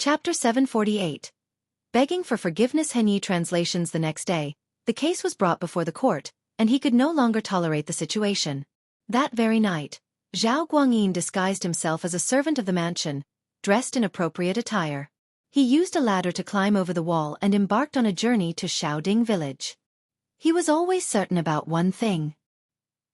Chapter 748. Begging for forgiveness. Henyi translations. The next day, the case was brought before the court, and he could no longer tolerate the situation. That very night, Zhao Guangyin disguised himself as a servant of the mansion, dressed in appropriate attire. He used a ladder to climb over the wall and embarked on a journey to Shaoding village. He was always certain about one thing.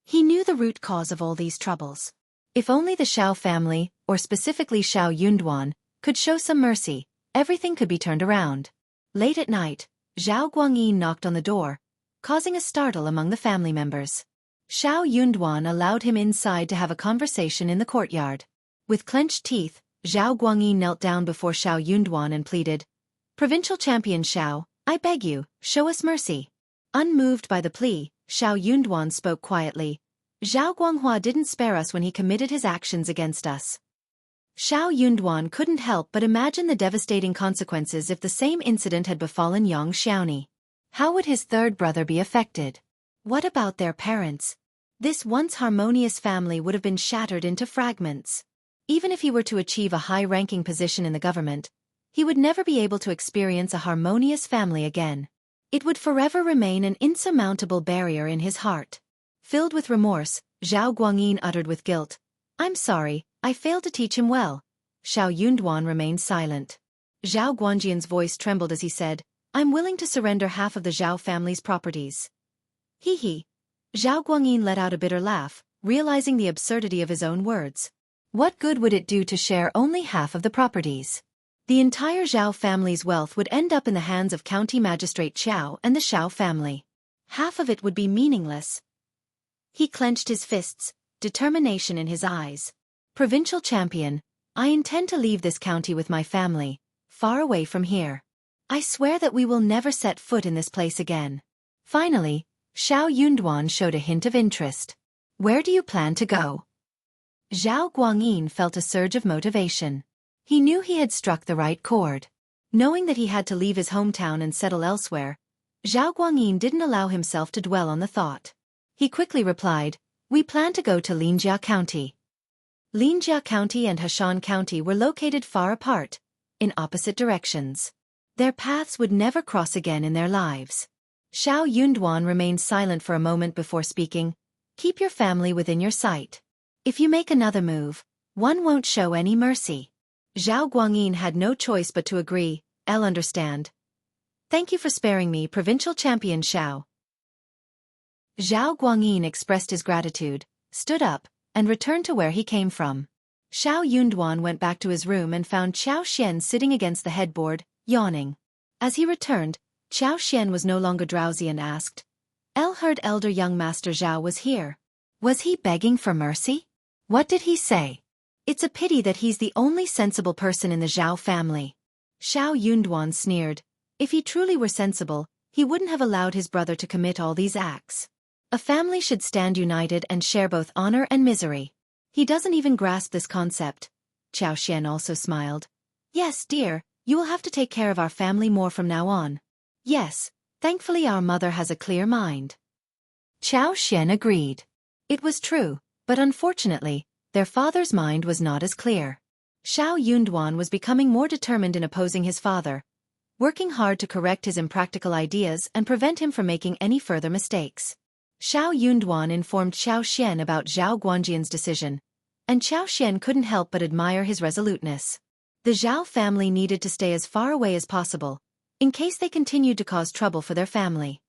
He knew the root cause of all these troubles. If only the Shao family, or specifically Shao Yunduan, could show some mercy, everything could be turned around. Late at night, Zhao Guangyin knocked on the door, causing a startle among the family members. Shao Yunduan allowed him inside to have a conversation in the courtyard. With clenched teeth, Zhao Guangyin knelt down before Shao Yunduan and pleaded, "Provincial champion Shao, I beg you, show us mercy." Unmoved by the plea, Shao Yunduan spoke quietly, "Zhao Guanghua didn't spare us when he committed his actions against us." Shao Yunduan couldn't help but imagine the devastating consequences if the same incident had befallen Yang Xiaoni. How would his third brother be affected? What about their parents? This once harmonious family would have been shattered into fragments. Even if he were to achieve a high-ranking position in the government, he would never be able to experience a harmonious family again. It would forever remain an insurmountable barrier in his heart. Filled with remorse, Zhao Guangyin uttered with guilt, "I'm sorry, I failed to teach him well." Shao Yunduan remained silent. Zhao Guangjin's voice trembled as he said, "I'm willing to surrender half of the Zhao family's properties." Hee hee. Zhao Guangyin let out a bitter laugh, realizing the absurdity of his own words. What good would it do to share only half of the properties? The entire Zhao family's wealth would end up in the hands of County Magistrate Qiao and the Shao family. Half of it would be meaningless. He clenched his fists, determination in his eyes. "Provincial champion, I intend to leave this county with my family, far away from here. I swear that we will never set foot in this place again." Finally, Shao Yunduan showed a hint of interest. "Where do you plan to go?" Zhao Guangyin felt a surge of motivation. He knew he had struck the right chord. Knowing that he had to leave his hometown and settle elsewhere, Zhao Guangyin didn't allow himself to dwell on the thought. He quickly replied, "We plan to go to Linjia County." Linjia County and Hashan County were located far apart, in opposite directions. Their paths would never cross again in their lives. Shao Yunduan remained silent for a moment before speaking, "Keep your family within your sight. If you make another move, one won't show any mercy." Zhao Guangyin had no choice but to agree, "I'll understand. Thank you for sparing me, Provincial Champion Shao." Zhao Guangyin expressed his gratitude, stood up, and returned to where he came from. Shao Yunduan went back to his room and found Qiao Xian sitting against the headboard, yawning. As he returned, Qiao Xian was no longer drowsy and asked, heard elder young Master Zhao was here. Was he begging for mercy? What did he say? It's a pity that he's the only sensible person in the Zhao family." Shao Yunduan sneered. If he truly were sensible, he wouldn't have allowed his brother to commit all these acts. A family should stand united and share both honor and misery. He doesn't even grasp this concept. Qiao Xian also smiled. "Yes, dear, you will have to take care of our family more from now on." "Yes, thankfully our mother has a clear mind." Qiao Xian agreed. It was true, but unfortunately, their father's mind was not as clear. Shao Yunduan was becoming more determined in opposing his father, working hard to correct his impractical ideas and prevent him from making any further mistakes. Shao Yunduan informed Qiao Xian about Zhao Guangjin's decision, and Qiao Xian couldn't help but admire his resoluteness. The Zhao family needed to stay as far away as possible, in case they continued to cause trouble for their family.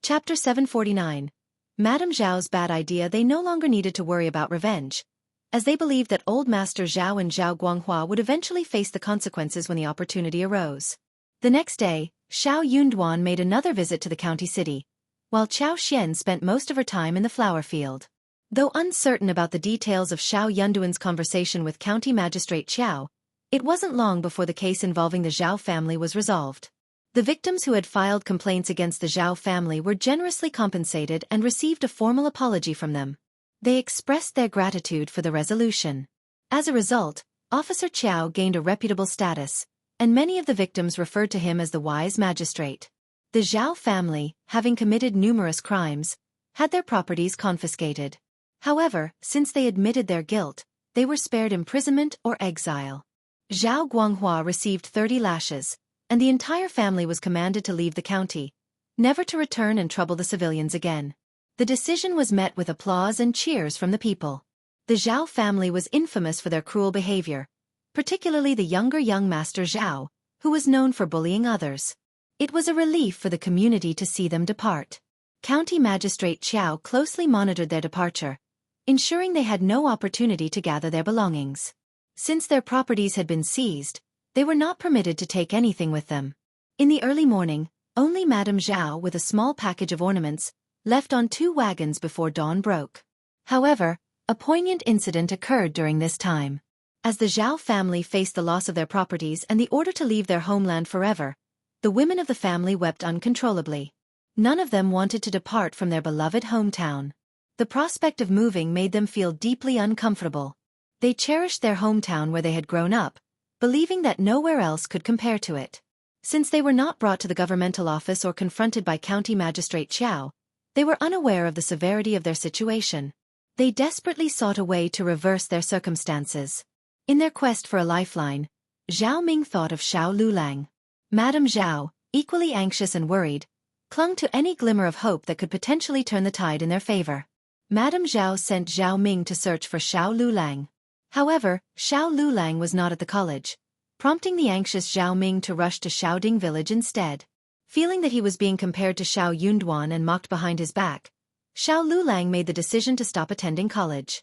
Chapter 749. Madame Zhao's bad idea. They no longer needed to worry about revenge, as they believed that old Master Zhao and Zhao Guanghua would eventually face the consequences when the opportunity arose. The next day, Shao Yunduan made another visit to the county city, while Qiao Xian spent most of her time in the flower field. Though uncertain about the details of Shao Yunduan's conversation with County Magistrate Qiao, it wasn't long before the case involving the Zhao family was resolved. The victims who had filed complaints against the Zhao family were generously compensated and received a formal apology from them. They expressed their gratitude for the resolution. As a result, Officer Qiao gained a reputable status, and many of the victims referred to him as the wise magistrate. The Zhao family, having committed numerous crimes, had their properties confiscated. However, since they admitted their guilt, they were spared imprisonment or exile. Zhao Guanghua received 30 lashes, and the entire family was commanded to leave the county, never to return and trouble the civilians again. The decision was met with applause and cheers from the people. The Zhao family was infamous for their cruel behavior, particularly the younger young master Zhao, who was known for bullying others. It was a relief for the community to see them depart. County Magistrate Qiao closely monitored their departure, ensuring they had no opportunity to gather their belongings. Since their properties had been seized, they were not permitted to take anything with them. In the early morning, only Madame Zhao with a small package of ornaments left on 2 wagons before dawn broke. However, a poignant incident occurred during this time. As the Zhao family faced the loss of their properties and the order to leave their homeland forever, the women of the family wept uncontrollably. None of them wanted to depart from their beloved hometown. The prospect of moving made them feel deeply uncomfortable. They cherished their hometown where they had grown up, believing that nowhere else could compare to it. Since they were not brought to the governmental office or confronted by County Magistrate Qiao, they were unaware of the severity of their situation. They desperately sought a way to reverse their circumstances. In their quest for a lifeline, Zhao Ming thought of Shao Liulang. Madame Zhao, equally anxious and worried, clung to any glimmer of hope that could potentially turn the tide in their favor. Madame Zhao sent Zhao Ming to search for Shao Liulang. However, Shao Liulang was not at the college, prompting the anxious Zhao Ming to rush to Shaoding village instead. Feeling that he was being compared to Shao Yunduan and mocked behind his back, Shao Liulang made the decision to stop attending college.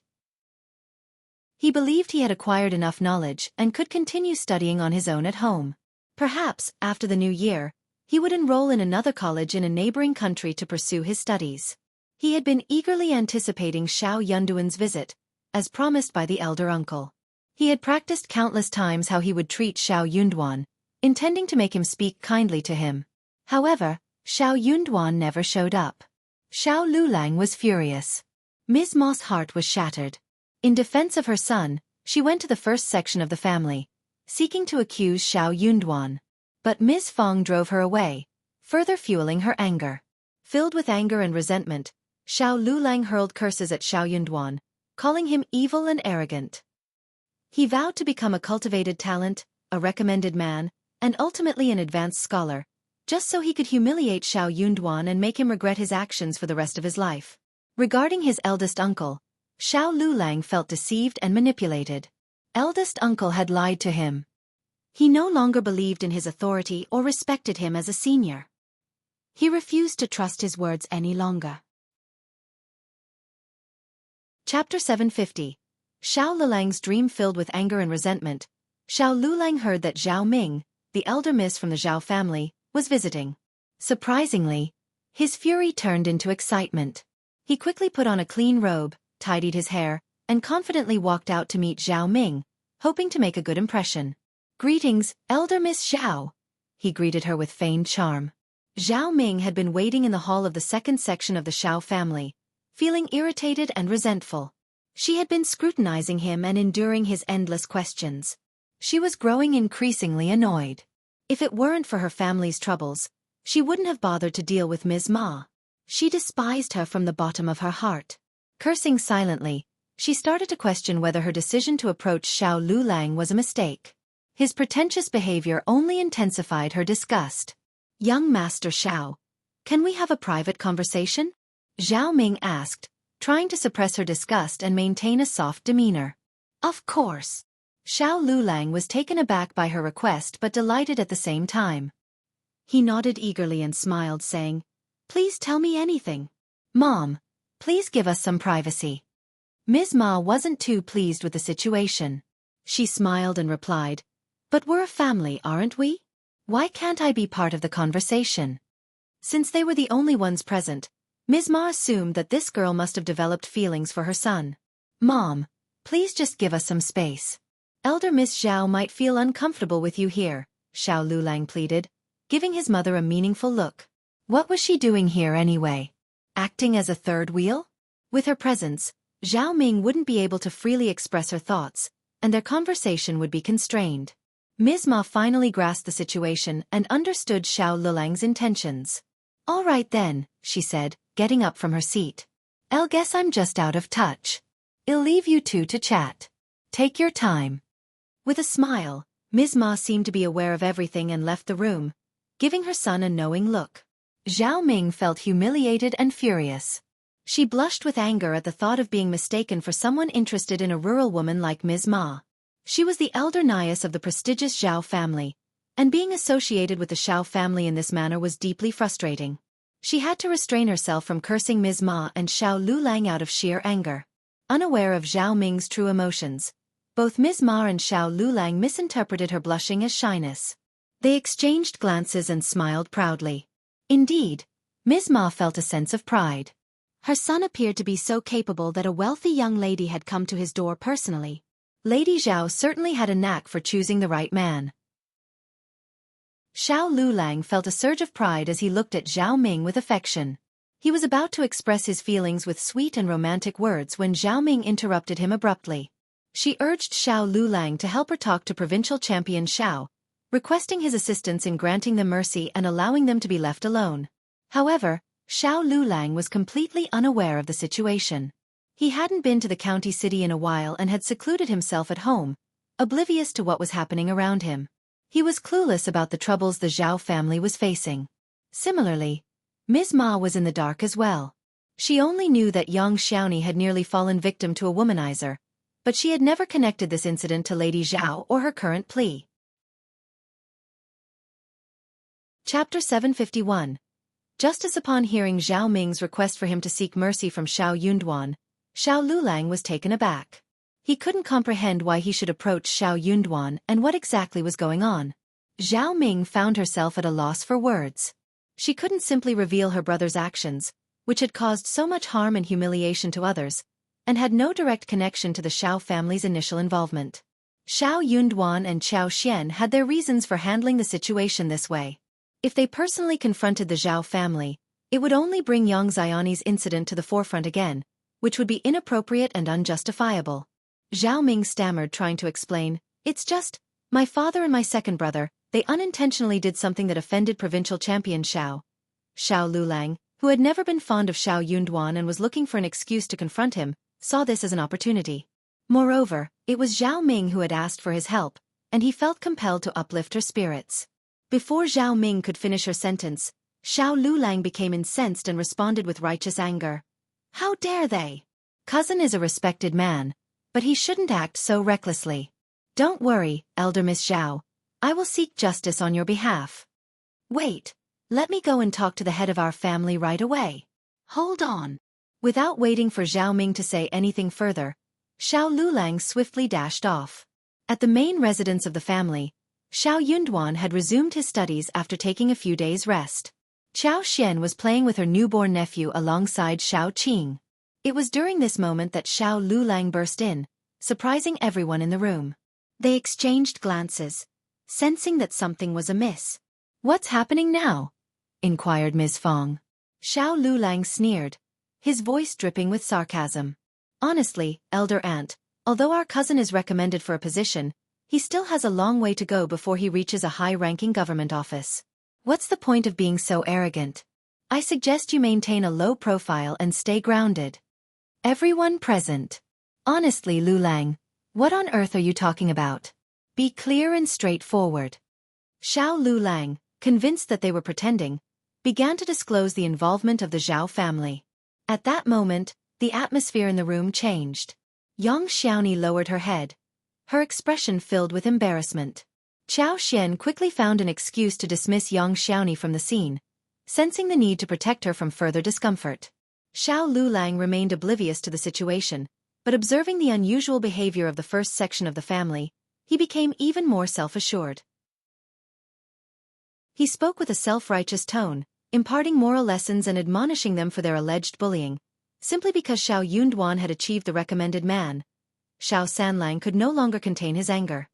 He believed he had acquired enough knowledge and could continue studying on his own at home. Perhaps, after the new year, he would enroll in another college in a neighboring country to pursue his studies. He had been eagerly anticipating Shao Yunduan's visit, as promised by the elder uncle. He had practiced countless times how he would treat Shao Yunduan, intending to make him speak kindly to him. However, Shao Yunduan never showed up. Shao Liulang was furious. Ms. Ma's heart was shattered. In defense of her son, she went to the first section of the family, seeking to accuse Shao Yunduan. But Ms. Fong drove her away, further fueling her anger. Filled with anger and resentment, Shao Liulang hurled curses at Shao Yunduan, calling him evil and arrogant. He vowed to become a cultivated talent, a recommended man, and ultimately an advanced scholar, just so he could humiliate Shao Yunduan and make him regret his actions for the rest of his life. Regarding his eldest uncle, Shao Liulang felt deceived and manipulated. Eldest uncle had lied to him. He no longer believed in his authority or respected him as a senior. He refused to trust his words any longer. Chapter 750. Shao Liulang's dream. Filled with anger and resentment, Shao Liulang heard that Zhao Ming, the elder miss from the Zhao family, was visiting. Surprisingly, his fury turned into excitement. He quickly put on a clean robe, tidied his hair, and confidently walked out to meet Zhao Ming, hoping to make a good impression. "Greetings, elder Miss Zhao," he greeted her with feigned charm. Zhao Ming had been waiting in the hall of the second section of the Shao family, feeling irritated and resentful. She had been scrutinizing him and enduring his endless questions. She was growing increasingly annoyed. If it weren't for her family's troubles, she wouldn't have bothered to deal with Ms. Ma. She despised her from the bottom of her heart. Cursing silently, she started to question whether her decision to approach Shao Liulang was a mistake. His pretentious behavior only intensified her disgust. "Young Master Shao, can we have a private conversation?" Zhao Ming asked, trying to suppress her disgust and maintain a soft demeanor. "Of course." Shao Liulang was taken aback by her request but delighted at the same time. He nodded eagerly and smiled, saying, "Please tell me anything. Mom, please give us some privacy." Ms. Ma wasn't too pleased with the situation. She smiled and replied, "But we're a family, aren't we? Why can't I be part of the conversation?" Since they were the only ones present, Ms. Ma assumed that this girl must have developed feelings for her son. "Mom, please just give us some space. Elder Miss Zhao might feel uncomfortable with you here," Shao Liulang pleaded, giving his mother a meaningful look. What was she doing here anyway? Acting as a third wheel? With her presence, Zhao Ming wouldn't be able to freely express her thoughts, and their conversation would be constrained. Ms. Ma finally grasped the situation and understood Shao Liulang's intentions. "All right then," she said, getting up from her seat. "I'll guess I'm just out of touch. I'll leave you two to chat." Take your time. With a smile, Ms. Ma seemed to be aware of everything and left the room, giving her son a knowing look. Zhao Ming felt humiliated and furious. She blushed with anger at the thought of being mistaken for someone interested in a rural woman like Ms. Ma. She was the elder niece of the prestigious Zhao family, and being associated with the Shao family in this manner was deeply frustrating. She had to restrain herself from cursing Ms. Ma and Xiao Liulang out of sheer anger. Unaware of Zhao Ming's true emotions, both Ms. Ma and Xiao Liulang misinterpreted her blushing as shyness. They exchanged glances and smiled proudly. Indeed, Ms. Ma felt a sense of pride. Her son appeared to be so capable that a wealthy young lady had come to his door personally. Lady Zhao certainly had a knack for choosing the right man. Xiao Liulang felt a surge of pride as he looked at Zhao Ming with affection. He was about to express his feelings with sweet and romantic words when Zhao Ming interrupted him abruptly. She urged Xiao Liulang to help her talk to provincial champion Shao, requesting his assistance in granting them mercy and allowing them to be left alone. However, Xiao Liulang was completely unaware of the situation. He hadn't been to the county city in a while and had secluded himself at home, oblivious to what was happening around him. He was clueless about the troubles the Zhao family was facing. Similarly, Ms. Ma was in the dark as well. She only knew that young Xiaoni had nearly fallen victim to a womanizer, but she had never connected this incident to Lady Zhao or her current plea. Chapter 751. Just as upon hearing Zhao Ming's request for him to seek mercy from Xiao Yunduan, Xiao Liulang was taken aback. He couldn't comprehend why he should approach Xiao Yunduan and what exactly was going on. Zhao Ming found herself at a loss for words. She couldn't simply reveal her brother's actions, which had caused so much harm and humiliation to others, and had no direct connection to the Shao family's initial involvement. Xiao Yunduan and Qiao Xian had their reasons for handling the situation this way. If they personally confronted the Zhao family, it would only bring Yang Xiaoni's incident to the forefront again, which would be inappropriate and unjustifiable. Zhao Ming stammered, trying to explain, "It's just, my father and my second brother, they unintentionally did something that offended provincial champion Shao." Xiao Liulang, who had never been fond of Xiao Yunduan and was looking for an excuse to confront him, saw this as an opportunity. Moreover, it was Zhao Ming who had asked for his help, and he felt compelled to uplift her spirits. Before Zhao Ming could finish her sentence, Xiao Liulang became incensed and responded with righteous anger. "How dare they? Cousin is a respected man, but he shouldn't act so recklessly. Don't worry, Elder Miss Zhao. I will seek justice on your behalf." "Wait, let me go and talk to the head of our family right away." "Hold on." Without waiting for Zhao Ming to say anything further, Xiao Liulang swiftly dashed off. At the main residence of the family, Xiao Yunduan had resumed his studies after taking a few days' rest. Qiao Xian was playing with her newborn nephew alongside Shao Qing. It was during this moment that Xiao Liulang burst in, surprising everyone in the room. They exchanged glances, sensing that something was amiss. "What's happening now?" inquired Ms. Fong. Xiao Liulang sneered, his voice dripping with sarcasm. "Honestly, Elder Aunt, although our cousin is recommended for a position, he still has a long way to go before he reaches a high-ranking government office. What's the point of being so arrogant? I suggest you maintain a low profile and stay grounded." Everyone present. "Honestly, Liulang, what on earth are you talking about? Be clear and straightforward." Xiao Liulang, convinced that they were pretending, began to disclose the involvement of the Zhao family. At that moment, the atmosphere in the room changed. Yang Xiaoni lowered her head, her expression filled with embarrassment. Qiao Xian quickly found an excuse to dismiss Yang Xiaoni from the scene, sensing the need to protect her from further discomfort. Xiao Liulang remained oblivious to the situation, but observing the unusual behavior of the first section of the family, he became even more self-assured. He spoke with a self-righteous tone, imparting moral lessons and admonishing them for their alleged bullying. Simply because Xiao Yunduan had achieved the recommended man, Xiao Sanlang could no longer contain his anger.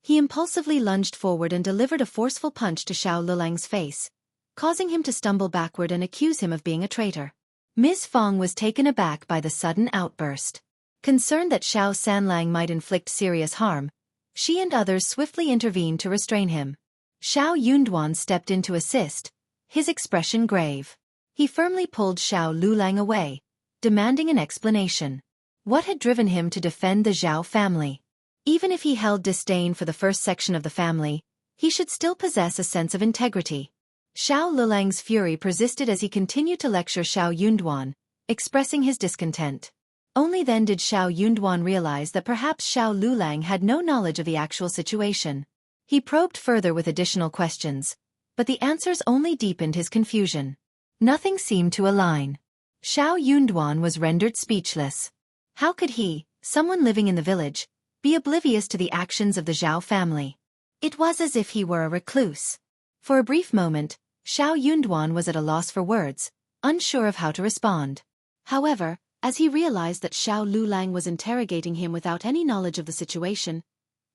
He impulsively lunged forward and delivered a forceful punch to Xiao Liulang's face, causing him to stumble backward and accuse him of being a traitor. Ms. Fong was taken aback by the sudden outburst. Concerned that Xiao Sanlang might inflict serious harm, she and others swiftly intervened to restrain him. Xiao Yunduan stepped in to assist, his expression grave. He firmly pulled Xiao Liulang away, demanding an explanation. What had driven him to defend the Zhao family? Even if he held disdain for the first section of the family, he should still possess a sense of integrity. Shao Lulang's fury persisted as he continued to lecture Shao Yunduan, expressing his discontent. Only then did Shao Yunduan realize that perhaps Shao Lulang had no knowledge of the actual situation. He probed further with additional questions, but the answers only deepened his confusion. Nothing seemed to align. Shao Yunduan was rendered speechless. How could he, someone living in the village, be oblivious to the actions of the Zhao family? It was as if he were a recluse. For a brief moment, Shao Yunduan was at a loss for words, unsure of how to respond. However, as he realized that Shao Lulang was interrogating him without any knowledge of the situation,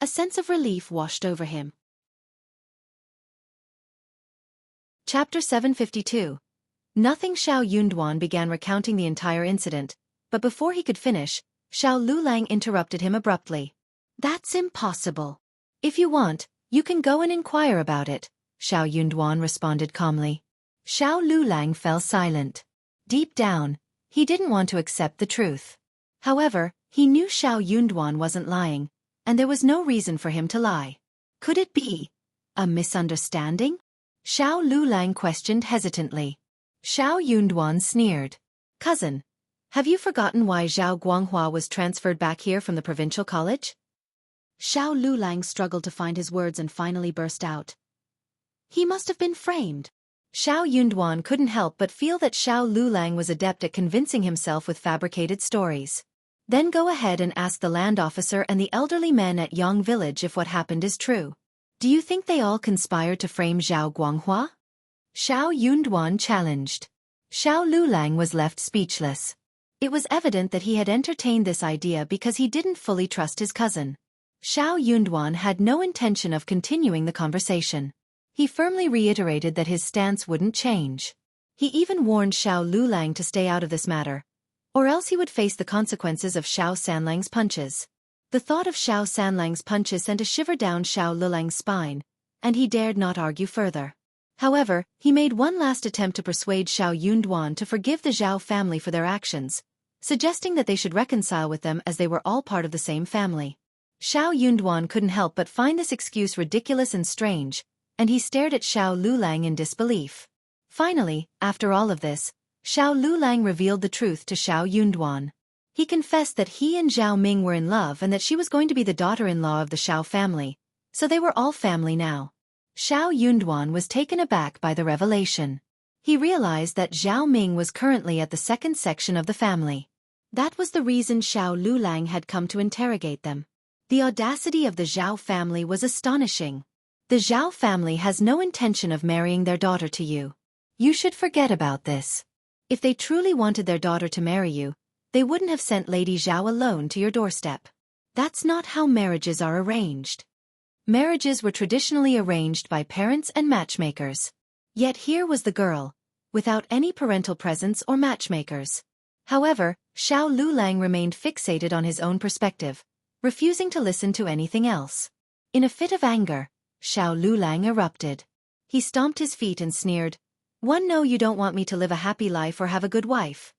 a sense of relief washed over him. Chapter 752. Nothing. Shao Yunduan began recounting the entire incident, but before he could finish, Shao Lulang interrupted him abruptly. "That's impossible. If you want, you can go and inquire about it," Shao Yunduan responded calmly. Shao Lulang fell silent. Deep down, he didn't want to accept the truth. However, he knew Shao Yunduan wasn't lying, and there was no reason for him to lie. Could it be a misunderstanding? Shao Lulang questioned hesitantly. Shao Yunduan sneered. "Cousin, have you forgotten why Zhao Guanghua was transferred back here from the provincial college?" Shao Lulang struggled to find his words and finally burst out. "He must have been framed." Shao Yunduan couldn't help but feel that Shao Lulang was adept at convincing himself with fabricated stories. "Then go ahead and ask the land officer and the elderly men at Yang village if what happened is true. Do you think they all conspired to frame Zhao Guanghua?" Shao Yunduan challenged. Shao Lulang was left speechless. It was evident that he had entertained this idea because he didn't fully trust his cousin. Shao Yunduan had no intention of continuing the conversation. He firmly reiterated that his stance wouldn't change. He even warned Shao Lulang to stay out of this matter, or else he would face the consequences of Shao Sanlang's punches. The thought of Shao Sanlang's punches sent a shiver down Shao Lulang's spine, and he dared not argue further. However, he made one last attempt to persuade Shao Yunduan to forgive the Zhao family for their actions, suggesting that they should reconcile with them as they were all part of the same family. Shao Yunduan couldn't help but find this excuse ridiculous and strange, and he stared at Shao Lulang in disbelief. Finally, after all of this, Shao Lulang revealed the truth to Shao Yunduan. He confessed that he and Zhao Ming were in love and that she was going to be the daughter-in-law of the Shao family, so they were all family now. Shao Yunduan was taken aback by the revelation. He realized that Zhao Ming was currently at the second section of the family. That was the reason Shao Lulang had come to interrogate them. The audacity of the Zhao family was astonishing. "The Zhao family has no intention of marrying their daughter to you. You should forget about this. If they truly wanted their daughter to marry you, they wouldn't have sent Lady Zhao alone to your doorstep. That's not how marriages are arranged." Marriages were traditionally arranged by parents and matchmakers. Yet here was the girl, without any parental presence or matchmakers. However, Shao Lulang remained fixated on his own perspective, refusing to listen to anything else. In a fit of anger, Shao Lulang erupted. He stomped his feet and sneered, "No, you don't want me to live a happy life or have a good wife.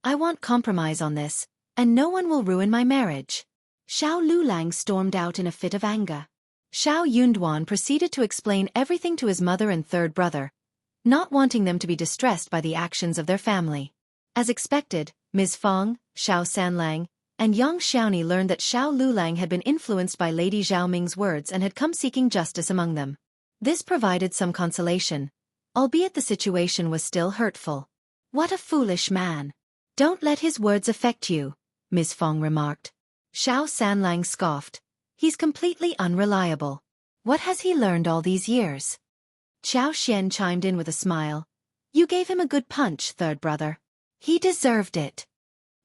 I want compromise on this, and no one will ruin my marriage." Shao Lulang stormed out in a fit of anger. Shao Yunduan proceeded to explain everything to his mother and third brother, not wanting them to be distressed by the actions of their family. As expected, Ms. Fong, Shao Sanlang, and Yang Xiaoni learned that Shao Lulang had been influenced by Lady Zhao Ming's words and had come seeking justice among them. This provided some consolation, albeit the situation was still hurtful. "What a foolish man. Don't let his words affect you," Ms. Fong remarked. Shao Sanlang scoffed. "He's completely unreliable. What has he learned all these years?" Qiao Xian chimed in with a smile. "You gave him a good punch, third brother. He deserved it."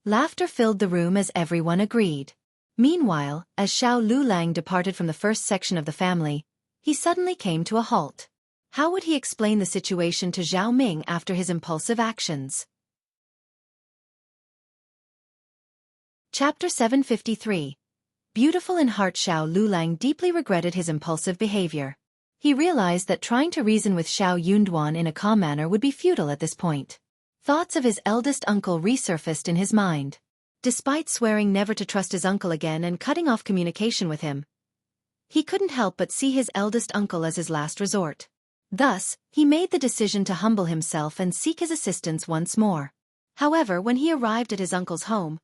Laughter filled the room as everyone agreed. Meanwhile, as Shao Lulang departed from the first section of the family, he suddenly came to a halt. How would he explain the situation to Zhao Ming after his impulsive actions? Chapter 753. Beautiful in heart, Shao Lulang deeply regretted his impulsive behavior. He realized that trying to reason with Shao Yunduan in a calm manner would be futile at this point. Thoughts of his eldest uncle resurfaced in his mind. Despite swearing never to trust his uncle again and cutting off communication with him, he couldn't help but see his eldest uncle as his last resort. Thus, he made the decision to humble himself and seek his assistance once more. However, when he arrived at his uncle's home,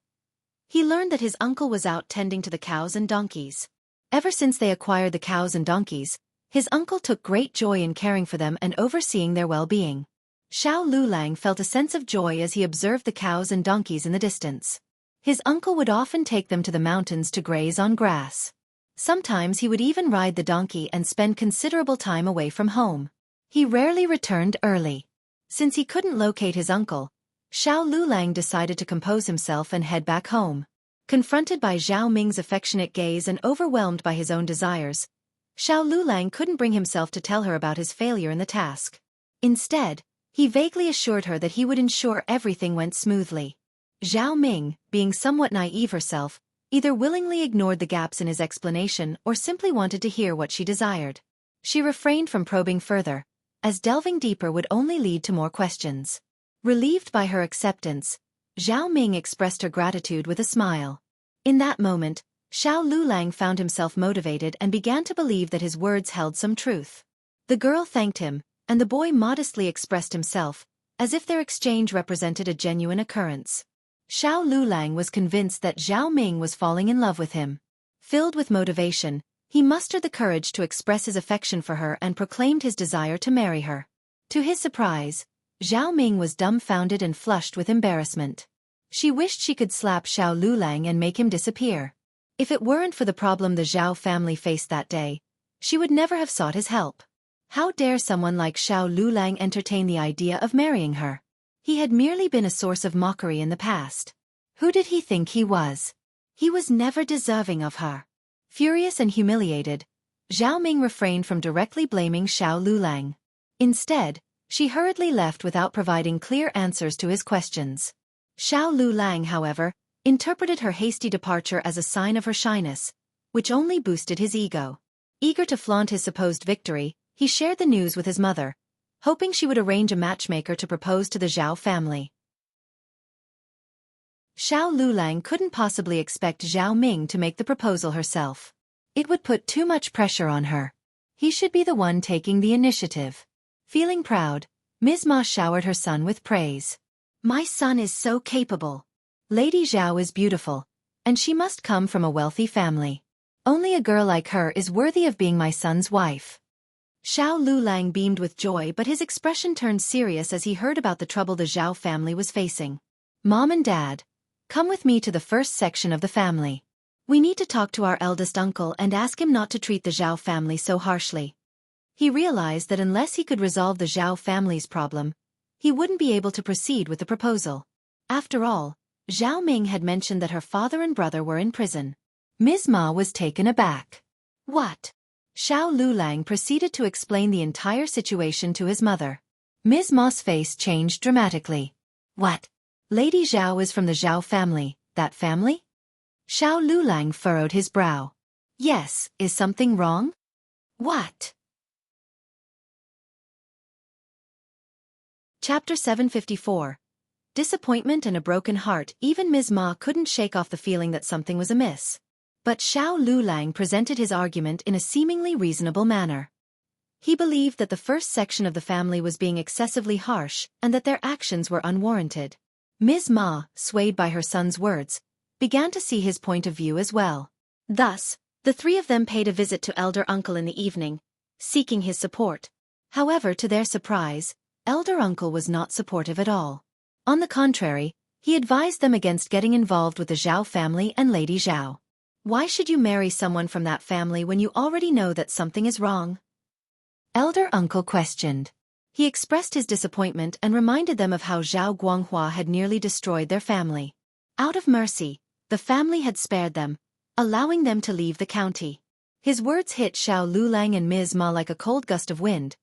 he learned that his uncle was out tending to the cows and donkeys. Ever since they acquired the cows and donkeys, his uncle took great joy in caring for them and overseeing their well-being. Liulang felt a sense of joy as he observed the cows and donkeys in the distance. His uncle would often take them to the mountains to graze on grass. Sometimes he would even ride the donkey and spend considerable time away from home. He rarely returned early. Since he couldn't locate his uncle, Liulang decided to compose himself and head back home. Confronted by Zhao Ming's affectionate gaze and overwhelmed by his own desires, Liulang couldn't bring himself to tell her about his failure in the task. Instead, he vaguely assured her that he would ensure everything went smoothly. Zhao Ming, being somewhat naive herself, either willingly ignored the gaps in his explanation or simply wanted to hear what she desired. She refrained from probing further, as delving deeper would only lead to more questions. Relieved by her acceptance, Zhao Ming expressed her gratitude with a smile. In that moment, Liulang found himself motivated and began to believe that his words held some truth. The girl thanked him, and the boy modestly expressed himself, as if their exchange represented a genuine occurrence. Liulang was convinced that Zhao Ming was falling in love with him. Filled with motivation, he mustered the courage to express his affection for her and proclaimed his desire to marry her. To his surprise, Zhao Ming was dumbfounded and flushed with embarrassment. She wished she could slap Liulang and make him disappear. If it weren't for the problem the Zhao family faced that day, she would never have sought his help. How dare someone like Liulang entertain the idea of marrying her? He had merely been a source of mockery in the past. Who did he think he was? He was never deserving of her. Furious and humiliated, Zhao Ming refrained from directly blaming Liulang. Instead, she hurriedly left without providing clear answers to his questions. Liulang, however, interpreted her hasty departure as a sign of her shyness, which only boosted his ego. Eager to flaunt his supposed victory, he shared the news with his mother, hoping she would arrange a matchmaker to propose to the Zhao family. Liulang couldn't possibly expect Zhao Ming to make the proposal herself. It would put too much pressure on her. He should be the one taking the initiative. Feeling proud, Ms. Ma showered her son with praise. "My son is so capable. Lady Zhao is beautiful, and she must come from a wealthy family. Only a girl like her is worthy of being my son's wife." Liulang beamed with joy, but his expression turned serious as he heard about the trouble the Zhao family was facing. "Mom and Dad, come with me to the first section of the family. We need to talk to our eldest uncle and ask him not to treat the Zhao family so harshly." He realized that unless he could resolve the Zhao family's problem, he wouldn't be able to proceed with the proposal. After all, Zhao Ming had mentioned that her father and brother were in prison. Ms. Ma was taken aback. "What?" Liulang proceeded to explain the entire situation to his mother. Ms. Ma's face changed dramatically. "What? Lady Zhao is from the Zhao family, that family?" Liulang furrowed his brow. "Yes, is something wrong?" "What?" Chapter 754. Disappointment and a broken heart. Even Ms. Ma couldn't shake off the feeling that something was amiss. But Liulang presented his argument in a seemingly reasonable manner. He believed that the first section of the family was being excessively harsh and that their actions were unwarranted. Ms. Ma, swayed by her son's words, began to see his point of view as well. Thus, the three of them paid a visit to elder uncle in the evening, seeking his support. However, to their surprise, elder uncle was not supportive at all. On the contrary, he advised them against getting involved with the Zhao family and Lady Zhao. "Why should you marry someone from that family when you already know that something is wrong?" Elder uncle questioned. He expressed his disappointment and reminded them of how Zhao Guanghua had nearly destroyed their family. Out of mercy, the family had spared them, allowing them to leave the county. His words hit Liulang and Ms. Ma like a cold gust of wind,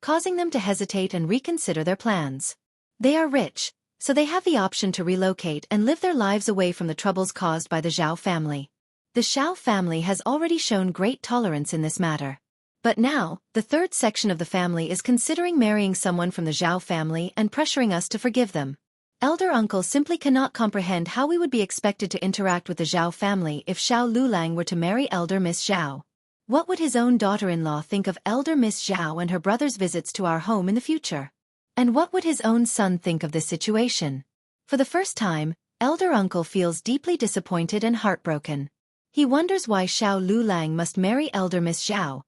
causing them to hesitate and reconsider their plans. They are rich, so they have the option to relocate and live their lives away from the troubles caused by the Zhao family. The Shao family has already shown great tolerance in this matter. But now, the third section of the family is considering marrying someone from the Zhao family and pressuring us to forgive them. Elder uncle simply cannot comprehend how we would be expected to interact with the Zhao family if Xiao Liulang were to marry elder Miss Zhao. What would his own daughter-in-law think of elder Miss Zhao and her brother's visits to our home in the future? And what would his own son think of this situation? For the first time, elder uncle feels deeply disappointed and heartbroken. He wonders why Xiao Liulang must marry elder Miss Zhao,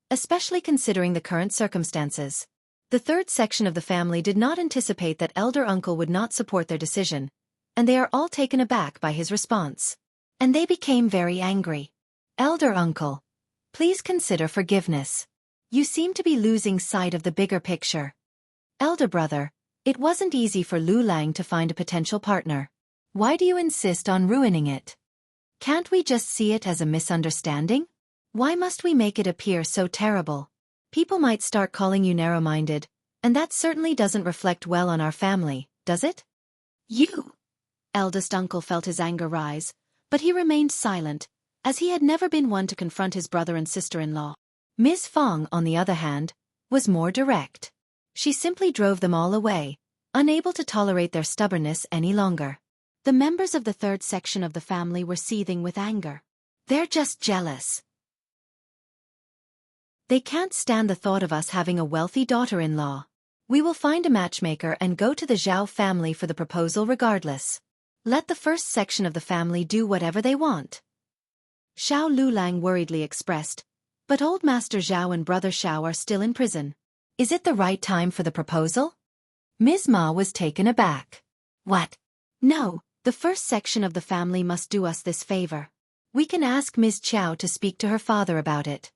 especially considering the current circumstances. The third section of the family did not anticipate that elder uncle would not support their decision, and they are all taken aback by his response. And they became very angry. Elder uncle, please consider forgiveness. You seem to be losing sight of the bigger picture. Elder brother, it wasn't easy for Liulang to find a potential partner. Why do you insist on ruining it? Can't we just see it as a misunderstanding? Why must we make it appear so terrible? People might start calling you narrow-minded, and that certainly doesn't reflect well on our family, does it? You! Eldest uncle felt his anger rise, but he remained silent, as he had never been one to confront his brother and sister-in-law. Ms. Fong, on the other hand, was more direct. She simply drove them all away, unable to tolerate their stubbornness any longer. The members of the third section of the family were seething with anger. They're just jealous. They can't stand the thought of us having a wealthy daughter-in-law. We will find a matchmaker and go to the Zhao family for the proposal regardless. Let the first section of the family do whatever they want. Xiao Liulang worriedly expressed, but old Master Zhao and brother Shao are still in prison. Is it the right time for the proposal? Ms. Ma was taken aback. What? No, the first section of the family must do us this favor. We can ask Ms. Qiao to speak to her father about it.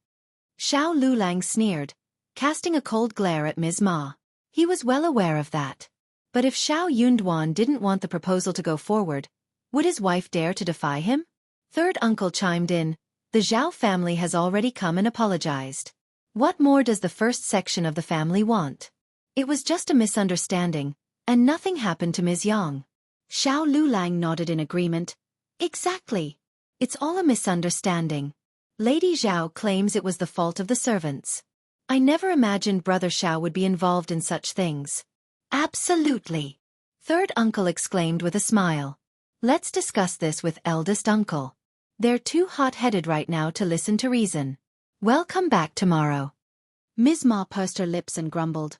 Xiao Liulang sneered, casting a cold glare at Ms. Ma. He was well aware of that. But if Xiao Yunduan didn't want the proposal to go forward, would his wife dare to defy him? Third uncle chimed in, the Zhao family has already come and apologized. What more does the first section of the family want? It was just a misunderstanding, and nothing happened to Ms. Yang. Xiao Liulang nodded in agreement. Exactly. It's all a misunderstanding. Lady Zhao claims it was the fault of the servants. I never imagined Brother Shao would be involved in such things. Absolutely. Third uncle exclaimed with a smile. Let's discuss this with eldest uncle. They're too hot-headed right now to listen to reason. We'll come back tomorrow. Ms. Ma pursed her lips and grumbled.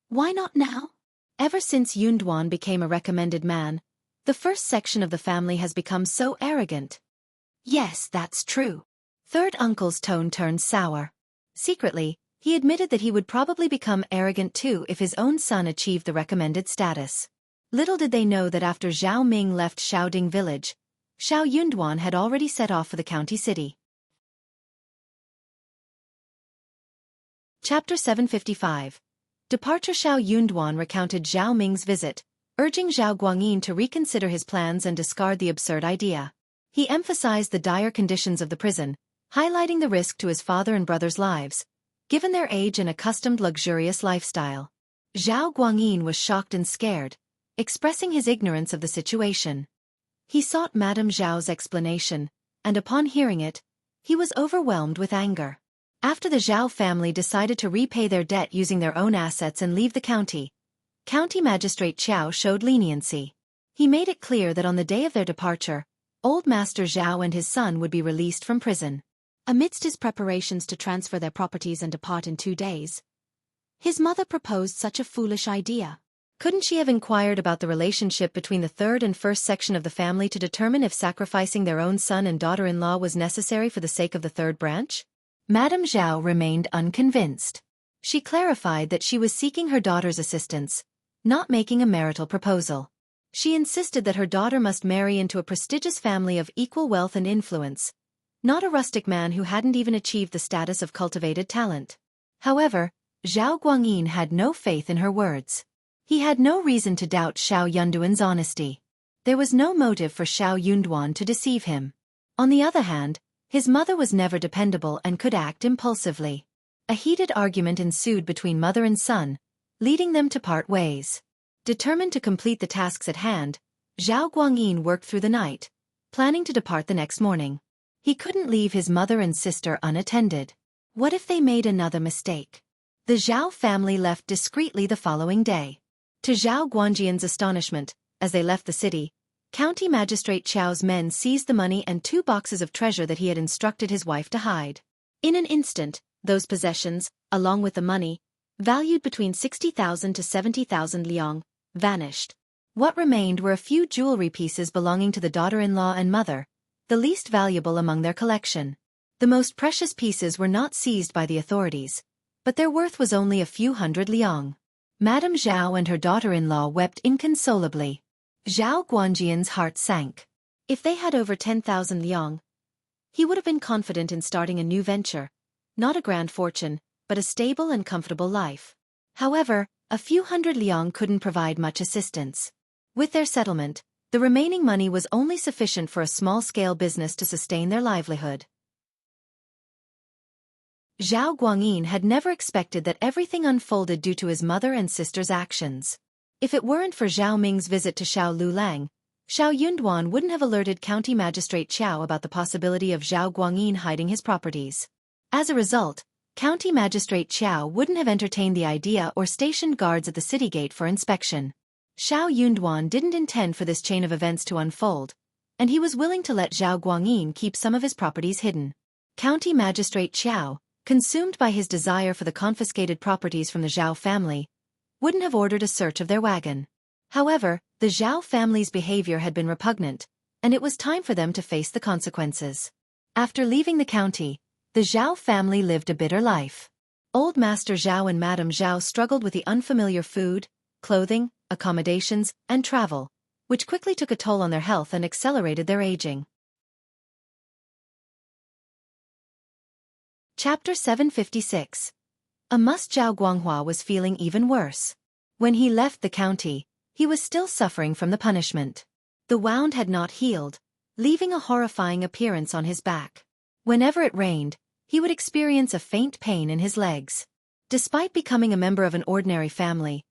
Why not now? Ever since Yunduan became a recommended man, the first section of the family has become so arrogant. Yes, that's true. Third uncle's tone turned sour. Secretly, he admitted that he would probably become arrogant too if his own son achieved the recommended status. Little did they know that after Zhao Ming left Shaoding village, Xiao Yunduan had already set off for the county city. Chapter 755. Departure. Xiao Yunduan recounted Zhao Ming's visit, urging Zhao Guangyin to reconsider his plans and discard the absurd idea. He emphasized the dire conditions of the prison, highlighting the risk to his father and brother's lives, given their age and accustomed luxurious lifestyle. Zhao Guangyin was shocked and scared, expressing his ignorance of the situation. He sought Madame Zhao's explanation, and upon hearing it, he was overwhelmed with anger. After the Zhao family decided to repay their debt using their own assets and leave the county, County Magistrate Qiao showed leniency. He made it clear that on the day of their departure, old Master Zhao and his son would be released from prison. Amidst his preparations to transfer their properties and depart in 2 days, his mother proposed such a foolish idea. Couldn't she have inquired about the relationship between the third and first section of the family to determine if sacrificing their own son and daughter-in-law was necessary for the sake of the third branch? Madame Zhao remained unconvinced. She clarified that she was seeking her daughter's assistance, not making a marital proposal. She insisted that her daughter must marry into a prestigious family of equal wealth and influence, not a rustic man who hadn't even achieved the status of cultivated talent. However, Zhao Guangyin had no faith in her words. He had no reason to doubt Xiao Yunduan's honesty. There was no motive for Xiao Yunduan to deceive him. On the other hand, his mother was never dependable and could act impulsively. A heated argument ensued between mother and son, leading them to part ways. Determined to complete the tasks at hand, Zhao Guangyin worked through the night, planning to depart the next morning. He couldn't leave his mother and sister unattended. What if they made another mistake? The Zhao family left discreetly the following day. To Zhao Guanjian's astonishment, as they left the city, County Magistrate Qiao's men seized the money and 2 boxes of treasure that he had instructed his wife to hide. In an instant, those possessions, along with the money, valued between 60,000 to 70,000 liang, vanished. What remained were a few jewelry pieces belonging to the daughter-in-law and mother, the least valuable among their collection. The most precious pieces were not seized by the authorities, but their worth was only a few hundred liang. Madame Zhao and her daughter-in-law wept inconsolably. Zhao Guangjian's heart sank. If they had over 10,000 liang, he would have been confident in starting a new venture, not a grand fortune, but a stable and comfortable life. However, a few hundred liang couldn't provide much assistance. With their settlement, the remaining money was only sufficient for a small-scale business to sustain their livelihood. Zhao Guangyin had never expected that everything unfolded due to his mother and sister's actions. If it weren't for Zhao Ming's visit to Liulang, Shao Yunduan wouldn't have alerted County Magistrate Qiao about the possibility of Zhao Guangyin hiding his properties. As a result, County Magistrate Qiao wouldn't have entertained the idea or stationed guards at the city gate for inspection. Shao Yunduan didn't intend for this chain of events to unfold, and he was willing to let Zhao Guangyin keep some of his properties hidden. County Magistrate Qiao, consumed by his desire for the confiscated properties from the Zhao family, wouldn't have ordered a search of their wagon. However, the Zhao family's behavior had been repugnant, and it was time for them to face the consequences. After leaving the county, the Zhao family lived a bitter life. Old Master Zhao and Madame Zhao struggled with the unfamiliar food, clothing, accommodations, and travel, which quickly took a toll on their health and accelerated their aging. Chapter 756. Zhao Guanghua was feeling even worse. When he left the county, he was still suffering from the punishment. The wound had not healed, leaving a horrifying appearance on his back. Whenever it rained, he would experience a faint pain in his legs. Despite becoming a member of an ordinary family,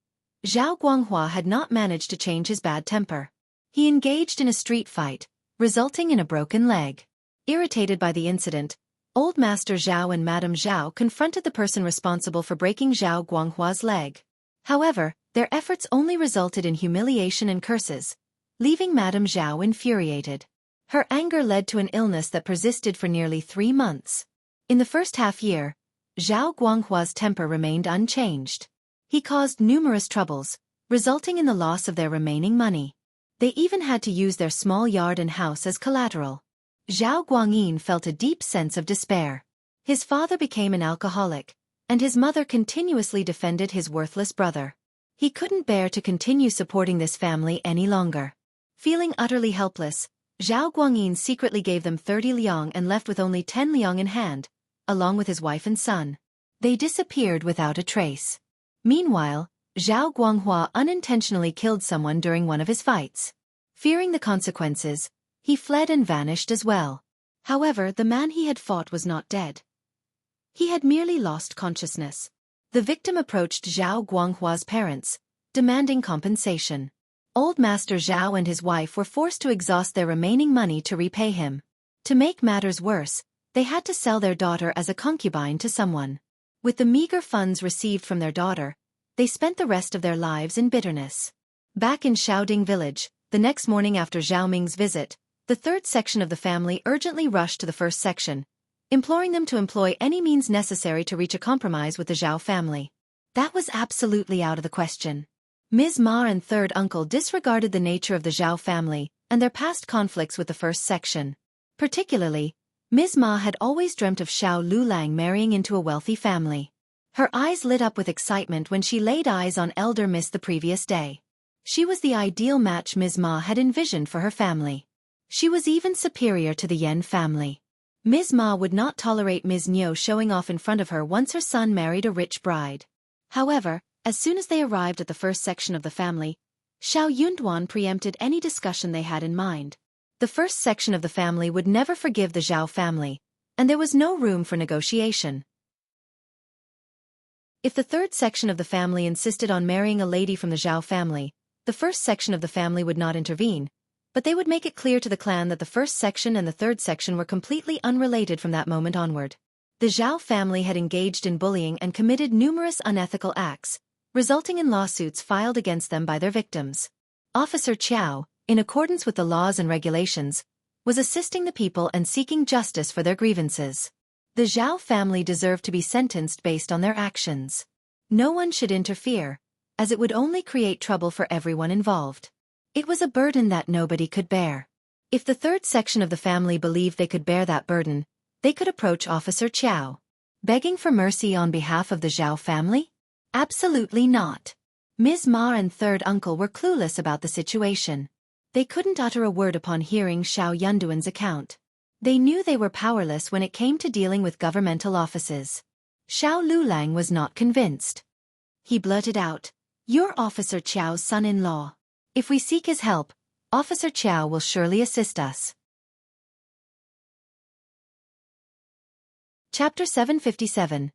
Zhao Guanghua had not managed to change his bad temper. He engaged in a street fight, resulting in a broken leg. Irritated by the incident, Old Master Zhao and Madame Zhao confronted the person responsible for breaking Zhao Guanghua's leg. However, their efforts only resulted in humiliation and curses, leaving Madame Zhao infuriated. Her anger led to an illness that persisted for nearly 3 months. In the first half-year, Zhao Guanghua's temper remained unchanged. He caused numerous troubles, resulting in the loss of their remaining money. They even had to use their small yard and house as collateral. Zhao Guangyin felt a deep sense of despair. His father became an alcoholic, and his mother continuously defended his worthless brother. He couldn't bear to continue supporting this family any longer. Feeling utterly helpless, Zhao Guangyin secretly gave them 30 liang and left with only 10 liang in hand, along with his wife and son. They disappeared without a trace. Meanwhile, Zhao Guanghua unintentionally killed someone during one of his fights. Fearing the consequences, he fled and vanished as well. However, the man he had fought was not dead. He had merely lost consciousness. The victim approached Zhao Guanghua's parents, demanding compensation. Old Master Zhao and his wife were forced to exhaust their remaining money to repay him. To make matters worse, they had to sell their daughter as a concubine to someone. With the meager funds received from their daughter, they spent the rest of their lives in bitterness. Back in Shaoding village, the next morning after Zhao Ming's visit, the third section of the family urgently rushed to the first section, imploring them to employ any means necessary to reach a compromise with the Zhao family. That was absolutely out of the question. Ms. Ma and third uncle disregarded the nature of the Zhao family and their past conflicts with the first section. Particularly, Ms. Ma had always dreamt of Shao Liulang marrying into a wealthy family. Her eyes lit up with excitement when she laid eyes on elder Miss the previous day. She was the ideal match Ms. Ma had envisioned for her family. She was even superior to the Yen family. Ms. Ma would not tolerate Ms. Niu showing off in front of her once her son married a rich bride. However, as soon as they arrived at the first section of the family, Shao Yunduan preempted any discussion they had in mind. The first section of the family would never forgive the Zhao family, and there was no room for negotiation. If the third section of the family insisted on marrying a lady from the Zhao family, the first section of the family would not intervene, but they would make it clear to the clan that the first section and the third section were completely unrelated from that moment onward. The Zhao family had engaged in bullying and committed numerous unethical acts, resulting in lawsuits filed against them by their victims. Officer Qiao, in accordance with the laws and regulations, was assisting the people and seeking justice for their grievances. The Zhao family deserved to be sentenced based on their actions. No one should interfere, as it would only create trouble for everyone involved. It was a burden that nobody could bear. If the third section of the family believed they could bear that burden, they could approach Officer Qiao. Begging for mercy on behalf of the Zhao family? Absolutely not. Ms. Ma and third uncle were clueless about the situation. They couldn't utter a word upon hearing Shao Yunduan's account. They knew they were powerless when it came to dealing with governmental offices. Shao Liulang was not convinced. He blurted out, "You're Officer Qiao's son-in-law. If we seek his help, Officer Qiao will surely assist us." Chapter 757.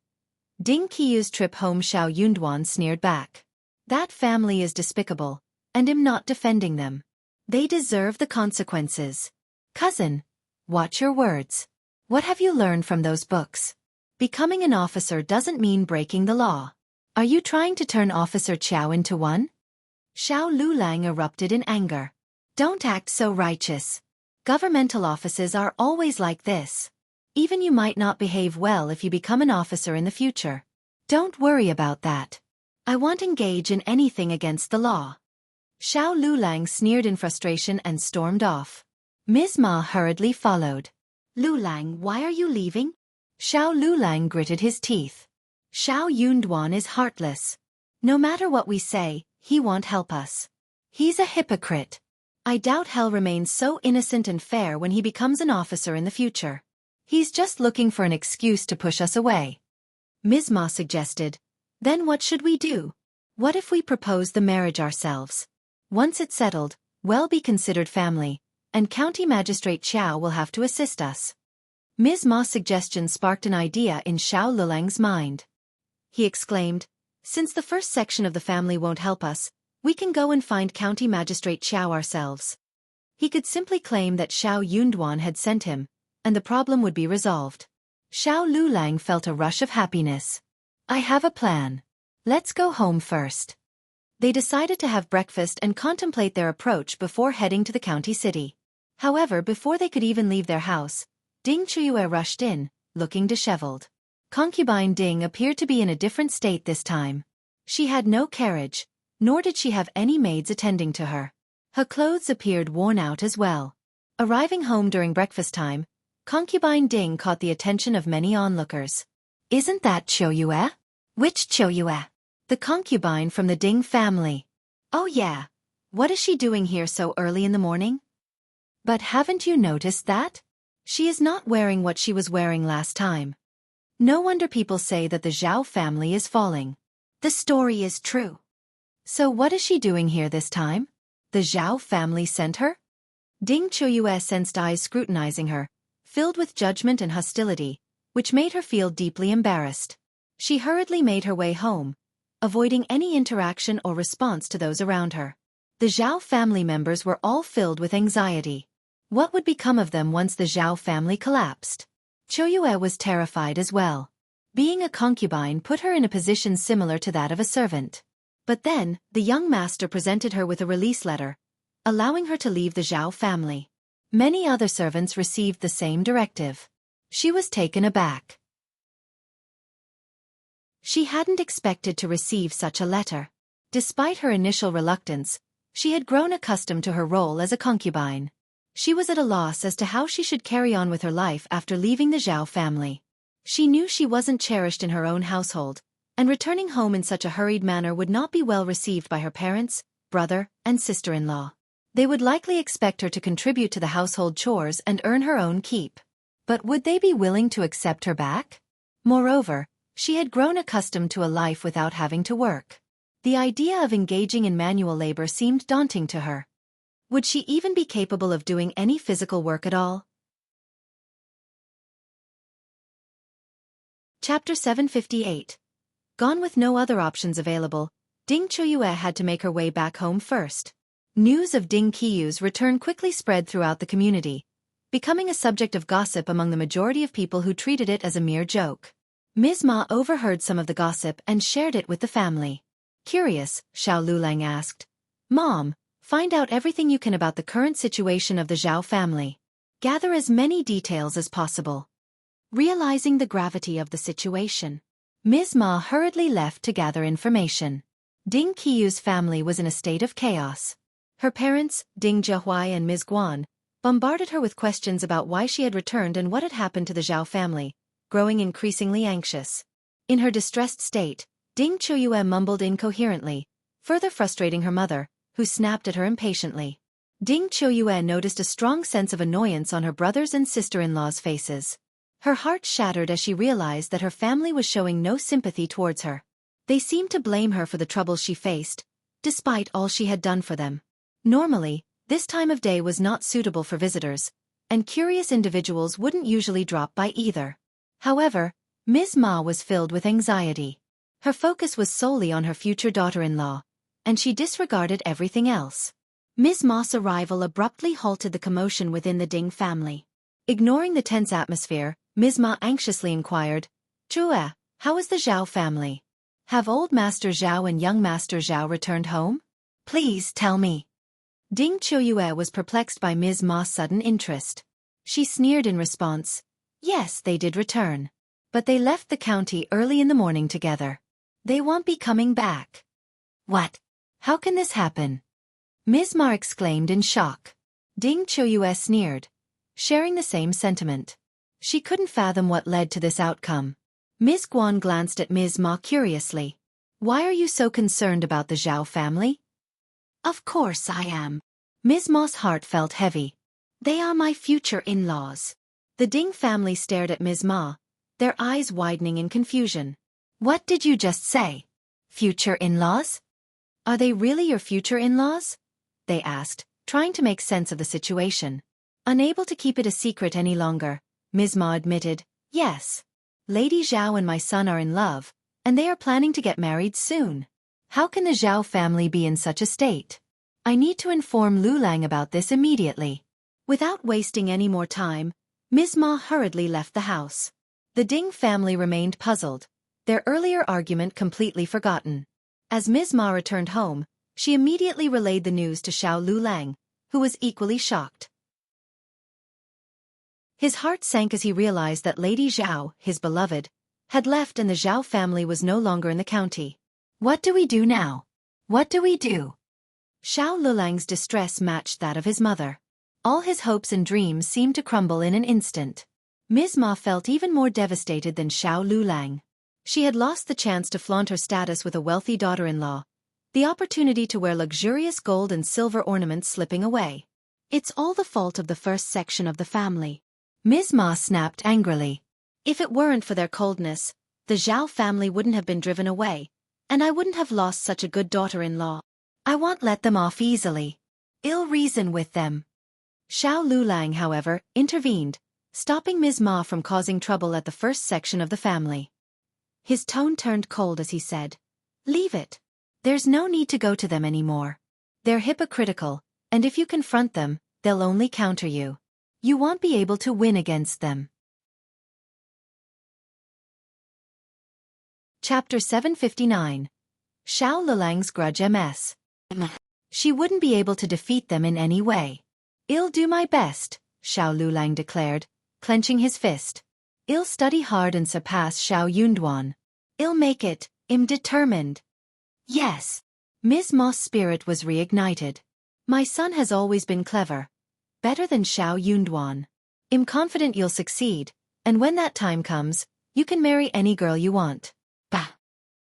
Ding Qiuyue's trip home. Shao Yunduan sneered back. "That family is despicable, and I'm not defending them. They deserve the consequences. Cousin, watch your words. What have you learned from those books? Becoming an officer doesn't mean breaking the law. Are you trying to turn Officer Qiao into one?" Shao Liulang erupted in anger. "Don't act so righteous. Governmental offices are always like this. Even you might not behave well if you become an officer in the future. Don't worry about that. I won't engage in anything against the law." Shao Liulang sneered in frustration and stormed off. Ms. Ma hurriedly followed. "Liulang, why are you leaving?" Shao Liulang gritted his teeth. "Shao Yunduan is heartless. No matter what we say, he won't help us. He's a hypocrite. I doubt he'll remain so innocent and fair when he becomes an officer in the future. He's just looking for an excuse to push us away." Ms. Ma suggested, "Then what should we do? What if we propose the marriage ourselves? Once it's settled, we'll be considered family, and County Magistrate Qiao will have to assist us." Ms. Ma's suggestion sparked an idea in Shao Liulang's mind. He exclaimed, "Since the first section of the family won't help us, we can go and find County Magistrate Qiao ourselves." He could simply claim that Shao Yunduan had sent him, and the problem would be resolved. Shao Liulang felt a rush of happiness. "I have a plan. Let's go home first." They decided to have breakfast and contemplate their approach before heading to the county city. However, before they could even leave their house, Ding Qiuyue rushed in, looking disheveled. Concubine Ding appeared to be in a different state this time. She had no carriage, nor did she have any maids attending to her. Her clothes appeared worn out as well. Arriving home during breakfast time, Concubine Ding caught the attention of many onlookers. "Isn't that Qiuyue?" "Which Qiuyue?" "The concubine from the Ding family." "Oh yeah. What is she doing here so early in the morning?" "But haven't you noticed that? She is not wearing what she was wearing last time. No wonder people say that the Zhao family is falling. The story is true." "So what is she doing here this time? The Zhao family sent her?" Ding Qiuyue sensed eyes scrutinizing her, filled with judgment and hostility, which made her feel deeply embarrassed. She hurriedly made her way home, avoiding any interaction or response to those around her. The Zhao family members were all filled with anxiety. What would become of them once the Zhao family collapsed? Qiuyue was terrified as well. Being a concubine put her in a position similar to that of a servant. But then, the young master presented her with a release letter, allowing her to leave the Zhao family. Many other servants received the same directive. She was taken aback. She hadn't expected to receive such a letter. Despite her initial reluctance, she had grown accustomed to her role as a concubine. She was at a loss as to how she should carry on with her life after leaving the Zhao family. She knew she wasn't cherished in her own household, and returning home in such a hurried manner would not be well received by her parents, brother, and sister-in-law. They would likely expect her to contribute to the household chores and earn her own keep. But would they be willing to accept her back? Moreover, she had grown accustomed to a life without having to work. The idea of engaging in manual labor seemed daunting to her. Would she even be capable of doing any physical work at all? Chapter 758. Gone with no other options available, Ding Qiuyue had to make her way back home first. News of Ding Qiuyue's return quickly spread throughout the community, becoming a subject of gossip among the majority of people who treated it as a mere joke. Ms. Ma overheard some of the gossip and shared it with the family. Curious, Shao Liulang asked, "Mom, Find out everything you can about the current situation of the Zhao family. Gather as many details as possible. Realizing the gravity of the situation, Ms. Ma hurriedly left to gather information. Ding Qiuyue's family was in a state of chaos. Her parents, Ding Zhihui and Ms. Guan, bombarded her with questions about why she had returned and what had happened to the Zhao family, growing increasingly anxious. In her distressed state, Ding Qiuyue mumbled incoherently, further frustrating her mother, who snapped at her impatiently. Ding Qiuyue noticed a strong sense of annoyance on her brothers' and sister-in-law's faces. Her heart shattered as she realized that her family was showing no sympathy towards her. They seemed to blame her for the troubles she faced, despite all she had done for them. Normally, this time of day was not suitable for visitors, and curious individuals wouldn't usually drop by either. However, Ms. Ma was filled with anxiety. Her focus was solely on her future daughter-in-law, and she disregarded everything else. Ms. Ma's arrival abruptly halted the commotion within the Ding family. Ignoring the tense atmosphere, Ms. Ma anxiously inquired, "Qiuyue, how is the Zhao family? Have old Master Zhao and young Master Zhao returned home? Please tell me." Ding Qiuyue was perplexed by Ms. Ma's sudden interest. She sneered in response, "Yes, they did return. But they left the county early in the morning together. They won't be coming back." "What? How can this happen?" Ms. Ma exclaimed in shock. Ding Qiuyue sneered, sharing the same sentiment. She couldn't fathom what led to this outcome. Ms. Guan glanced at Ms. Ma curiously. "Why are you so concerned about the Zhao family?" "Of course I am." Ms. Ma's heart felt heavy. "They are my future in-laws." The Ding family stared at Ms. Ma, their eyes widening in confusion. "What did you just say? Future in-laws? Are they really your future in-laws?" they asked, trying to make sense of the situation. Unable to keep it a secret any longer, Ms. Ma admitted, "Yes. Lady Zhao and my son are in love, and they are planning to get married soon. How can the Zhao family be in such a state? I need to inform Liulang about this immediately." Without wasting any more time, Ms. Ma hurriedly left the house. The Ding family remained puzzled, their earlier argument completely forgotten. As Ms. Ma returned home, she immediately relayed the news to Shao Liulang, who was equally shocked. His heart sank as he realized that Lady Zhao, his beloved, had left and the Zhao family was no longer in the county. "What do we do now? What do we do?" Shao Liulang's distress matched that of his mother. All his hopes and dreams seemed to crumble in an instant. Ms. Ma felt even more devastated than Shao Liulang. She had lost the chance to flaunt her status with a wealthy daughter-in-law, the opportunity to wear luxurious gold and silver ornaments slipping away. "It's all the fault of the first section of the family," Ms. Ma snapped angrily. "If it weren't for their coldness, the Zhao family wouldn't have been driven away, and I wouldn't have lost such a good daughter-in-law. I won't let them off easily. Ill reason with them." Shao Liulang, however, intervened, stopping Ms. Ma from causing trouble at the first section of the family. His tone turned cold as he said, "Leave it. There's no need to go to them anymore. They're hypocritical, and if you confront them, they'll only counter you. You won't be able to win against them." Chapter 759. Shao Liulang's Grudge MS. She wouldn't be able to defeat them in any way. "I'll do my best," Shao Liulang declared, clenching his fist. "I'll study hard and surpass Shao Yunduan. I'll make it, I'm determined." "Yes." Ms. Ma's spirit was reignited. "My son has always been clever. Better than Shao Yunduan. I'm confident you'll succeed, and when that time comes, you can marry any girl you want." Bah!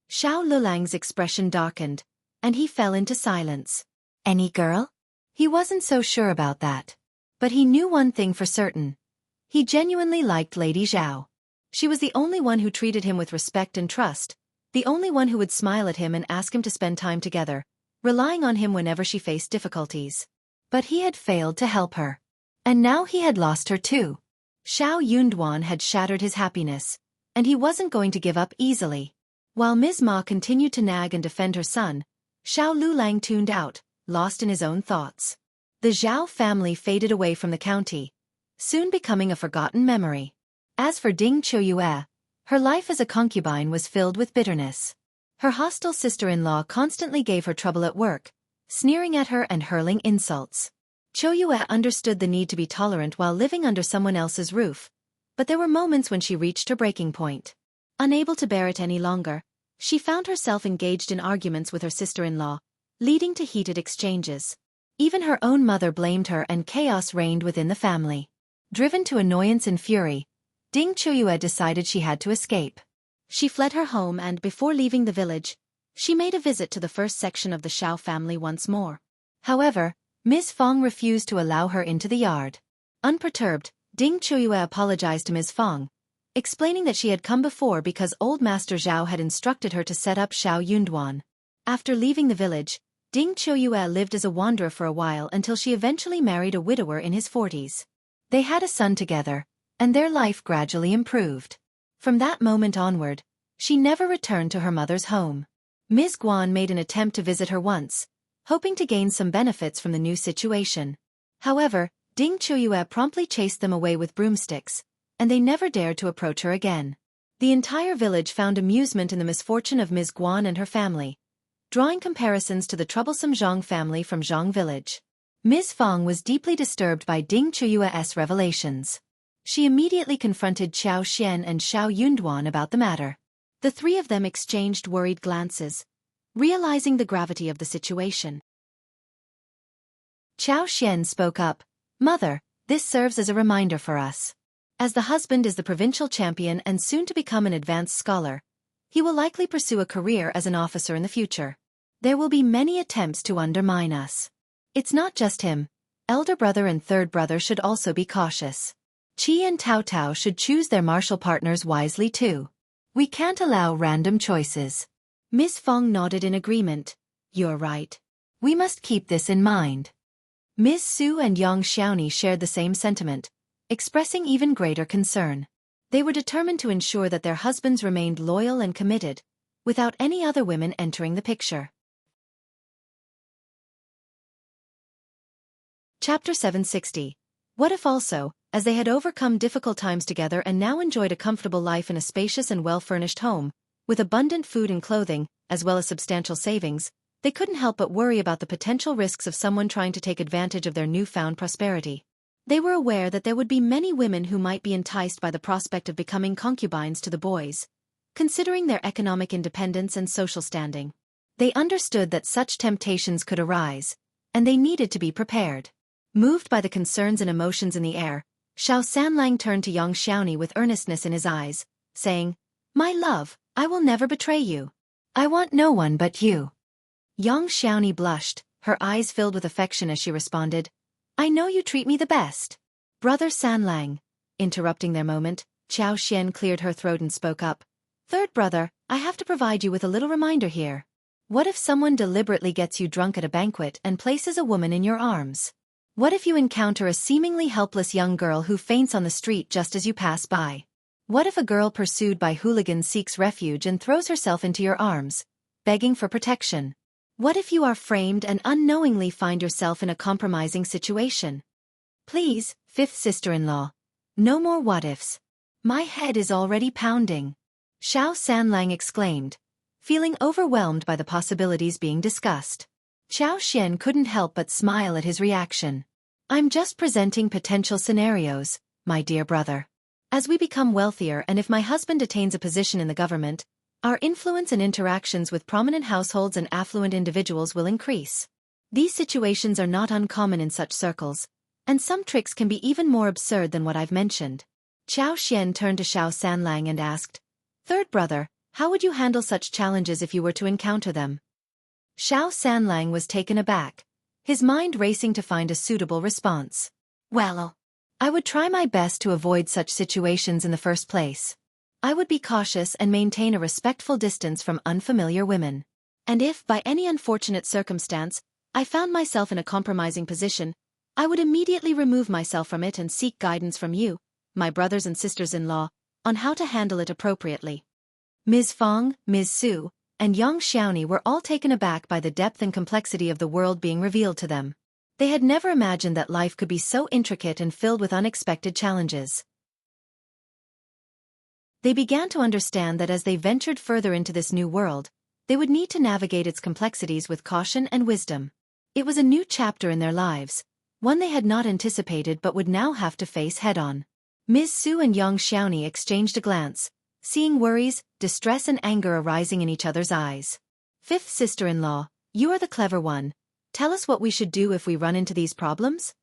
Shao Liulang's expression darkened, and he fell into silence. Any girl? He wasn't so sure about that. But he knew one thing for certain. He genuinely liked Lady Zhao. She was the only one who treated him with respect and trust, the only one who would smile at him and ask him to spend time together, relying on him whenever she faced difficulties. But he had failed to help her. And now he had lost her too. Shao Yunduan had shattered his happiness, and he wasn't going to give up easily. While Ms. Ma continued to nag and defend her son, Shao Liulang tuned out, lost in his own thoughts. The Zhao family faded away from the county, soon becoming a forgotten memory. As for Ding Qiuyue, her life as a concubine was filled with bitterness. Her hostile sister-in-law constantly gave her trouble at work, sneering at her and hurling insults. Qiuyue understood the need to be tolerant while living under someone else's roof, but there were moments when she reached her breaking point. Unable to bear it any longer, she found herself engaged in arguments with her sister-in-law, leading to heated exchanges. Even her own mother blamed her and chaos reigned within the family. Driven to annoyance and fury, Qiuyue decided she had to escape. She fled her home and, before leaving the village, she made a visit to the first section of the Shao family once more. However, Ms. Fong refused to allow her into the yard. Unperturbed, Qiuyue apologized to Ms. Fong, explaining that she had come before because old Master Zhao had instructed her to set up Shao Yunduan. After leaving the village, Qiuyue lived as a wanderer for a while until she eventually married a widower in his 40s. They had a son together, and their life gradually improved. From that moment onward, she never returned to her mother's home. Ms. Guan made an attempt to visit her once, hoping to gain some benefits from the new situation. However, Qiuyue promptly chased them away with broomsticks, and they never dared to approach her again. The entire village found amusement in the misfortune of Ms. Guan and her family, drawing comparisons to the troublesome Zhang family from Zhang village. Ms. Fong was deeply disturbed by Qiuyue's revelations. She immediately confronted Qiao Xian and Shao Yunduan about the matter. The three of them exchanged worried glances, realizing the gravity of the situation. Qiao Xian spoke up, "Mother, this serves as a reminder for us. As the husband is the provincial champion and soon to become an advanced scholar, he will likely pursue a career as an officer in the future. There will be many attempts to undermine us. It's not just him. Elder brother and third brother should also be cautious. Qi and Tao Tao should choose their martial partners wisely too. We can't allow random choices." Ms. Fong nodded in agreement. "You're right. We must keep this in mind." Ms. Su and Yang Xiaoni shared the same sentiment, expressing even greater concern. They were determined to ensure that their husbands remained loyal and committed, without any other women entering the picture. Chapter 760. What if also, as they had overcome difficult times together and now enjoyed a comfortable life in a spacious and well-furnished home, with abundant food and clothing, as well as substantial savings, they couldn't help but worry about the potential risks of someone trying to take advantage of their newfound prosperity. They were aware that there would be many women who might be enticed by the prospect of becoming concubines to the boys, considering their economic independence and social standing. They understood that such temptations could arise, and they needed to be prepared. Moved by the concerns and emotions in the air, Shao Sanlang turned to Yang Xiaoni with earnestness in his eyes, saying, "My love, I will never betray you. I want no one but you." Yang Xiaoni blushed, her eyes filled with affection as she responded, "I know you treat me the best." "Brother Sanlang," interrupting their moment, Qiao Xian cleared her throat and spoke up, "Third brother, I have to provide you with a little reminder here. What if someone deliberately gets you drunk at a banquet and places a woman in your arms? What if you encounter a seemingly helpless young girl who faints on the street just as you pass by? What if a girl pursued by hooligans seeks refuge and throws herself into your arms, begging for protection? What if you are framed and unknowingly find yourself in a compromising situation? Please, fifth sister-in-law, no more what-ifs. My head is already pounding." Shao Sanlang exclaimed, feeling overwhelmed by the possibilities being discussed. Qiao Xian couldn't help but smile at his reaction. "I'm just presenting potential scenarios, my dear brother. As we become wealthier and if my husband attains a position in the government, our influence and interactions with prominent households and affluent individuals will increase. These situations are not uncommon in such circles, and some tricks can be even more absurd than what I've mentioned." Qiao Xian turned to Shao Sanlang and asked, "Third brother, how would you handle such challenges if you were to encounter them?" Shao Sanlang was taken aback, his mind racing to find a suitable response. "Well, I would try my best to avoid such situations in the first place. I would be cautious and maintain a respectful distance from unfamiliar women. And if, by any unfortunate circumstance, I found myself in a compromising position, I would immediately remove myself from it and seek guidance from you, my brothers and sisters-in-law, on how to handle it appropriately." Ms. Fong, Ms. Su, and Yang Xiaoni were all taken aback by the depth and complexity of the world being revealed to them. They had never imagined that life could be so intricate and filled with unexpected challenges. They began to understand that as they ventured further into this new world, they would need to navigate its complexities with caution and wisdom. It was a new chapter in their lives, one they had not anticipated but would now have to face head-on. Ms. Su and Yang Xiaoni exchanged a glance, seeing worries, distress and anger arising in each other's eyes. Fifth sister-in-law, you are the clever one. Tell us what we should do if we run into these problems?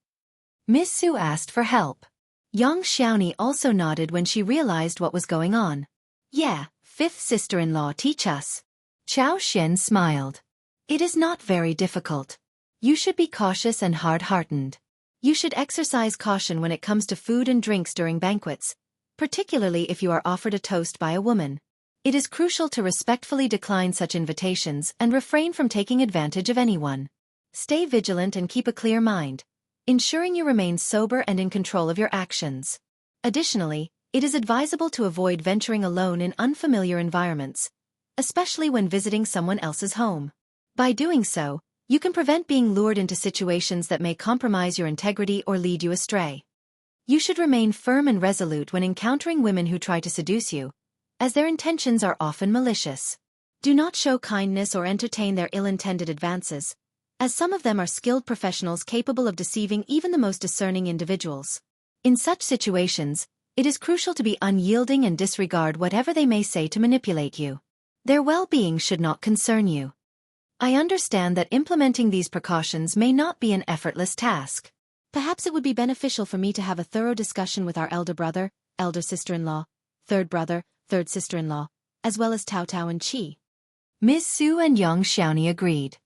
Ms. Su asked for help. Yang Xiaoni also nodded when she realized what was going on. Yeah, fifth sister-in-law, teach us. Qiao Xian smiled. It is not very difficult. You should be cautious and hard-hearted. You should exercise caution when it comes to food and drinks during banquets, particularly if you are offered a toast by a woman. It is crucial to respectfully decline such invitations and refrain from taking advantage of anyone. Stay vigilant and keep a clear mind, ensuring you remain sober and in control of your actions. Additionally, it is advisable to avoid venturing alone in unfamiliar environments, especially when visiting someone else's home. By doing so, you can prevent being lured into situations that may compromise your integrity or lead you astray. You should remain firm and resolute when encountering women who try to seduce you, as their intentions are often malicious. Do not show kindness or entertain their ill-intended advances, as some of them are skilled professionals capable of deceiving even the most discerning individuals. In such situations, it is crucial to be unyielding and disregard whatever they may say to manipulate you. Their well-being should not concern you. I understand that implementing these precautions may not be an effortless task. Perhaps it would be beneficial for me to have a thorough discussion with our elder brother, elder sister-in-law, third brother, third sister-in-law, as well as Tao Tao and Qi. Ms. Su and Yang Xiaoni agreed.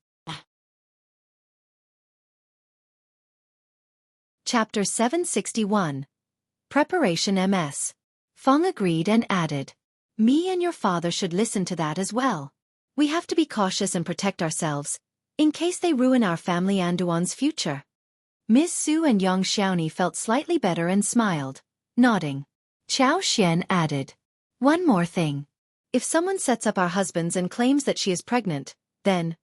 Chapter 761. Preparation MS. Feng agreed and added, me and your father should listen to that as well. We have to be cautious and protect ourselves, in case they ruin our family and Duan's future. Ms. Su and Yang Xiaoni felt slightly better and smiled, nodding. Qiao Xian added, one more thing. If someone sets up our husbands and claims that she is pregnant, then...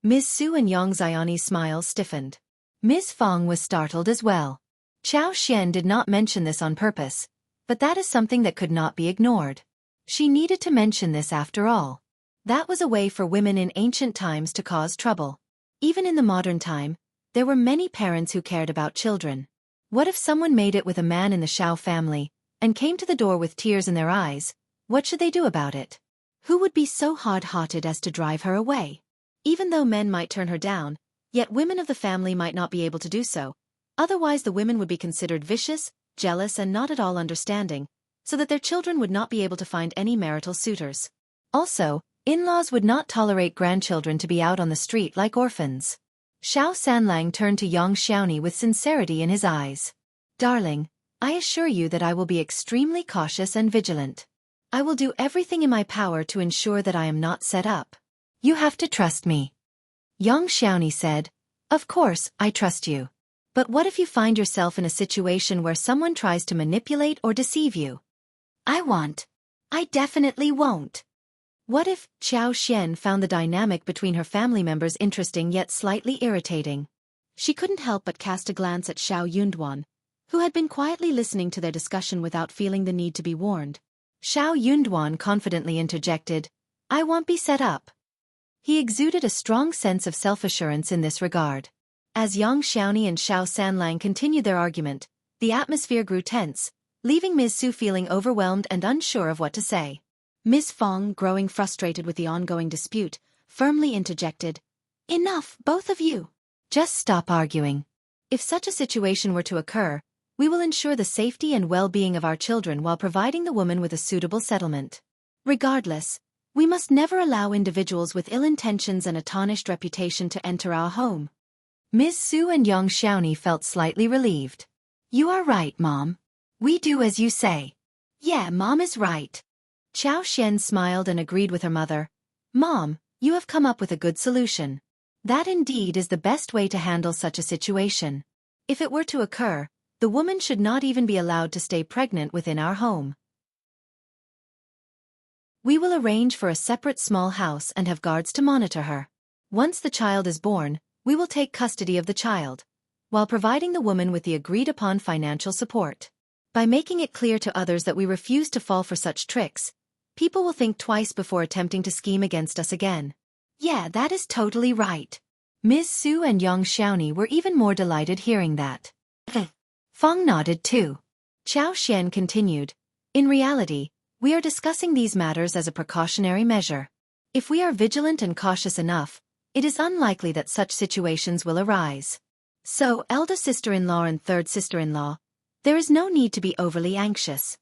Ms. Su and Yang Xiaoni's smile stiffened. Ms. Feng was startled as well. Qiao Xian did not mention this on purpose, but that is something that could not be ignored. She needed to mention this after all. That was a way for women in ancient times to cause trouble. Even in the modern time, there were many parents who cared about children. What if someone made it with a man in the Shao family, and came to the door with tears in their eyes? What should they do about it? Who would be so hard-hearted as to drive her away? Even though men might turn her down, yet women of the family might not be able to do so. Otherwise the women would be considered vicious, jealous and not at all understanding, so that their children would not be able to find any marital suitors. Also, in-laws would not tolerate grandchildren to be out on the street like orphans. Shao Sanlang turned to Yang Xiaoni with sincerity in his eyes. Darling, I assure you that I will be extremely cautious and vigilant. I will do everything in my power to ensure that I am not set up. You have to trust me. Yang Xiaoni said, of course, I trust you. But what if you find yourself in a situation where someone tries to manipulate or deceive you? I definitely won't. What if Qiao Xian found the dynamic between her family members interesting yet slightly irritating? She couldn't help but cast a glance at Shao Yunduan, who had been quietly listening to their discussion without feeling the need to be warned. Shao Yunduan confidently interjected, I won't be set up. He exuded a strong sense of self-assurance in this regard. As Yang Xiaoni and Shao Sanlang continued their argument, the atmosphere grew tense, leaving Ms. Su feeling overwhelmed and unsure of what to say. Ms. Feng, growing frustrated with the ongoing dispute, firmly interjected, enough, both of you. Just stop arguing. If such a situation were to occur, we will ensure the safety and well-being of our children while providing the woman with a suitable settlement. Regardless, we must never allow individuals with ill intentions and a tarnished reputation to enter our home. Ms. Su and Yang Xiaoni felt slightly relieved. You are right, Mom. We do as you say. Yeah, Mom is right. Qiao Xian smiled and agreed with her mother. Mom, you have come up with a good solution. That indeed is the best way to handle such a situation. If it were to occur, the woman should not even be allowed to stay pregnant within our home. We will arrange for a separate small house and have guards to monitor her. Once the child is born, we will take custody of the child, while providing the woman with the agreed-upon financial support. By making it clear to others that we refuse to fall for such tricks, people will think twice before attempting to scheme against us again. Yeah, that is totally right. Ms. Su and Yang Xiaoni were even more delighted hearing that. Feng nodded too. Qiao Xian continued, "In reality, we are discussing these matters as a precautionary measure. If we are vigilant and cautious enough, it is unlikely that such situations will arise. So, eldest sister-in-law and third sister-in-law, there is no need to be overly anxious."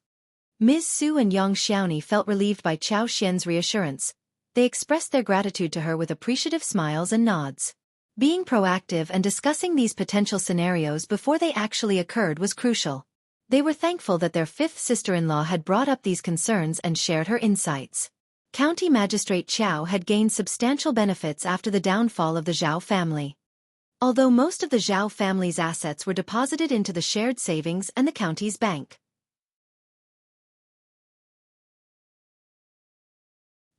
Ms. Su and Yang Xiaoni felt relieved by Qiao Xian's reassurance. They expressed their gratitude to her with appreciative smiles and nods. Being proactive and discussing these potential scenarios before they actually occurred was crucial. They were thankful that their fifth sister-in-law had brought up these concerns and shared her insights. County Magistrate Qiao had gained substantial benefits after the downfall of the Zhao family. Although most of the Zhao family's assets were deposited into the shared savings and the county's bank.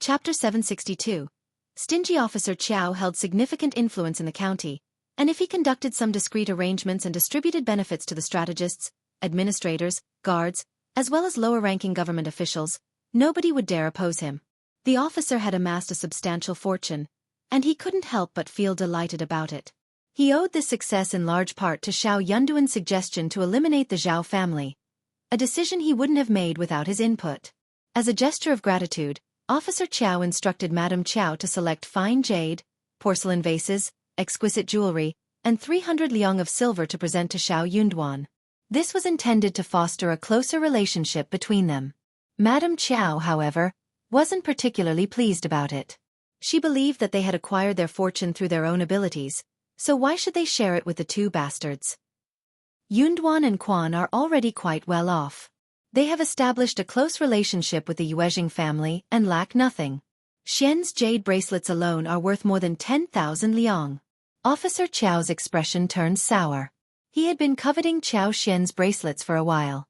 Chapter 762. Stingy Officer Qiao held significant influence in the county, and if he conducted some discreet arrangements and distributed benefits to the strategists, administrators, guards, as well as lower-ranking government officials, nobody would dare oppose him. The officer had amassed a substantial fortune, and he couldn't help but feel delighted about it. He owed this success in large part to Shao Yunduan's suggestion to eliminate the Zhao family, a decision he wouldn't have made without his input. As a gesture of gratitude, Officer Qiao instructed Madame Qiao to select fine jade, porcelain vases, exquisite jewelry, and 300 liang of silver to present to Shao Yunduan. This was intended to foster a closer relationship between them. Madame Qiao, however, wasn't particularly pleased about it. She believed that they had acquired their fortune through their own abilities, so why should they share it with the two bastards? Yunduan and Quan are already quite well off. They have established a close relationship with the Yuezheng family and lack nothing. Xian's jade bracelets alone are worth more than 10,000 liang. Officer Qiao's expression turned sour. He had been coveting Qiao Xian's bracelets for a while.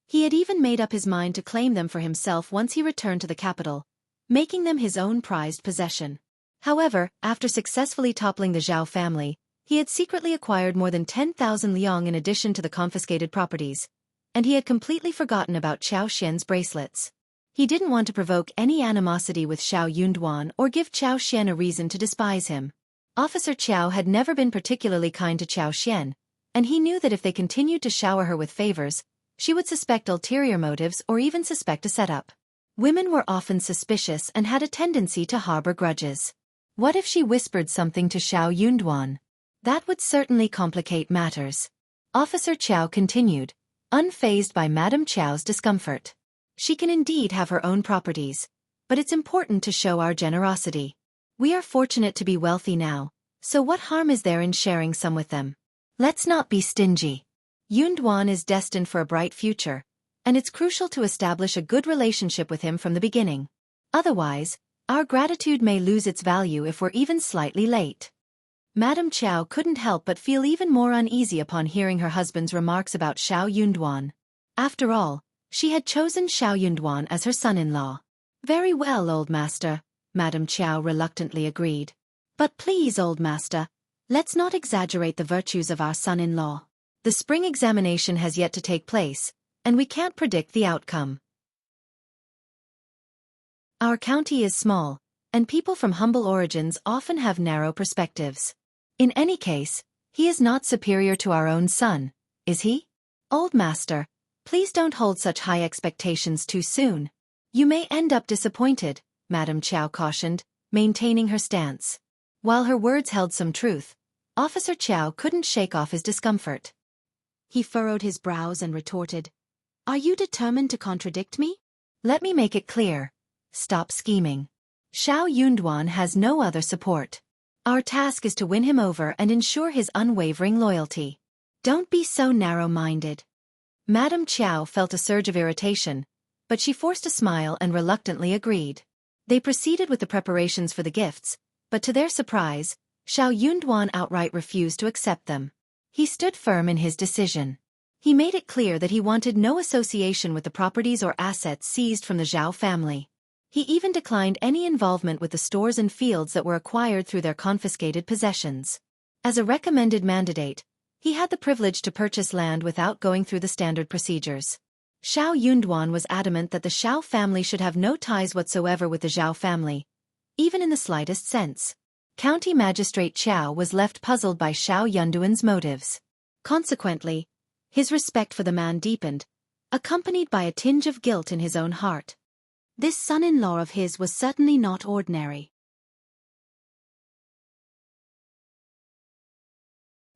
He had even made up his mind to claim them for himself once he returned to the capital, making them his own prized possession. However, after successfully toppling the Zhao family, he had secretly acquired more than 10,000 liang in addition to the confiscated properties, and he had completely forgotten about Qiao Xian's bracelets. He didn't want to provoke any animosity with Shao Yunduan or give Qiao Xian a reason to despise him. Officer Qiao had never been particularly kind to Qiao Xian, and he knew that if they continued to shower her with favors, she would suspect ulterior motives or even suspect a setup. Women were often suspicious and had a tendency to harbor grudges. What if she whispered something to Shao Yunduan? That would certainly complicate matters. Officer Qiao continued, unfazed by Madame Qiao's discomfort. She can indeed have her own properties, but it's important to show our generosity. We are fortunate to be wealthy now, so what harm is there in sharing some with them? Let's not be stingy. Yunduan is destined for a bright future, and it's crucial to establish a good relationship with him from the beginning. Otherwise, our gratitude may lose its value if we're even slightly late. Madame Qiao couldn't help but feel even more uneasy upon hearing her husband's remarks about Shao Yunduan. After all, she had chosen Shao Yunduan as her son-in-law. Very well, old master, Madame Qiao reluctantly agreed. But please, old master, let's not exaggerate the virtues of our son-in-law. The spring examination has yet to take place, and we can't predict the outcome. Our county is small, and people from humble origins often have narrow perspectives. In any case, he is not superior to our own son, is he? Old master, please don't hold such high expectations too soon. You may end up disappointed, Madame Qiao cautioned, maintaining her stance. While her words held some truth, Officer Qiao couldn't shake off his discomfort. He furrowed his brows and retorted, "Are you determined to contradict me? Let me make it clear. Stop scheming. Shao Yunduan has no other support. Our task is to win him over and ensure his unwavering loyalty. Don't be so narrow-minded." Madame Qiao felt a surge of irritation, but she forced a smile and reluctantly agreed. They proceeded with the preparations for the gifts, but to their surprise, Shao Yunduan outright refused to accept them. He stood firm in his decision. He made it clear that he wanted no association with the properties or assets seized from the Zhao family. He even declined any involvement with the stores and fields that were acquired through their confiscated possessions. As a recommended mandate, he had the privilege to purchase land without going through the standard procedures. Shao Yunduan was adamant that the Shao family should have no ties whatsoever with the Zhao family, even in the slightest sense. County Magistrate Qiao was left puzzled by Shao Yunduan's motives. Consequently, his respect for the man deepened, accompanied by a tinge of guilt in his own heart. This son-in-law of his was certainly not ordinary.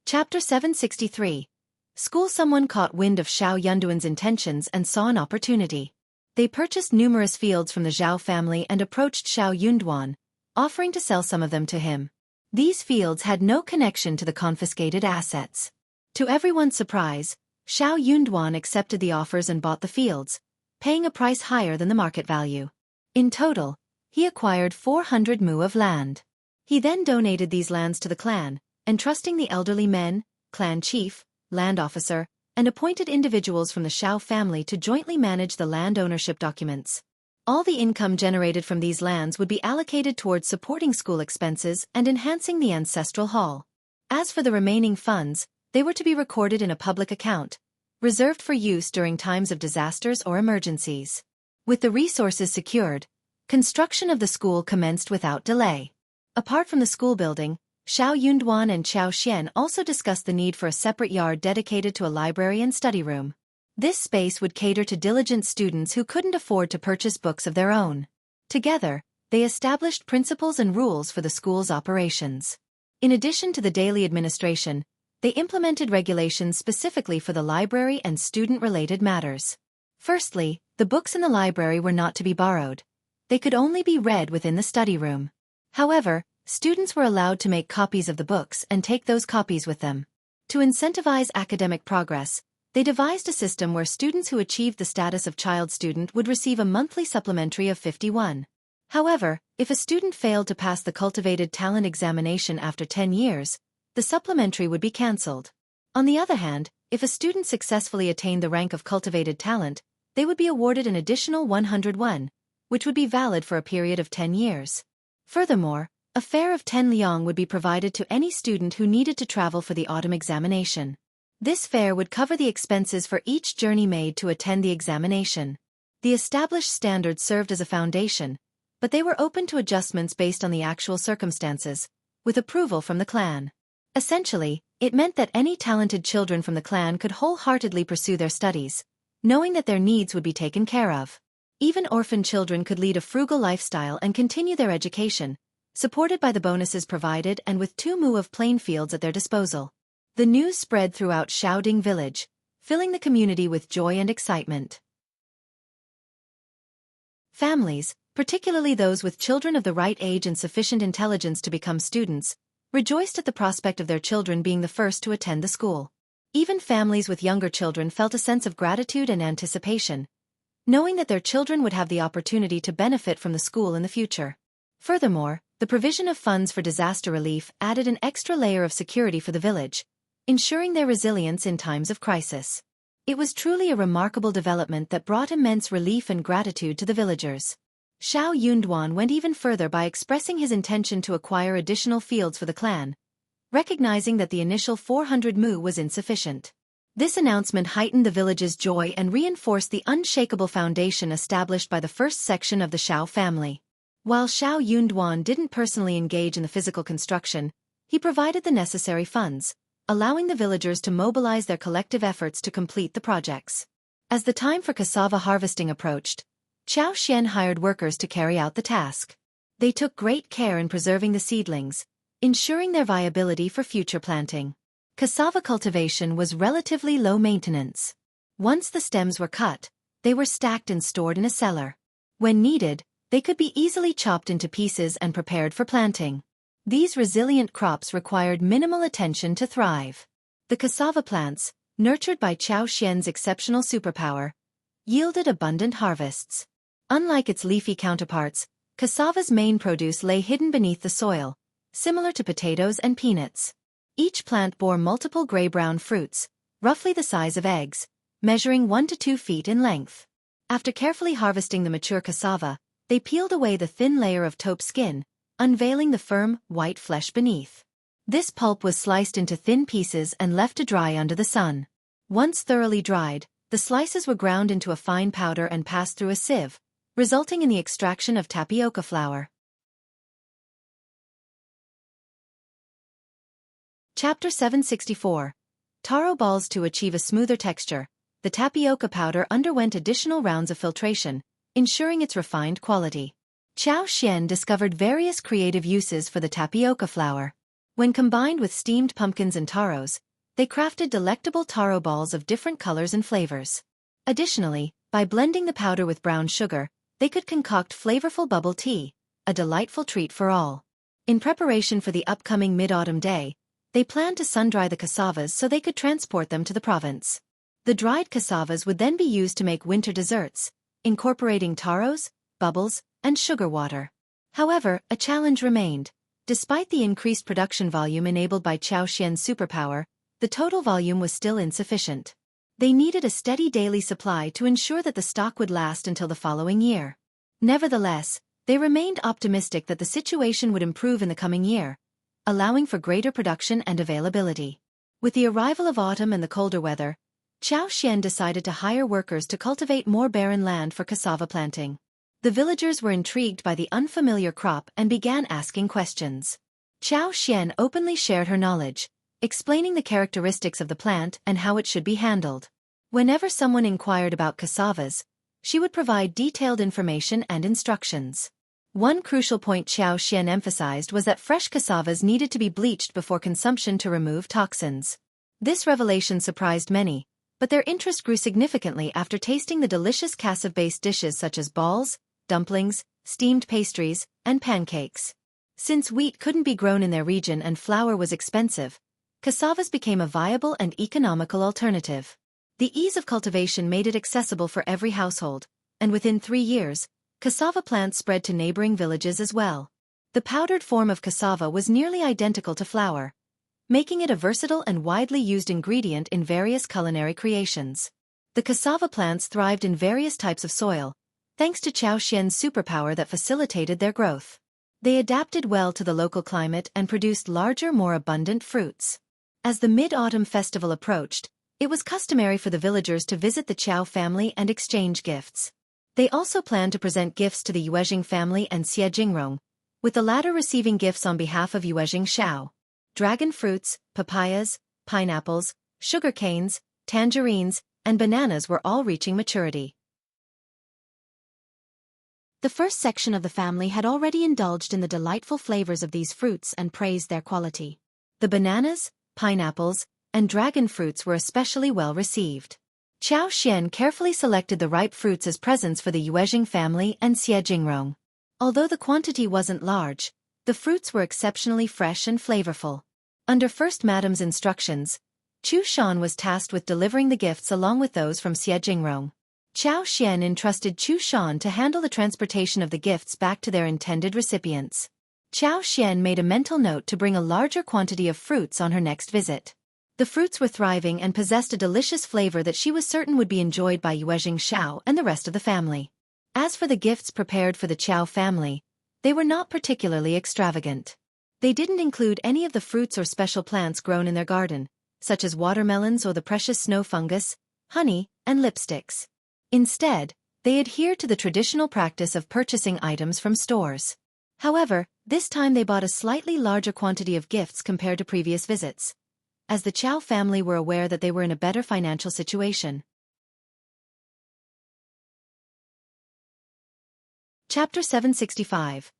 Chapter 763. School. Someone caught wind of Shao Yunduan's intentions and saw an opportunity. They purchased numerous fields from the Zhao family and approached Shao Yunduan, offering to sell some of them to him. These fields had no connection to the confiscated assets. To everyone's surprise, Shao Yunduan accepted the offers and bought the fields, paying a price higher than the market value. In total, he acquired 400 mu of land. He then donated these lands to the clan, entrusting the elderly men, clan chief, land officer, and appointed individuals from the Shao family to jointly manage the land ownership documents. All the income generated from these lands would be allocated towards supporting school expenses and enhancing the ancestral hall. As for the remaining funds, they were to be recorded in a public account, reserved for use during times of disasters or emergencies. With the resources secured, construction of the school commenced without delay. Apart from the school building, Shao Yunduan and Xiao also discussed the need for a separate yard dedicated to a library and study room. This space would cater to diligent students who couldn't afford to purchase books of their own. Together, they established principles and rules for the school's operations. In addition to the daily administration, they implemented regulations specifically for the library and student-related matters. Firstly, the books in the library were not to be borrowed. They could only be read within the study room. However, students were allowed to make copies of the books and take those copies with them. To incentivize academic progress, they devised a system where students who achieved the status of child student would receive a monthly supplementary of 51. However, if a student failed to pass the cultivated talent examination after 10 years, the supplementary would be cancelled. On the other hand, if a student successfully attained the rank of cultivated talent, they would be awarded an additional 101, which would be valid for a period of 10 years. Furthermore, a fare of 10 liang would be provided to any student who needed to travel for the autumn examination. This fare would cover the expenses for each journey made to attend the examination. The established standards served as a foundation, but they were open to adjustments based on the actual circumstances, with approval from the clan. Essentially, it meant that any talented children from the clan could wholeheartedly pursue their studies, knowing that their needs would be taken care of. Even orphan children could lead a frugal lifestyle and continue their education, supported by the bonuses provided and with 2 mu of plain fields at their disposal. The news spread throughout Shaoding village, filling the community with joy and excitement. Families, particularly those with children of the right age and sufficient intelligence to become students, rejoiced at the prospect of their children being the first to attend the school. Even families with younger children felt a sense of gratitude and anticipation, knowing that their children would have the opportunity to benefit from the school in the future. Furthermore, the provision of funds for disaster relief added an extra layer of security for the village, ensuring their resilience in times of crisis. It was truly a remarkable development that brought immense relief and gratitude to the villagers. Shao Yunduan went even further by expressing his intention to acquire additional fields for the clan, recognizing that the initial 400 mu was insufficient. This announcement heightened the village's joy and reinforced the unshakable foundation established by the first section of the Shao family. While Shao Yunduan didn't personally engage in the physical construction, he provided the necessary funds, allowing the villagers to mobilize their collective efforts to complete the projects. As the time for cassava harvesting approached, Qiao hired workers to carry out the task. They took great care in preserving the seedlings, ensuring their viability for future planting. Cassava cultivation was relatively low maintenance. Once the stems were cut, they were stacked and stored in a cellar. When needed, they could be easily chopped into pieces and prepared for planting. These resilient crops required minimal attention to thrive. The cassava plants, nurtured by Qiao's exceptional superpower, yielded abundant harvests. Unlike its leafy counterparts, cassava's main produce lay hidden beneath the soil, similar to potatoes and peanuts. Each plant bore multiple gray-brown fruits, roughly the size of eggs, measuring 1 to 2 feet in length. After carefully harvesting the mature cassava, they peeled away the thin layer of taupe skin, unveiling the firm, white flesh beneath. This pulp was sliced into thin pieces and left to dry under the sun. Once thoroughly dried, the slices were ground into a fine powder and passed through a sieve, resulting in the extraction of tapioca flour. Chapter 764. Taro balls. To achieve a smoother texture, the tapioca powder underwent additional rounds of filtration, ensuring its refined quality. Qiao Xian discovered various creative uses for the tapioca flour. When combined with steamed pumpkins and taros, they crafted delectable taro balls of different colors and flavors. Additionally, by blending the powder with brown sugar, they could concoct flavorful bubble tea, a delightful treat for all. In preparation for the upcoming mid-autumn day, they planned to sun-dry the cassavas so they could transport them to the province. The dried cassavas would then be used to make winter desserts, incorporating taros, bubbles, and sugar water. However, a challenge remained. Despite the increased production volume enabled by Qiao Xian's superpower, the total volume was still insufficient. They needed a steady daily supply to ensure that the stock would last until the following year. Nevertheless, they remained optimistic that the situation would improve in the coming year, allowing for greater production and availability. With the arrival of autumn and the colder weather, Qiao Xian decided to hire workers to cultivate more barren land for cassava planting. The villagers were intrigued by the unfamiliar crop and began asking questions. Qiao Xian openly shared her knowledge, explaining the characteristics of the plant and how it should be handled. Whenever someone inquired about cassavas, she would provide detailed information and instructions. One crucial point Qiao Xian emphasized was that fresh cassavas needed to be bleached before consumption to remove toxins. This revelation surprised many, but their interest grew significantly after tasting the delicious cassava-based dishes such as balls, dumplings, steamed pastries, and pancakes. Since wheat couldn't be grown in their region and flour was expensive, cassavas became a viable and economical alternative. The ease of cultivation made it accessible for every household, and within 3 years, cassava plants spread to neighboring villages as well. The powdered form of cassava was nearly identical to flour, making it a versatile and widely used ingredient in various culinary creations. The cassava plants thrived in various types of soil, thanks to Qiao Xian's superpower that facilitated their growth. They adapted well to the local climate and produced larger, more abundant fruits. As the Mid-Autumn Festival approached, it was customary for the villagers to visit the Qiao family and exchange gifts. They also planned to present gifts to the Yuezheng family and Xianxia, with the latter receiving gifts on behalf of Yuezheng Shao. Dragon fruits, papayas, pineapples, sugar canes, tangerines, and bananas were all reaching maturity. The first section of the family had already indulged in the delightful flavors of these fruits and praised their quality. The bananas, pineapples, and dragon fruits were especially well received. Qiao Xian carefully selected the ripe fruits as presents for the Yuezheng family and Xianxia. Although the quantity wasn't large, the fruits were exceptionally fresh and flavorful. Under First Madame's instructions, Chu Shan was tasked with delivering the gifts along with those from Xianxia. Qiao Xian entrusted Chu Shan to handle the transportation of the gifts back to their intended recipients. Qiao Xian made a mental note to bring a larger quantity of fruits on her next visit. The fruits were thriving and possessed a delicious flavor that she was certain would be enjoyed by Yuezheng Shao and the rest of the family. As for the gifts prepared for the Qiao family, they were not particularly extravagant. They didn't include any of the fruits or special plants grown in their garden, such as watermelons or the precious snow fungus, honey, and lipsticks. Instead, they adhered to the traditional practice of purchasing items from stores. However, this time they bought a slightly larger quantity of gifts compared to previous visits, as the Qiao family were aware that they were in a better financial situation. Chapter 765.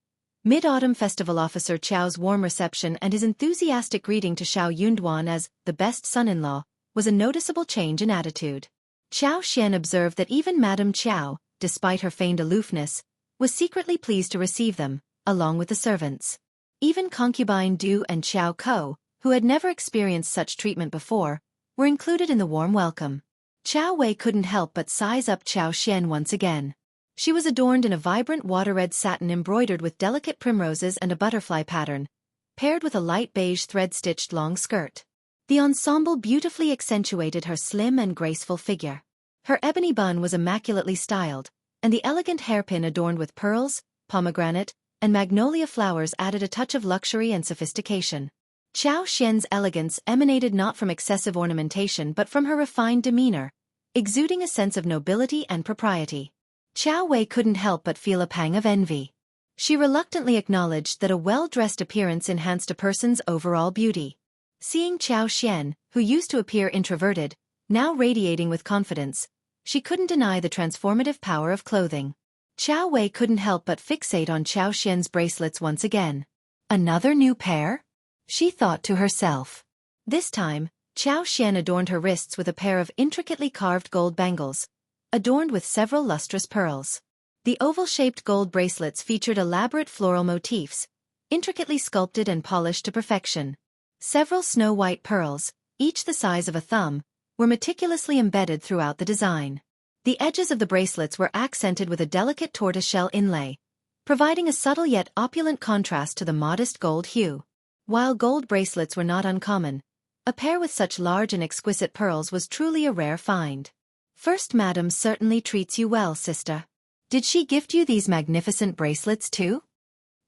Mid-Autumn Festival Officer Qiao's warm reception and his enthusiastic greeting to Shao Yunduan as the best son-in-law was a noticeable change in attitude. Qiao Xian observed that even Madame Qiao, despite her feigned aloofness, was secretly pleased to receive them, along with the servants. Even concubine Du and Qiao Ko, who had never experienced such treatment before, were included in the warm welcome. Qiao Wei couldn't help but size up Qiao Xian once again. She was adorned in a vibrant water-red satin embroidered with delicate primroses and a butterfly pattern, paired with a light beige thread-stitched long skirt. The ensemble beautifully accentuated her slim and graceful figure. Her ebony bun was immaculately styled, and the elegant hairpin adorned with pearls, pomegranate, and magnolia flowers added a touch of luxury and sophistication. Qiao Xian's elegance emanated not from excessive ornamentation but from her refined demeanor, exuding a sense of nobility and propriety. Qiao Wei couldn't help but feel a pang of envy. She reluctantly acknowledged that a well-dressed appearance enhanced a person's overall beauty. Seeing Qiao Xian, who used to appear introverted, now radiating with confidence, she couldn't deny the transformative power of clothing. Qiao Wei couldn't help but fixate on Qiao Xian's bracelets once again. Another new pair? She thought to herself. This time, Qiao Xian adorned her wrists with a pair of intricately carved gold bangles, adorned with several lustrous pearls. The oval-shaped gold bracelets featured elaborate floral motifs, intricately sculpted and polished to perfection. Several snow-white pearls, each the size of a thumb, were meticulously embedded throughout the design. The edges of the bracelets were accented with a delicate tortoiseshell inlay, providing a subtle yet opulent contrast to the modest gold hue. While gold bracelets were not uncommon, a pair with such large and exquisite pearls was truly a rare find. First Madam certainly treats you well, sister. Did she gift you these magnificent bracelets too?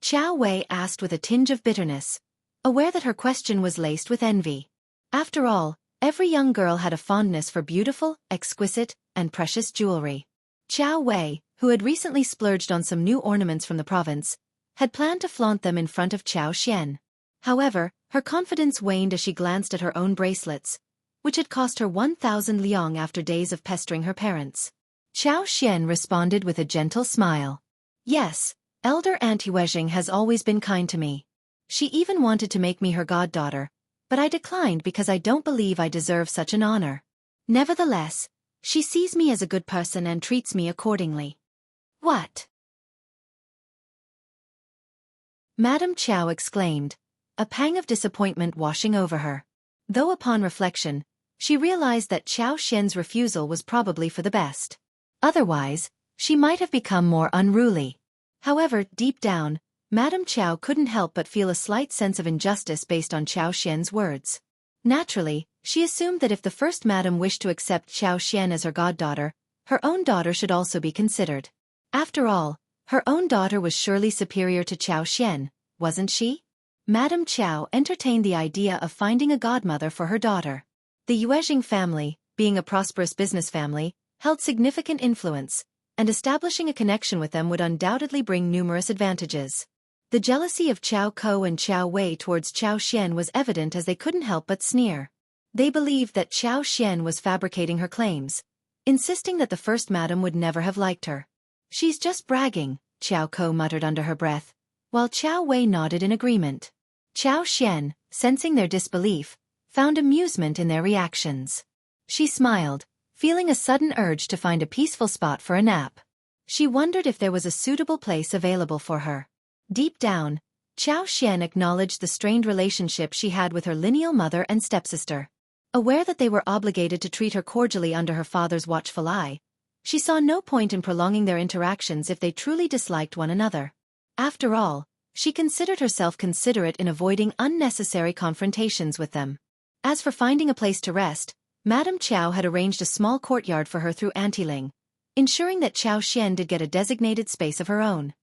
Qiao Wei asked with a tinge of bitterness, aware that her question was laced with envy. After all, every young girl had a fondness for beautiful, exquisite, and precious jewelry. Qiao Wei, who had recently splurged on some new ornaments from the province, had planned to flaunt them in front of Qiao Xian. However, her confidence waned as she glanced at her own bracelets, which had cost her 1,000 liang after days of pestering her parents. Qiao Xian responded with a gentle smile. Yes, Elder Aunt Yuezheng has always been kind to me. She even wanted to make me her goddaughter, but I declined because I don't believe I deserve such an honor. Nevertheless, she sees me as a good person and treats me accordingly. What? Madame Qiao exclaimed, a pang of disappointment washing over her. Though upon reflection, she realized that Qiao Xian's refusal was probably for the best. Otherwise, she might have become more unruly. However, deep down, Madame Qiao couldn't help but feel a slight sense of injustice based on Qiao Xian's words. Naturally, she assumed that if the first madam wished to accept Qiao Xian as her goddaughter, her own daughter should also be considered. After all, her own daughter was surely superior to Qiao Xian, wasn't she? Madame Qiao entertained the idea of finding a godmother for her daughter. The Yuezheng family, being a prosperous business family, held significant influence, and establishing a connection with them would undoubtedly bring numerous advantages. The jealousy of Qiao Ko and Qiao Wei towards Qiao Xian was evident as they couldn't help but sneer. They believed that Qiao Xian was fabricating her claims, insisting that the first madam would never have liked her. She's just bragging, Qiao Ko muttered under her breath, while Qiao Wei nodded in agreement. Qiao Xian, sensing their disbelief, found amusement in their reactions. She smiled, feeling a sudden urge to find a peaceful spot for a nap. She wondered if there was a suitable place available for her. Deep down, Qiao Xian acknowledged the strained relationship she had with her lineal mother and stepsister. Aware that they were obligated to treat her cordially under her father's watchful eye, she saw no point in prolonging their interactions if they truly disliked one another. After all, she considered herself considerate in avoiding unnecessary confrontations with them. As for finding a place to rest, Madame Qiao had arranged a small courtyard for her through Auntie Ling, ensuring that Qiao Xian did get a designated space of her own.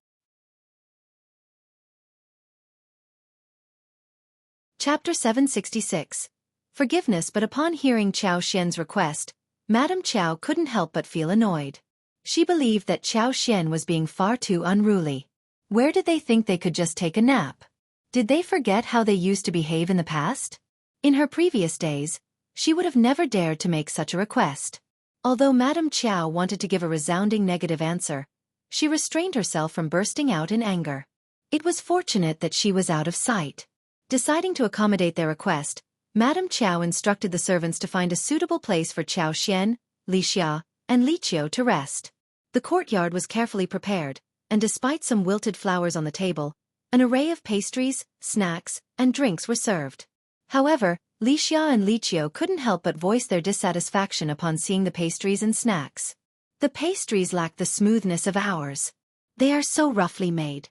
Chapter 766. Forgiveness. But upon hearing Qiao Xian's request, Madame Qiao couldn't help but feel annoyed. She believed that Qiao Xian was being far too unruly. Where did they think they could just take a nap? Did they forget how they used to behave in the past? In her previous days, she would have never dared to make such a request. Although Madame Qiao wanted to give a resounding negative answer, she restrained herself from bursting out in anger. It was fortunate that she was out of sight. Deciding to accommodate their request, Madame Qiao instructed the servants to find a suitable place for Qiao Xian, Liulang, and Qiuyue to rest. The courtyard was carefully prepared, and despite some wilted flowers on the table, an array of pastries, snacks, and drinks were served. However, Liulang and Qiuyue couldn't help but voice their dissatisfaction upon seeing the pastries and snacks. The pastries lack the smoothness of ours. They are so roughly made.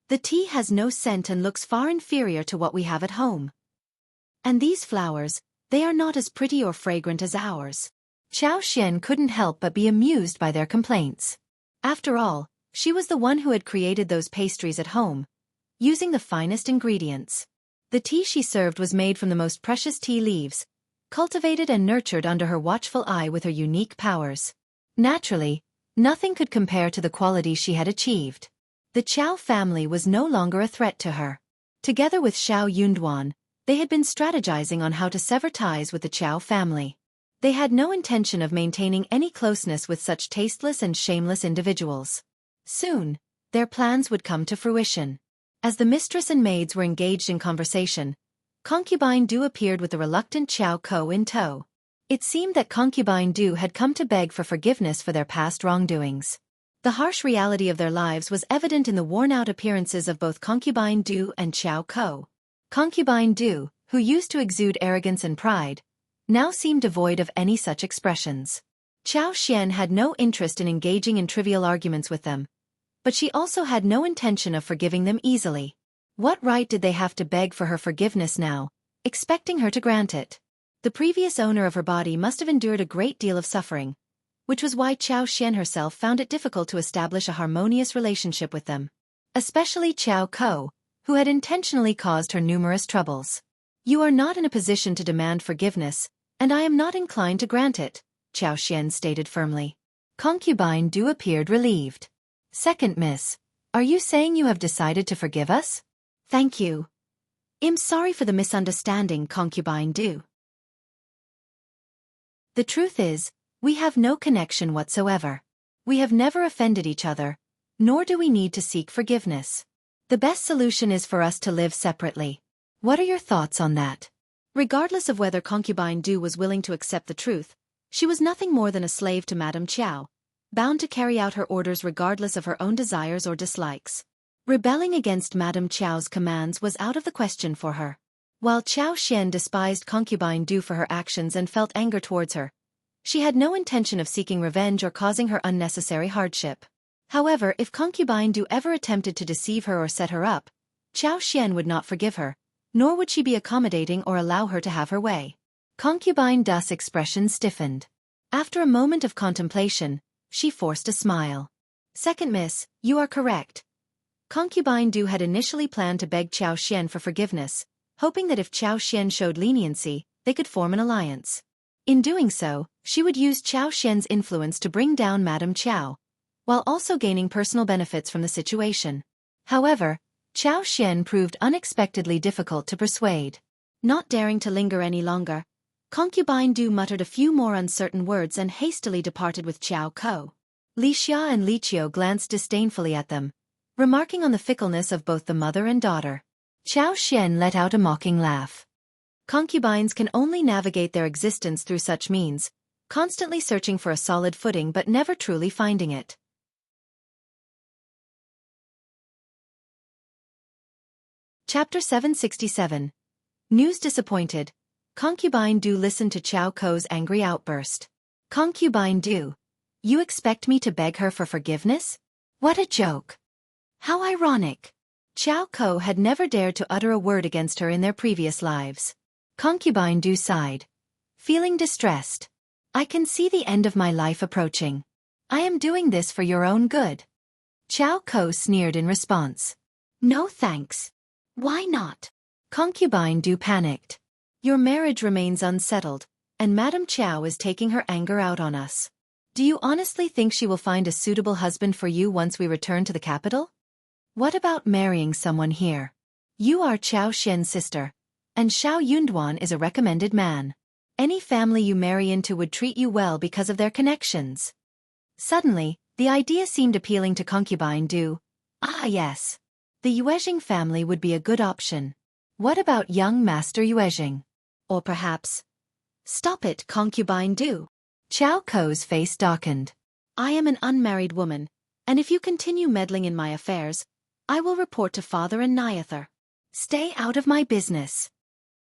The tea has no scent and looks far inferior to what we have at home. And these flowers, they are not as pretty or fragrant as ours. Qiao Xian couldn't help but be amused by their complaints. After all, she was the one who had created those pastries at home, using the finest ingredients. The tea she served was made from the most precious tea leaves, cultivated and nurtured under her watchful eye with her unique powers. Naturally, nothing could compare to the quality she had achieved. The Qiao family was no longer a threat to her. Together with Shao Yunduan, They had been strategizing on how to sever ties with the Qiao family. They had no intention of maintaining any closeness with such tasteless and shameless individuals. Soon, their plans would come to fruition. As the mistress and maids were engaged in conversation, Concubine Du appeared with the reluctant Qiao Ko in tow. It seemed that Concubine Du had come to beg for forgiveness for their past wrongdoings. The harsh reality of their lives was evident in the worn-out appearances of both Concubine Du and Qiao Ko. Concubine Du, who used to exude arrogance and pride, now seemed devoid of any such expressions. Qiao Xian had no interest in engaging in trivial arguments with them, but she also had no intention of forgiving them easily. What right did they have to beg for her forgiveness now, expecting her to grant it? The previous owner of her body must have endured a great deal of suffering, which was why Qiao Xian herself found it difficult to establish a harmonious relationship with them. Especially Qiao Ko, who had intentionally caused her numerous troubles. You are not in a position to demand forgiveness, and I am not inclined to grant it, Qiao Xian stated firmly. Concubine Du appeared relieved. Second miss, are you saying you have decided to forgive us? Thank you. I'm sorry for the misunderstanding, Concubine Du. The truth is, we have no connection whatsoever. We have never offended each other, nor do we need to seek forgiveness. The best solution is for us to live separately. What are your thoughts on that? Regardless of whether Concubine Du was willing to accept the truth, she was nothing more than a slave to Madame Qiao, bound to carry out her orders regardless of her own desires or dislikes. Rebelling against Madame Qiao's commands was out of the question for her. While Qiao Xian despised Concubine Du for her actions and felt anger towards her, she had no intention of seeking revenge or causing her unnecessary hardship. However, if Concubine Du ever attempted to deceive her or set her up, Qiao Xian would not forgive her, nor would she be accommodating or allow her to have her way. Concubine Du's expression stiffened. After a moment of contemplation, she forced a smile. Second miss, you are correct. Concubine Du had initially planned to beg Qiao Xian for forgiveness, hoping that if Qiao Xian showed leniency, they could form an alliance. In doing so, she would use Qiao Xian's influence to bring down Madame Qiao, while also gaining personal benefits from the situation. However, Qiao Xian proved unexpectedly difficult to persuade. Not daring to linger any longer, Concubine Du muttered a few more uncertain words and hastily departed with Qiao Ko. Li Xia and Li Qiu glanced disdainfully at them, remarking on the fickleness of both the mother and daughter. Qiao Xian let out a mocking laugh. Concubines can only navigate their existence through such means, constantly searching for a solid footing but never truly finding it. Chapter 767. News disappointed, Concubine Du listened to Qiao Ko's angry outburst. Concubine Du, you expect me to beg her for forgiveness? What a joke! How ironic! Qiao Ko had never dared to utter a word against her in their previous lives. Concubine Du sighed, feeling distressed. I can see the end of my life approaching. I am doing this for your own good. Qiao Ko sneered in response. No thanks. Why not? Concubine Du panicked. Your marriage remains unsettled, and Madame Qiao is taking her anger out on us. Do you honestly think she will find a suitable husband for you once we return to the capital? What about marrying someone here? You are Qiao Xian's sister, and Shao Yunduan is a recommended man. Any family you marry into would treat you well because of their connections. Suddenly, the idea seemed appealing to Concubine Du. Ah yes. The Yuezheng family would be a good option. What about young Master Yuezheng? Or perhaps... Stop it, Concubine Du. Qiao Ko's face darkened. I am an unmarried woman, and if you continue meddling in my affairs, I will report to Father and Nyather. Stay out of my business.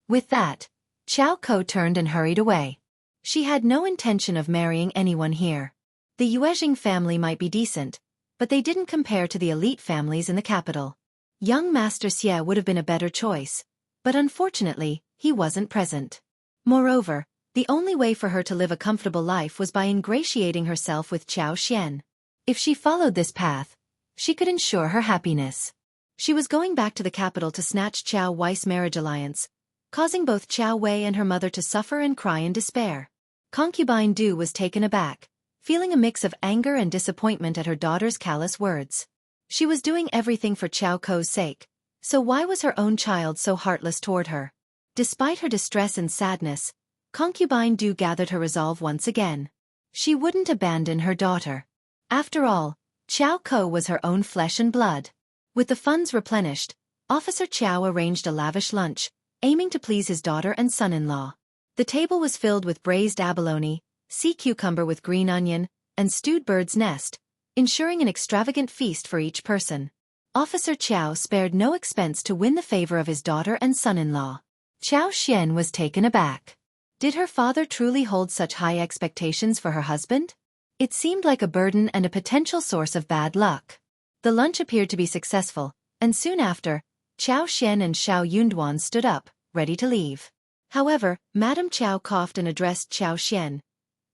With that, Qiao Ko turned and hurried away. She had no intention of marrying anyone here. The Yuezheng family might be decent, but they didn't compare to the elite families in the capital. Young Master Xie would have been a better choice, but unfortunately, he wasn't present. Moreover, the only way for her to live a comfortable life was by ingratiating herself with Qiao Xian. If she followed this path, she could ensure her happiness. She was going back to the capital to snatch Qiao Wei's marriage alliance, causing both Qiao Wei and her mother to suffer and cry in despair. Concubine Du was taken aback, feeling a mix of anger and disappointment at her daughter's callous words. She was doing everything for Qiao Ko's sake, so why was her own child so heartless toward her? Despite her distress and sadness, concubine Du gathered her resolve once again. She wouldn't abandon her daughter. After all, Qiao Ko was her own flesh and blood. With the funds replenished, Officer Qiao arranged a lavish lunch, aiming to please his daughter and son-in-law. The table was filled with braised abalone, sea cucumber with green onion, and stewed bird's nest, ensuring an extravagant feast for each person. Officer Qiao spared no expense to win the favor of his daughter and son-in-law. Qiao Xian was taken aback. Did her father truly hold such high expectations for her husband? It seemed like a burden and a potential source of bad luck. The lunch appeared to be successful, and soon after, Qiao Xian and Shao Yunduan stood up, ready to leave. However, Madame Qiao coughed and addressed Qiao Xian.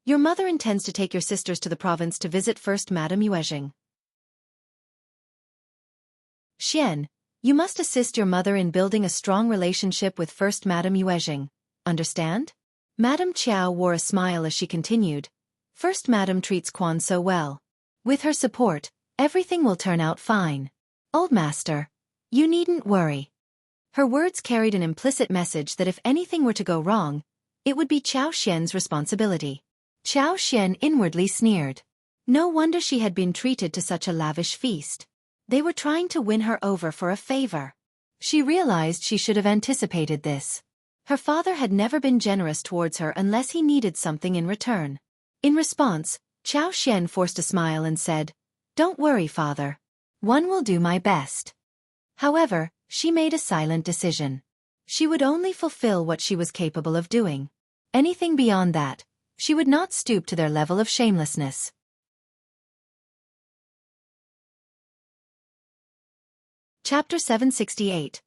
Your mother intends to take your sisters to the province to visit First Madame Yuezheng. Xian, you must assist your mother in building a strong relationship with First Madame Yuezheng. Understand? Madame Qiao wore a smile as she continued. First Madame treats Quan so well. With her support, everything will turn out fine. Old master, you needn't worry. Her words carried an implicit message that if anything were to go wrong, it would be Qiao Xian's responsibility. Qiao Xian inwardly sneered. No wonder she had been treated to such a lavish feast. They were trying to win her over for a favor. She realized she should have anticipated this. Her father had never been generous towards her unless he needed something in return. In response, Qiao Xian forced a smile and said, Don't worry, father. One will do my best. However, she made a silent decision. She would only fulfill what she was capable of doing. Anything beyond that, she would not stoop to their level of shamelessness. Chapter 768.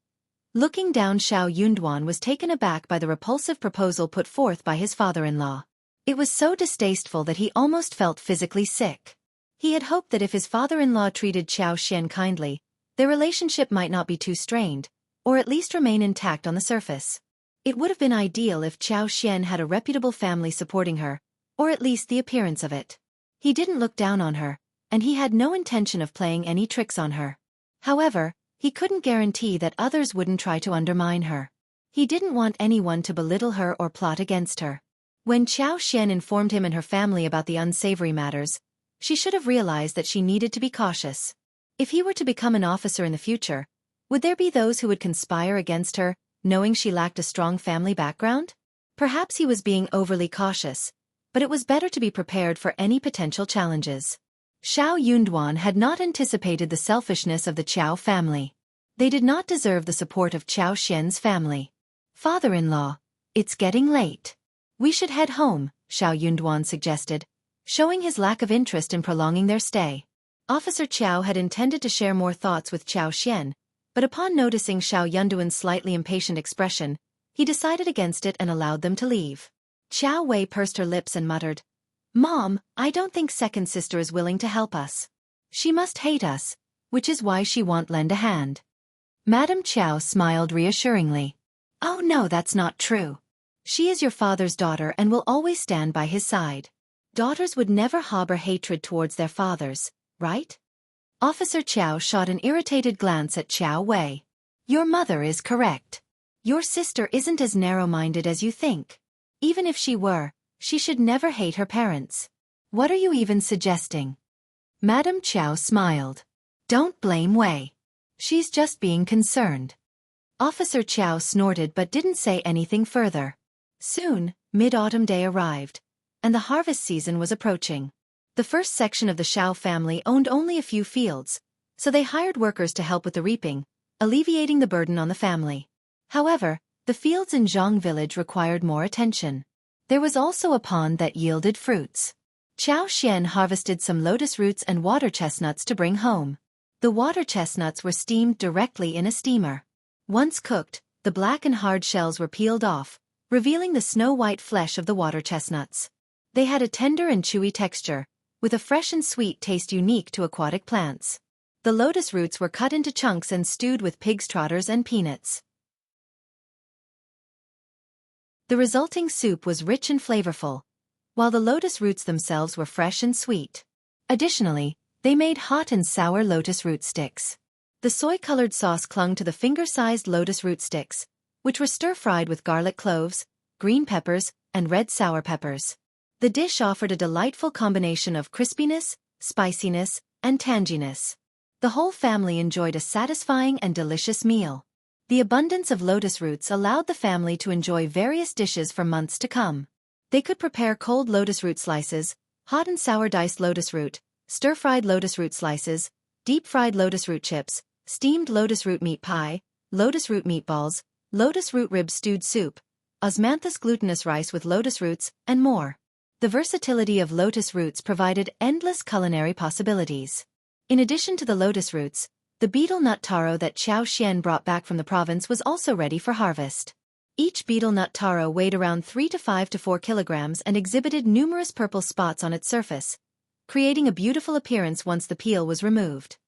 Looking down, Shao Yunduan was taken aback by the repulsive proposal put forth by his father-in-law. It was so distasteful that he almost felt physically sick. He had hoped that if his father-in-law treated Qiao Xian kindly, their relationship might not be too strained, or at least remain intact on the surface. It would have been ideal if Qiao Xian had a reputable family supporting her, or at least the appearance of it. He didn't look down on her, and he had no intention of playing any tricks on her. However, he couldn't guarantee that others wouldn't try to undermine her. He didn't want anyone to belittle her or plot against her. When Qiao Xian informed him and her family about the unsavory matters, she should have realized that she needed to be cautious. If he were to become an officer in the future, would there be those who would conspire against her, knowing she lacked a strong family background? Perhaps he was being overly cautious, but it was better to be prepared for any potential challenges. Shao Yunduan had not anticipated the selfishness of the Qiao family. They did not deserve the support of Qiao Xian's family. Father-in-law, it's getting late. We should head home, Shao Yunduan suggested, showing his lack of interest in prolonging their stay. Officer Qiao had intended to share more thoughts with Qiao Xian, but upon noticing Shao Yunduan's slightly impatient expression, he decided against it and allowed them to leave. Qiao Wei pursed her lips and muttered, Mom, I don't think second sister is willing to help us. She must hate us, which is why she won't lend a hand. Madame Qiao smiled reassuringly. Oh no, that's not true. She is your father's daughter and will always stand by his side. Daughters would never harbor hatred towards their fathers, right? Officer Qiao shot an irritated glance at Qiao Wei. Your mother is correct. Your sister isn't as narrow-minded as you think. Even if she were, she should never hate her parents. What are you even suggesting? Madame Qiao smiled. Don't blame Wei. She's just being concerned. Officer Qiao snorted but didn't say anything further. Soon, mid-autumn day arrived, and the harvest season was approaching. The first section of the Shao family owned only a few fields, so they hired workers to help with the reaping, alleviating the burden on the family. However, the fields in Zhang village required more attention. There was also a pond that yielded fruits. Qiao Xian harvested some lotus roots and water chestnuts to bring home. The water chestnuts were steamed directly in a steamer. Once cooked, the black and hard shells were peeled off, revealing the snow-white flesh of the water chestnuts. They had a tender and chewy texture, with a fresh and sweet taste unique to aquatic plants. The lotus roots were cut into chunks and stewed with pig's trotters and peanuts. The resulting soup was rich and flavorful, while the lotus roots themselves were fresh and sweet. Additionally, they made hot and sour lotus root sticks. The soy-colored sauce clung to the finger-sized lotus root sticks, which were stir-fried with garlic cloves, green peppers, and red sour peppers. The dish offered a delightful combination of crispiness, spiciness, and tanginess. The whole family enjoyed a satisfying and delicious meal. The abundance of lotus roots allowed the family to enjoy various dishes for months to come. They could prepare cold lotus root slices, hot and sour diced lotus root, stir-fried lotus root slices, deep-fried lotus root chips, steamed lotus root meat pie, lotus root meatballs, lotus root rib stewed soup, osmanthus glutinous rice with lotus roots, and more. The versatility of lotus roots provided endless culinary possibilities. In addition to the lotus roots, the betel nut taro that Qiao brought back from the province was also ready for harvest. Each betel nut taro weighed around 3 to 5 to 4 kilograms and exhibited numerous purple spots on its surface, creating a beautiful appearance once the peel was removed.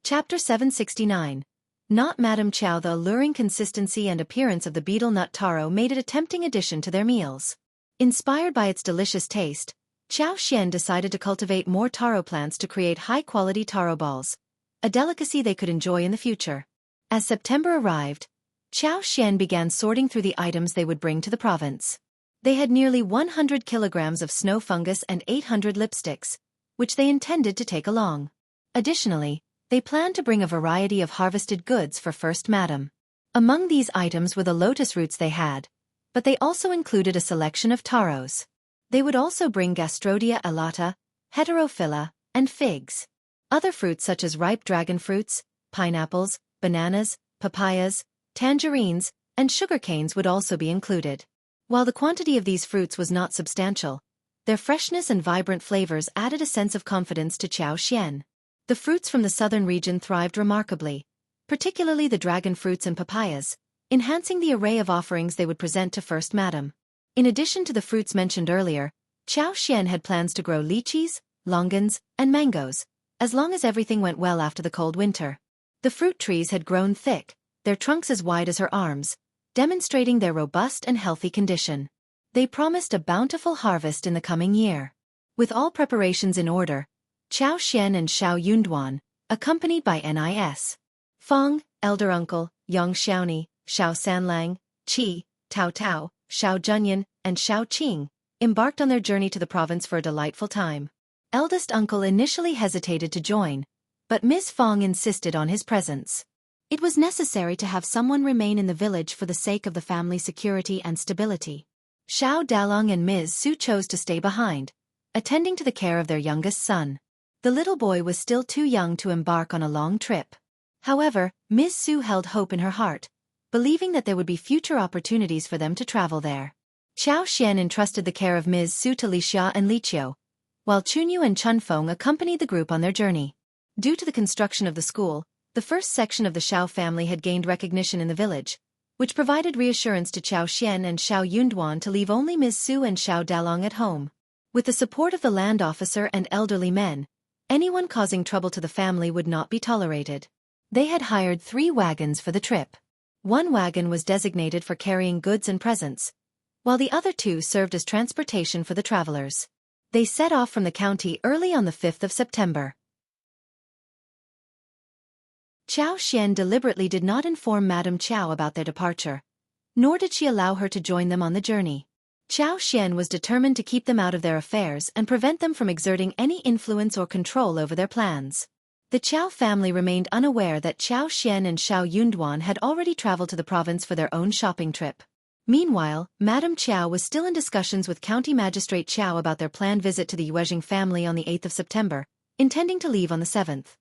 Chapter 769. Not Madame Qiao. The alluring consistency and appearance of the betel nut taro made it a tempting addition to their meals. Inspired by its delicious taste, Qiao decided to cultivate more taro plants to create high-quality taro balls, a delicacy they could enjoy in the future. As September arrived, Qiao began sorting through the items they would bring to the province. They had nearly 100 kilograms of snow fungus and 800 lipsticks, which they intended to take along. Additionally, they planned to bring a variety of harvested goods for First Madam. Among these items were the lotus roots they had, but they also included a selection of taros. They would also bring Gastrodia elata, heterophylla, and figs. Other fruits such as ripe dragon fruits, pineapples, bananas, papayas, tangerines, and sugarcanes would also be included. While the quantity of these fruits was not substantial, their freshness and vibrant flavors added a sense of confidence to Qiao. The fruits from the southern region thrived remarkably, particularly the dragon fruits and papayas, enhancing the array of offerings they would present to First Madam. In addition to the fruits mentioned earlier, Qiao had plans to grow lychees, longans, and mangoes, as long as everything went well after the cold winter. The fruit trees had grown thick, their trunks as wide as her arms, demonstrating their robust and healthy condition. They promised a bountiful harvest in the coming year. With all preparations in order, Qiao and Shao Yunduan, accompanied by Nis. Fong, elder uncle, Yang Xiaoni, Shao Sanlang, Qi, Tao Tao, Shao Junyan, and Shao Qing, embarked on their journey to the province for a delightful time. Eldest uncle initially hesitated to join, but Ms. Fong insisted on his presence. It was necessary to have someone remain in the village for the sake of the family's security and stability. Shao Dalong and Ms. Su chose to stay behind, attending to the care of their youngest son. The little boy was still too young to embark on a long trip. However, Ms. Su held hope in her heart, believing that there would be future opportunities for them to travel there. Qiao entrusted the care of Ms. Su to Li Xia and Li Qiu, while Chunyu and Chunfeng accompanied the group on their journey. Due to the construction of the school, the first section of the Shao family had gained recognition in the village, which provided reassurance to Qiao and Shao Yunduan to leave only Ms. Su and Shao Dalong at home. With the support of the land officer and elderly men, anyone causing trouble to the family would not be tolerated. They had hired 3 wagons for the trip. One wagon was designated for carrying goods and presents, while the other 2 served as transportation for the travelers. They set off from the county early on the 5th of September. Qiao deliberately did not inform Madame Qiao about their departure, nor did she allow her to join them on the journey. Qiao was determined to keep them out of their affairs and prevent them from exerting any influence or control over their plans. The Qiao family remained unaware that Qiao and Shao Yunduan had already traveled to the province for their own shopping trip. Meanwhile, Madame Qiao was still in discussions with County Magistrate Qiao about their planned visit to the Yuezheng family on the 8th of September, intending to leave on the 7th.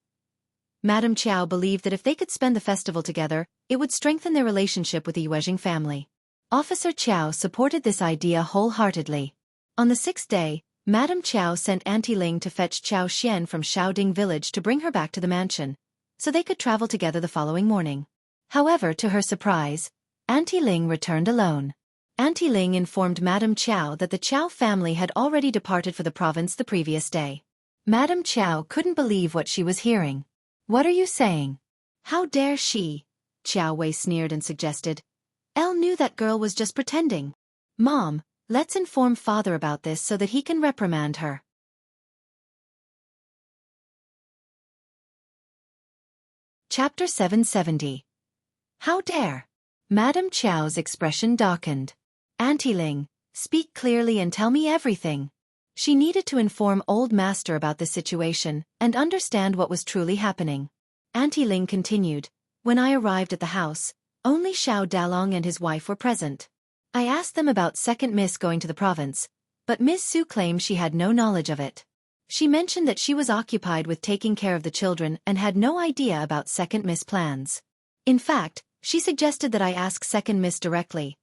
Madame Qiao believed that if they could spend the festival together, it would strengthen their relationship with the Yuezheng family. Officer Qiao supported this idea wholeheartedly. On the 6th day, Madame Qiao sent Auntie Ling to fetch Qiao from Shaoding village to bring her back to the mansion, so they could travel together the following morning. However, to her surprise, Auntie Ling returned alone. Auntie Ling informed Madame Qiao that the Qiao family had already departed for the province the previous day. Madame Qiao couldn't believe what she was hearing. "What are you saying? How dare she?" Qiao Wei sneered and suggested. "Elle knew that girl was just pretending. Mom, let's inform father about this so that he can reprimand her." Chapter 770. How dare? Madame Qiao's expression darkened. Auntie Ling, speak clearly and tell me everything. She needed to inform Old Master about the situation and understand what was truly happening. Auntie Ling continued, when I arrived at the house, only Shao Dalong and his wife were present. I asked them about second Miss going to the province, but Miss Su claimed she had no knowledge of it. She mentioned that she was occupied with taking care of the children and had no idea about second Miss plans. In fact, she suggested that I ask second Miss directly.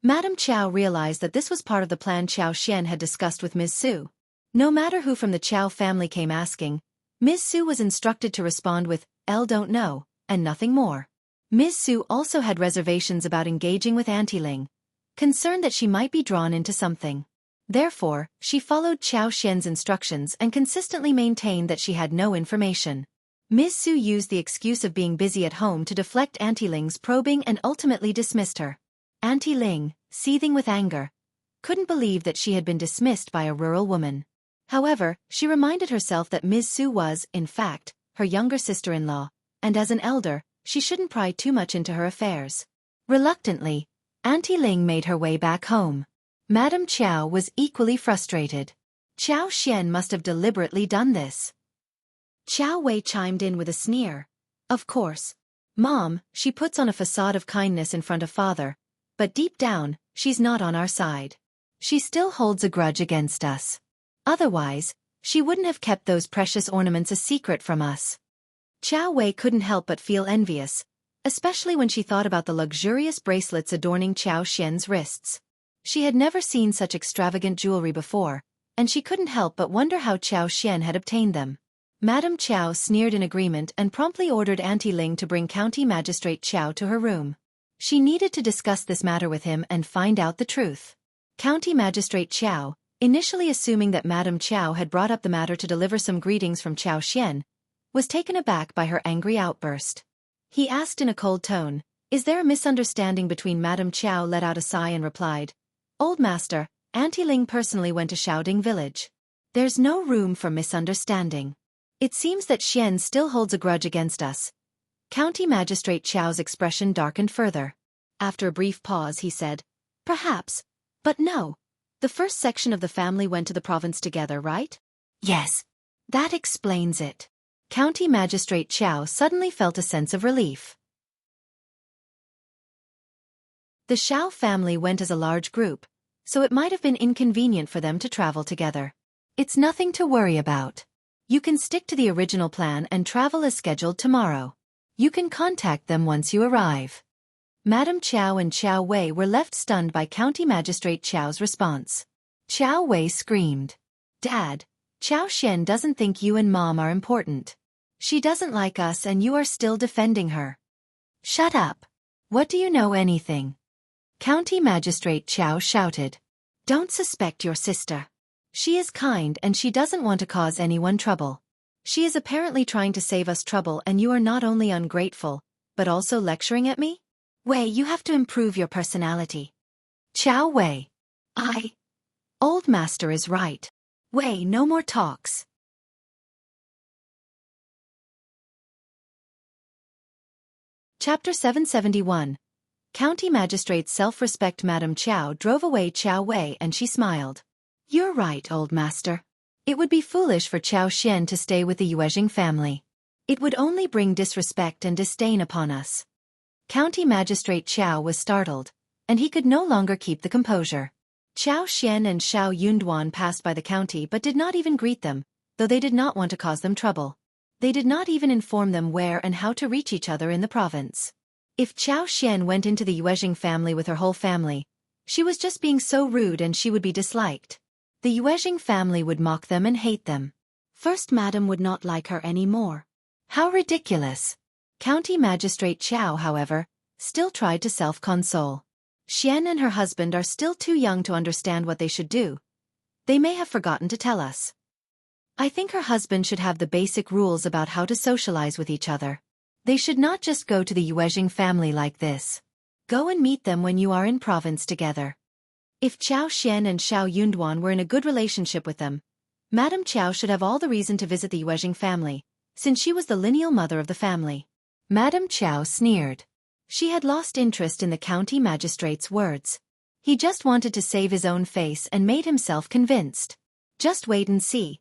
Madame Qiao realized that this was part of the plan Qiao Xian had discussed with Ms. Su. No matter who from the Qiao family came asking, Ms. Su was instructed to respond with, "L don't know," and nothing more. Ms. Su also had reservations about engaging with Auntie Ling, concerned that she might be drawn into something. Therefore, she followed Qiao Xian's instructions and consistently maintained that she had no information. Ms. Su used the excuse of being busy at home to deflect Auntie Ling's probing and ultimately dismissed her. Auntie Ling, seething with anger, couldn't believe that she had been dismissed by a rural woman. However, she reminded herself that Ms. Su was, in fact, her younger sister-in-law, and as an elder, she shouldn't pry too much into her affairs. Reluctantly, Auntie Ling made her way back home. Madame Qiao was equally frustrated. Qiao Xian must have deliberately done this. Qiao Wei chimed in with a sneer. Of course. Mom, she puts on a facade of kindness in front of father, but deep down, she's not on our side. She still holds a grudge against us. Otherwise, she wouldn't have kept those precious ornaments a secret from us. Qiao Wei couldn't help but feel envious, especially when she thought about the luxurious bracelets adorning Qiao Xian's wrists. She had never seen such extravagant jewelry before, and she couldn't help but wonder how Qiao Xian had obtained them. Madame Qiao sneered in agreement and promptly ordered Auntie Ling to bring County Magistrate Qiao to her room. She needed to discuss this matter with him and find out the truth. County Magistrate Qiao, initially assuming that Madame Qiao had brought up the matter to deliver some greetings from Qiao Xian, was taken aback by her angry outburst. He asked in a cold tone, "Is there a misunderstanding between?" Madame Qiao let out a sigh and replied, "Old Master, Auntie Ling personally went to Shaoding village. There's no room for misunderstanding. It seems that Xian still holds a grudge against us." County Magistrate Qiao's expression darkened further. After a brief pause he said, "Perhaps, but no. The first section of the family went to the province together, right?" "Yes. That explains it." County Magistrate Qiao suddenly felt a sense of relief. The Shao family went as a large group, so it might have been inconvenient for them to travel together. It's nothing to worry about. You can stick to the original plan and travel as scheduled tomorrow. You can contact them once you arrive. Madame Qiao and Qiao Wei were left stunned by County Magistrate Qiao's response. Qiao Wei screamed, "Dad, Qiao Xian doesn't think you and Mom are important. She doesn't like us and you are still defending her." "Shut up. What do you know anything?" County Magistrate Qiao shouted. "Don't suspect your sister. She is kind and she doesn't want to cause anyone trouble. She is apparently trying to save us trouble and you are not only ungrateful, but also lecturing at me? Wei, you have to improve your personality." Qiao Wei. Old Master is right. Wei, no more talks. Chapter 771. County Magistrate's self-respect. Madame Qiao drove away Qiao Wei and she smiled. "You're right, Old Master. It would be foolish for Qiao Xian to stay with the Yuezheng family. It would only bring disrespect and disdain upon us." County Magistrate Qiao was startled, and he could no longer keep the composure. Qiao Xian and Shao Yunduan passed by the county but did not even greet them, though they did not want to cause them trouble. They did not even inform them where and how to reach each other in the province. If Qiao Xian went into the Yuezheng family with her whole family, she was just being so rude and she would be disliked. The Yuezheng family would mock them and hate them. First Madam would not like her any more. How ridiculous. County Magistrate Qiao, however, still tried to self-console. Xian and her husband are still too young to understand what they should do. They may have forgotten to tell us. I think her husband should have the basic rules about how to socialize with each other. They should not just go to the Yuezheng family like this. Go and meet them when you are in province together. If Qiao Xian and Shao Yunduan were in a good relationship with them, Madame Qiao should have all the reason to visit the Yuezheng family, since she was the lineal mother of the family. Madame Qiao sneered. She had lost interest in the county magistrate's words. He just wanted to save his own face and made himself convinced. Just wait and see.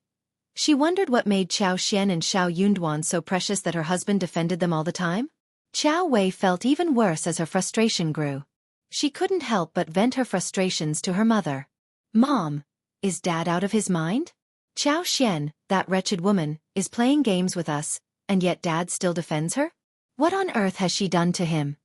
She wondered what made Qiao Xian and Shao Yunduan so precious that her husband defended them all the time. Qiao Wei felt even worse as her frustration grew. She couldn't help but vent her frustrations to her mother. Mom, is Dad out of his mind? Qiao Xian, that wretched woman, is playing games with us, and yet Dad still defends her? What on earth has she done to him?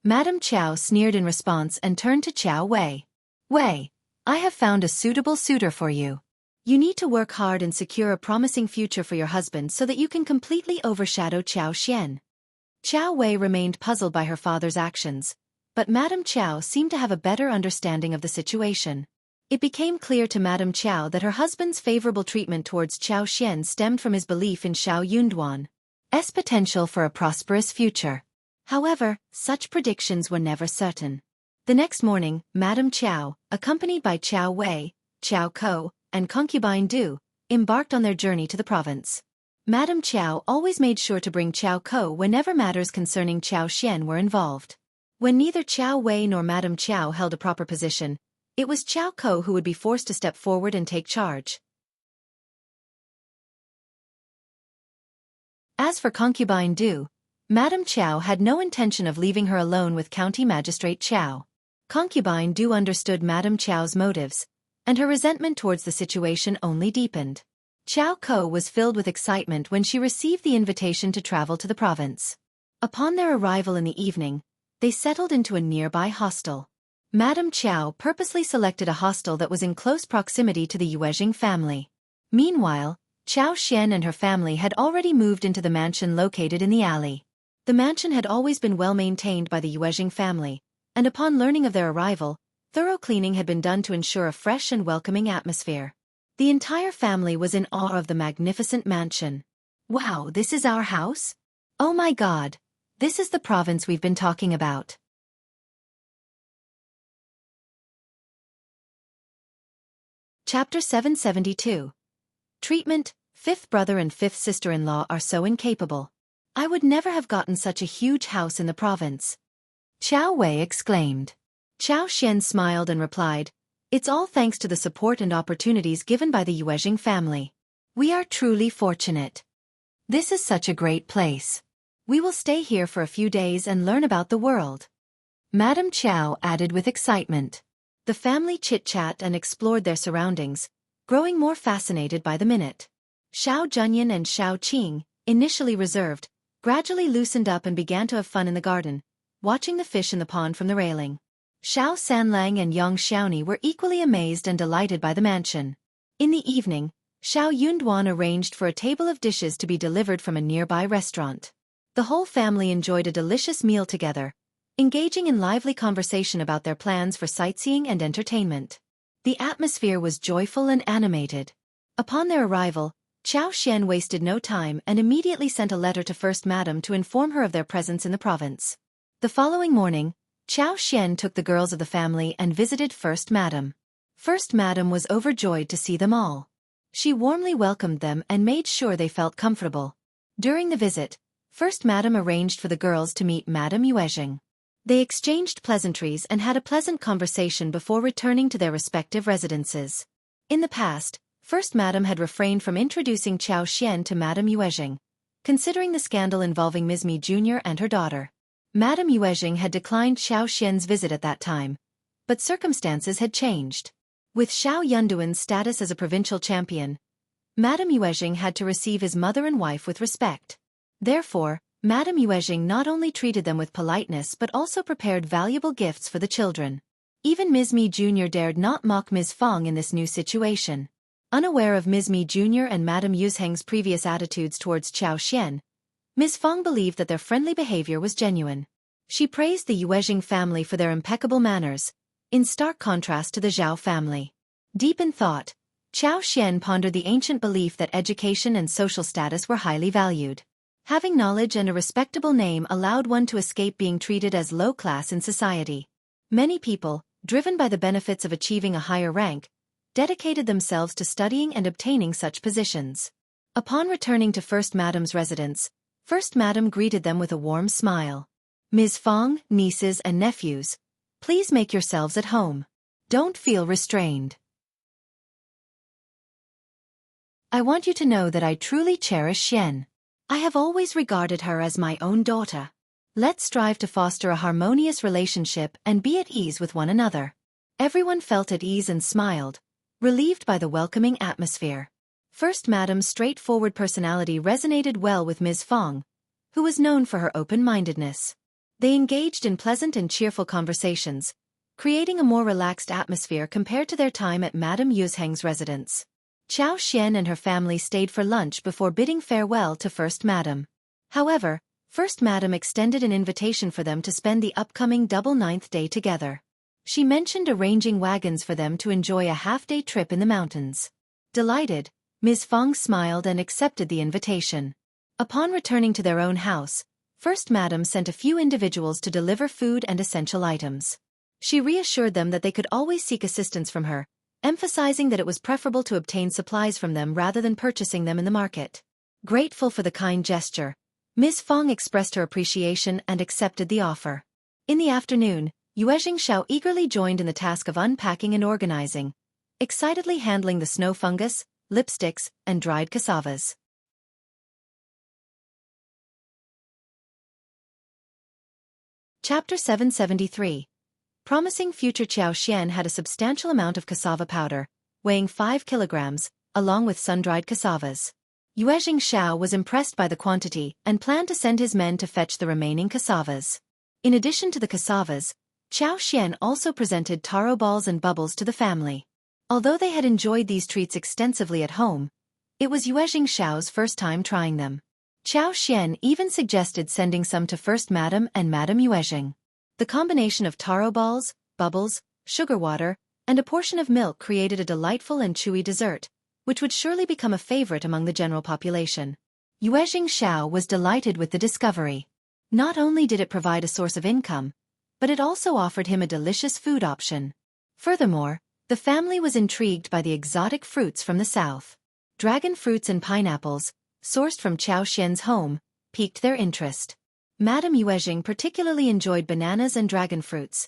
Madame Qiao sneered in response and turned to Qiao Wei. Wei, I have found a suitable suitor for you. You need to work hard and secure a promising future for your husband so that you can completely overshadow Qiao Xian. Qiao Wei remained puzzled by her father's actions, but Madame Qiao seemed to have a better understanding of the situation. It became clear to Madame Qiao that her husband's favorable treatment towards Qiao Xian stemmed from his belief in Shao Yunduan's potential for a prosperous future. However, such predictions were never certain. The next morning, Madame Qiao, accompanied by Qiao Wei, Qiao Ko, and concubine Du, embarked on their journey to the province. Madame Qiao always made sure to bring Qiao Ko whenever matters concerning Qiao Xian were involved. When neither Qiao Wei nor Madame Qiao held a proper position, it was Qiao Ko who would be forced to step forward and take charge. As for concubine Du, Madame Qiao had no intention of leaving her alone with County Magistrate Qiao. Concubine Du understood Madame Qiao's motives, and her resentment towards the situation only deepened. Qiao Ko was filled with excitement when she received the invitation to travel to the province. Upon their arrival in the evening, they settled into a nearby hostel. Madame Qiao purposely selected a hostel that was in close proximity to the Yuezheng family. Meanwhile, Qiao Xian and her family had already moved into the mansion located in the alley. The mansion had always been well maintained by the Yuezheng family, and upon learning of their arrival, thorough cleaning had been done to ensure a fresh and welcoming atmosphere. The entire family was in awe of the magnificent mansion. Wow, this is our house? Oh my God, this is the province we've been talking about. Chapter 772. Treatment. Fifth brother and fifth sister-in-law are so incapable. I would never have gotten such a huge house in the province. Qiao Wei exclaimed. Qiao Xian smiled and replied, It's all thanks to the support and opportunities given by the Yuezheng family. We are truly fortunate. This is such a great place. We will stay here for a few days and learn about the world. Madame Qiao added with excitement. The family chit-chat and explored their surroundings, growing more fascinated by the minute. Shao Junyan and Shao Qing, initially reserved, gradually loosened up and began to have fun in the garden, watching the fish in the pond from the railing. Shao Sanlang and Yang Xiaoni were equally amazed and delighted by the mansion. In the evening, Shao Yunduan arranged for a table of dishes to be delivered from a nearby restaurant. The whole family enjoyed a delicious meal together, engaging in lively conversation about their plans for sightseeing and entertainment. The atmosphere was joyful and animated. Upon their arrival, Qiao Xian wasted no time and immediately sent a letter to First Madam to inform her of their presence in the province. The following morning, Qiao Xian took the girls of the family and visited First Madam. First Madam was overjoyed to see them all. She warmly welcomed them and made sure they felt comfortable. During the visit, First Madam arranged for the girls to meet Madame Yuezheng. They exchanged pleasantries and had a pleasant conversation before returning to their respective residences. In the past, First Madam had refrained from introducing Qiao Xian to Madame Yuezheng, considering the scandal involving Ms. Mi Jr. and her daughter. Madame Yuezheng had declined Qiao Xian's visit at that time, but circumstances had changed. With Shao Yunduan's status as a provincial champion, Madame Yuezheng had to receive his mother and wife with respect. Therefore, Madame Yuezheng not only treated them with politeness but also prepared valuable gifts for the children. Even Ms. Mi Jr. dared not mock Ms. Fong in this new situation. Unaware of Ms. Mi Jr. and Madame Yuezheng's previous attitudes towards Qiao Xian, Ms. Fong believed that their friendly behavior was genuine. She praised the Yuezheng family for their impeccable manners, in stark contrast to the Zhao family. Deep in thought, Qiao Xian pondered the ancient belief that education and social status were highly valued. Having knowledge and a respectable name allowed one to escape being treated as low class in society. Many people, driven by the benefits of achieving a higher rank, dedicated themselves to studying and obtaining such positions. Upon returning to First Madam's residence, First Madam greeted them with a warm smile. Ms. Fong, nieces and nephews, please make yourselves at home. Don't feel restrained. I want you to know that I truly cherish Xian. I have always regarded her as my own daughter. Let's strive to foster a harmonious relationship and be at ease with one another. Everyone felt at ease and smiled, relieved by the welcoming atmosphere. First Madam's straightforward personality resonated well with Ms. Fong, who was known for her open-mindedness. They engaged in pleasant and cheerful conversations, creating a more relaxed atmosphere compared to their time at Madame Yuezheng's residence. Qiao Xian and her family stayed for lunch before bidding farewell to First Madam. However, First Madam extended an invitation for them to spend the upcoming double 9th day together. She mentioned arranging wagons for them to enjoy a half-day trip in the mountains. Delighted, Ms. Fong smiled and accepted the invitation. Upon returning to their own house, First Madam sent a few individuals to deliver food and essential items. She reassured them that they could always seek assistance from her, emphasizing that it was preferable to obtain supplies from them rather than purchasing them in the market. Grateful for the kind gesture, Ms. Fong expressed her appreciation and accepted the offer. In the afternoon, Yuezheng Shao eagerly joined in the task of unpacking and organizing, excitedly handling the snow fungus, lipsticks, and dried cassavas. Chapter 773. Promising future Qiao Xian had a substantial amount of cassava powder, weighing 5 kilograms, along with sun-dried cassavas. Yuezheng Shao was impressed by the quantity and planned to send his men to fetch the remaining cassavas. In addition to the cassavas, Qiao Xian also presented taro balls and bubbles to the family. Although they had enjoyed these treats extensively at home, it was Yuezheng Shao's first time trying them. Qiao Xian even suggested sending some to First Madam and Madame Yuezheng. The combination of taro balls, bubbles, sugar water, and a portion of milk created a delightful and chewy dessert, which would surely become a favorite among the general population. Yuezheng Shao was delighted with the discovery. Not only did it provide a source of income, but it also offered him a delicious food option. Furthermore, the family was intrigued by the exotic fruits from the south. Dragon fruits and pineapples, sourced from Qiao Xian's home, piqued their interest. Madame Yuezheng particularly enjoyed bananas and dragon fruits,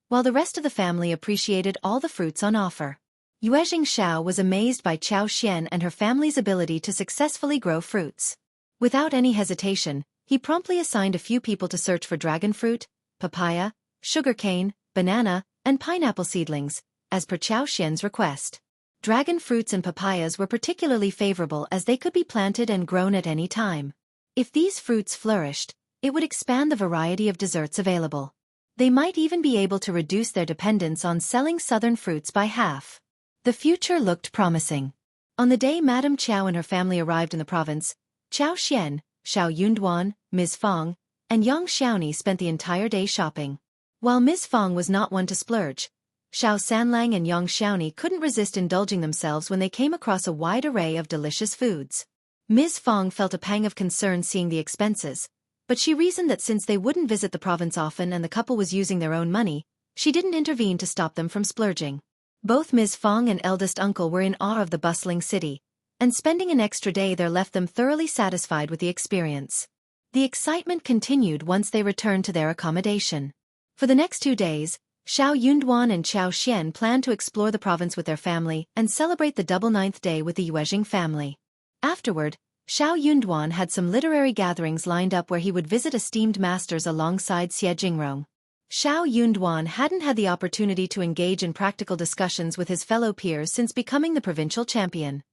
while the rest of the family appreciated all the fruits on offer. Yuezheng Shao was amazed by Qiao Xian and her family's ability to successfully grow fruits. Without any hesitation, he promptly assigned a few people to search for dragon fruit, papaya, sugarcane, banana, and pineapple seedlings, as per Qiao Xian's request. Dragon fruits and papayas were particularly favorable as they could be planted and grown at any time. If these fruits flourished, it would expand the variety of desserts available. They might even be able to reduce their dependence on selling southern fruits by half. The future looked promising. On the day Madame Qiao and her family arrived in the province, Qiao Xian, Shao Yunduan, Ms. Fong, and Yang Xiaoni spent the entire day shopping. While Ms. Fong was not one to splurge, Shao Sanlang and Yang Xiaoni couldn't resist indulging themselves when they came across a wide array of delicious foods. Ms. Fong felt a pang of concern seeing the expenses, but she reasoned that since they wouldn't visit the province often and the couple was using their own money, she didn't intervene to stop them from splurging. Both Ms. Fong and eldest uncle were in awe of the bustling city, and spending an extra day there left them thoroughly satisfied with the experience. The excitement continued once they returned to their accommodation. For the next 2 days, Shao Yunduan and Qiao Xian planned to explore the province with their family and celebrate the double 9th day with the Yuezheng family. Afterward, Shao Yunduan had some literary gatherings lined up where he would visit esteemed masters alongside Xie Jingrong. Shao Yunduan hadn't had the opportunity to engage in practical discussions with his fellow peers since becoming the provincial champion.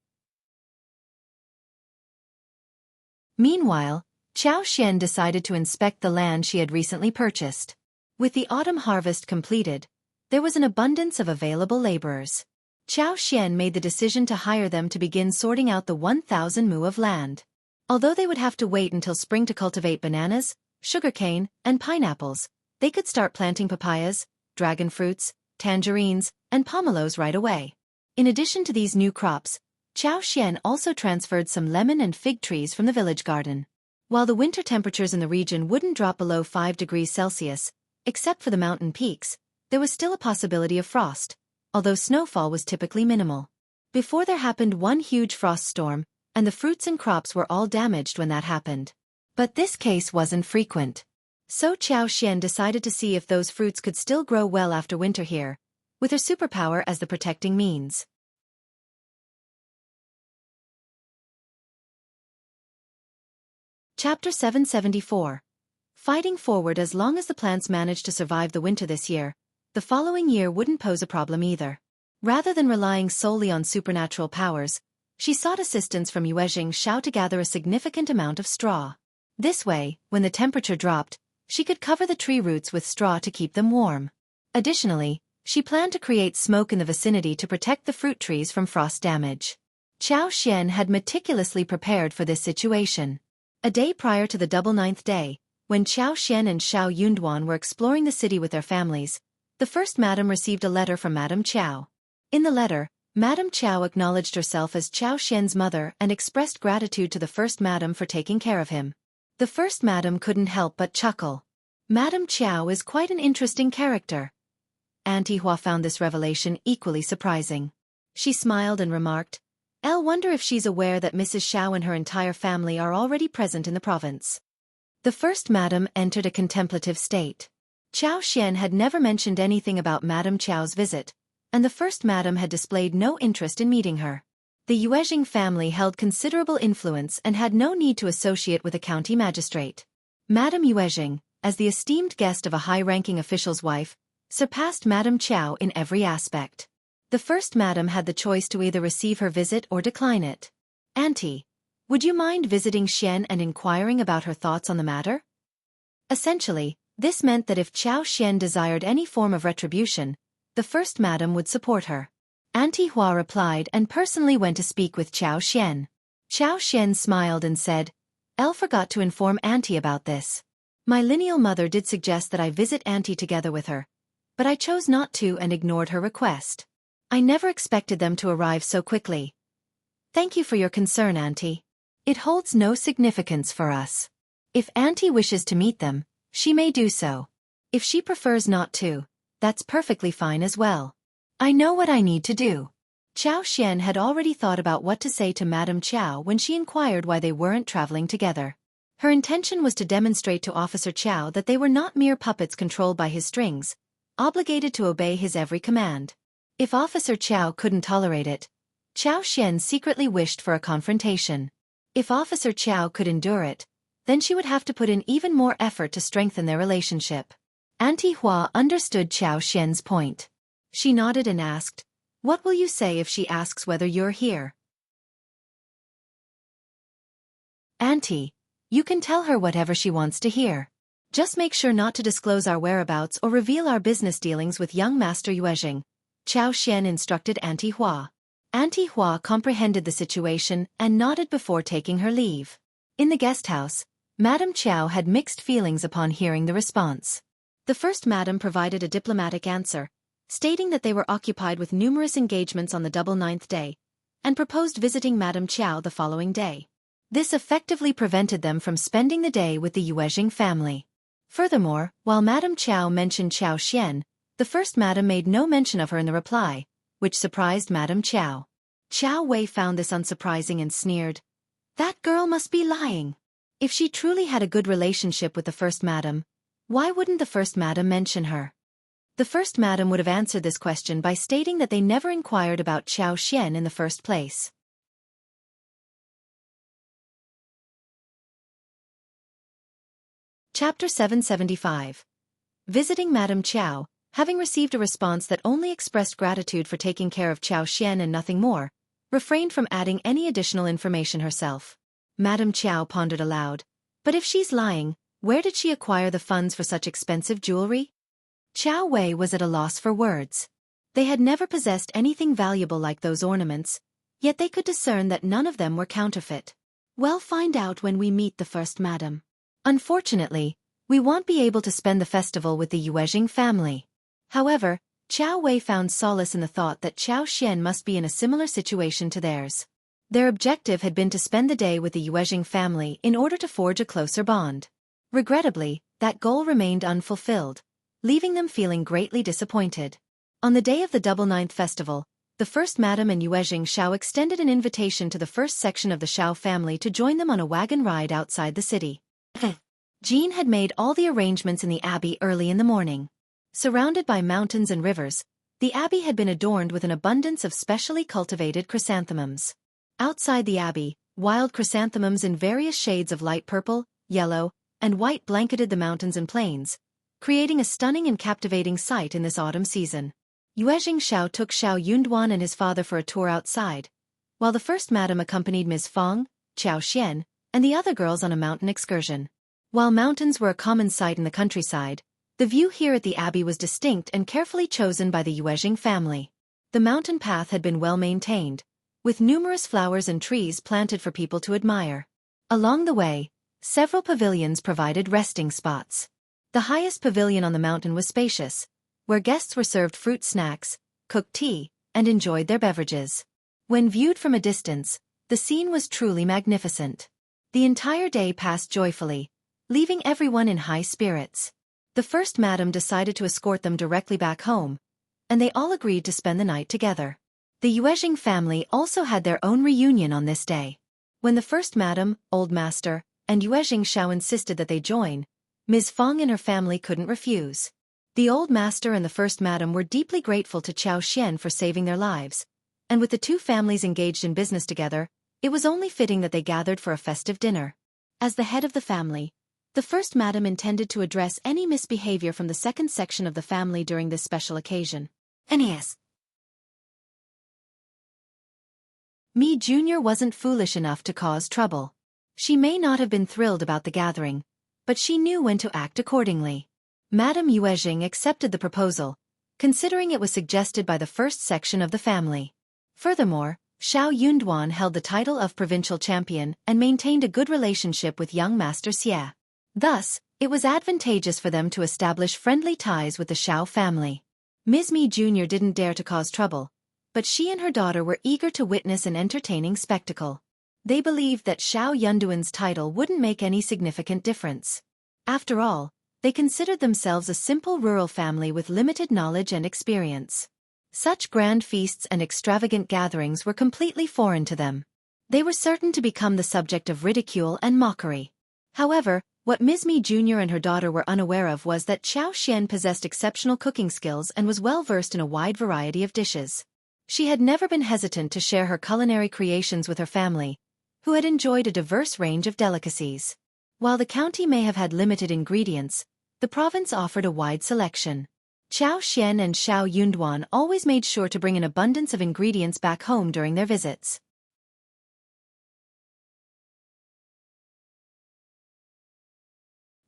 Meanwhile, Qiao Xian decided to inspect the land she had recently purchased. With the autumn harvest completed, there was an abundance of available laborers. Qiao Xian made the decision to hire them to begin sorting out the 1,000 mu of land. Although they would have to wait until spring to cultivate bananas, sugarcane, and pineapples, they could start planting papayas, dragon fruits, tangerines, and pomelos right away. In addition to these new crops, Qiao Xian also transferred some lemon and fig trees from the village garden. While the winter temperatures in the region wouldn't drop below 5 degrees Celsius, except for the mountain peaks, there was still a possibility of frost, although snowfall was typically minimal. Before there happened one huge frost storm, and the fruits and crops were all damaged when that happened. But this case wasn't frequent. So Xian decided to see if those fruits could still grow well after winter here, with her superpower as the protecting means. Chapter 774. Fighting forward. As long as the plants managed to survive the winter this year, the following year wouldn't pose a problem either. Rather than relying solely on supernatural powers, she sought assistance from Yuezheng Shao to gather a significant amount of straw. This way, when the temperature dropped, she could cover the tree roots with straw to keep them warm. Additionally, she planned to create smoke in the vicinity to protect the fruit trees from frost damage. Qiao had meticulously prepared for this situation. A day prior to the double ninth day, when Qiao and Shao Yunduan were exploring the city with their families, the first madam received a letter from Madame Qiao. In the letter, Madame Qiao acknowledged herself as Qiao mother and expressed gratitude to the first madam for taking care of him. The first madam couldn't help but chuckle. Madame Qiao is quite an interesting character. Auntie Hua found this revelation equally surprising. She smiled and remarked, "I'll wonder if she's aware that Mrs. Shao and her entire family are already present in the province." The first madam entered a contemplative state. Qiao had never mentioned anything about Madame Qiao's visit, and the first madam had displayed no interest in meeting her. The Yuezheng family held considerable influence and had no need to associate with a county magistrate. Madame Yuezheng, as the esteemed guest of a high-ranking official's wife, surpassed Madame Qiao in every aspect. The first madam had the choice to either receive her visit or decline it. "Auntie, would you mind visiting Xian and inquiring about her thoughts on the matter?" Essentially, this meant that if Qiao desired any form of retribution, the first madam would support her. Auntie Hua replied and personally went to speak with Qiao. Qiao smiled and said, "Elle forgot to inform Auntie about this. My lineal mother did suggest that I visit Auntie together with her, but I chose not to and ignored her request. I never expected them to arrive so quickly. Thank you for your concern, Auntie. It holds no significance for us. If Auntie wishes to meet them, she may do so. If she prefers not to, that's perfectly fine as well. I know what I need to do." Qiao had already thought about what to say to Madame Qiao when she inquired why they weren't traveling together. Her intention was to demonstrate to Officer Qiao that they were not mere puppets controlled by his strings, obligated to obey his every command. If Officer Qiao couldn't tolerate it, Qiao secretly wished for a confrontation. If Officer Qiao could endure it, then she would have to put in even more effort to strengthen their relationship. Auntie Hua understood Qiao's point. She nodded and asked, "What will you say if she asks whether you're here?" "Auntie, you can tell her whatever she wants to hear. Just make sure not to disclose our whereabouts or reveal our business dealings with young Master Yuezheng," Qiao instructed Auntie Hua. Auntie Hua comprehended the situation and nodded before taking her leave. In the guest house, Madame Qiao had mixed feelings upon hearing the response. The first madam provided a diplomatic answer, stating that they were occupied with numerous engagements on the double ninth day, and proposed visiting Madame Qiao the following day. This effectively prevented them from spending the day with the Yuezheng family. Furthermore, while Madame Qiao mentioned Qiao, the first madam made no mention of her in the reply, which surprised Madame Qiao. Qiao Wei found this unsurprising and sneered, "That girl must be lying. If she truly had a good relationship with the first madam, why wouldn't the first madam mention her?" The first madam would have answered this question by stating that they never inquired about Qiao in the first place. Chapter 775. Visiting Madame Qiao. Having received a response that only expressed gratitude for taking care of Qiao and nothing more, refrained from adding any additional information herself. Madame Qiao pondered aloud, "But if she's lying, where did she acquire the funds for such expensive jewelry?" Qiao Wei was at a loss for words. They had never possessed anything valuable like those ornaments, yet they could discern that none of them were counterfeit. "We'll find out when we meet the first madam. Unfortunately, we won't be able to spend the festival with the Yuezheng family." However, Qiao Wei found solace in the thought that Qiao must be in a similar situation to theirs. Their objective had been to spend the day with the Yuezheng family in order to forge a closer bond. Regrettably, that goal remained unfulfilled, leaving them feeling greatly disappointed. On the day of the Double Ninth Festival, the first madam and Yuezheng Shao extended an invitation to the first section of the Shao family to join them on a wagon ride outside the city. Jean had made all the arrangements in the abbey early in the morning. Surrounded by mountains and rivers, the abbey had been adorned with an abundance of specially cultivated chrysanthemums. Outside the abbey, wild chrysanthemums in various shades of light purple, yellow, and white blanketed the mountains and plains, creating a stunning and captivating sight in this autumn season. Yuezheng Shao took Shao Yunduan and his father for a tour outside, while the first madam accompanied Ms. Fong, Qiao Xian, and the other girls on a mountain excursion. While mountains were a common sight in the countryside, the view here at the abbey was distinct and carefully chosen by the Yuezheng family. The mountain path had been well maintained, with numerous flowers and trees planted for people to admire. Along the way, several pavilions provided resting spots. The highest pavilion on the mountain was spacious, where guests were served fruit snacks, cooked tea, and enjoyed their beverages. When viewed from a distance, the scene was truly magnificent. The entire day passed joyfully, leaving everyone in high spirits. The first madam decided to escort them directly back home, and they all agreed to spend the night together. The Yuezheng family also had their own reunion on this day. When the first madam, old master, and Yuezheng Shao insisted that they join, Ms. Fong and her family couldn't refuse. The old master and the first madam were deeply grateful to Qiao Xian for saving their lives, and with the two families engaged in business together, it was only fitting that they gathered for a festive dinner. As the head of the family, the first madam intended to address any misbehavior from the second section of the family during this special occasion. NES. Mi Jr. wasn't foolish enough to cause trouble. She may not have been thrilled about the gathering, but she knew when to act accordingly. Madame Yuezheng accepted the proposal, considering it was suggested by the first section of the family. Furthermore, Shao Yunduan held the title of provincial champion and maintained a good relationship with young Master Xie. Thus, it was advantageous for them to establish friendly ties with the Shao family. Ms. Mi Jr. didn't dare to cause trouble, but she and her daughter were eager to witness an entertaining spectacle. They believed that Shao Yunduan's title wouldn't make any significant difference. After all, they considered themselves a simple rural family with limited knowledge and experience. Such grand feasts and extravagant gatherings were completely foreign to them. They were certain to become the subject of ridicule and mockery. However, what Ms. Mi Jr. and her daughter were unaware of was that Qiao Xian possessed exceptional cooking skills and was well versed in a wide variety of dishes. She had never been hesitant to share her culinary creations with her family, who had enjoyed a diverse range of delicacies. While the county may have had limited ingredients, the province offered a wide selection. Qiao Xian and Shao Yunduan always made sure to bring an abundance of ingredients back home during their visits.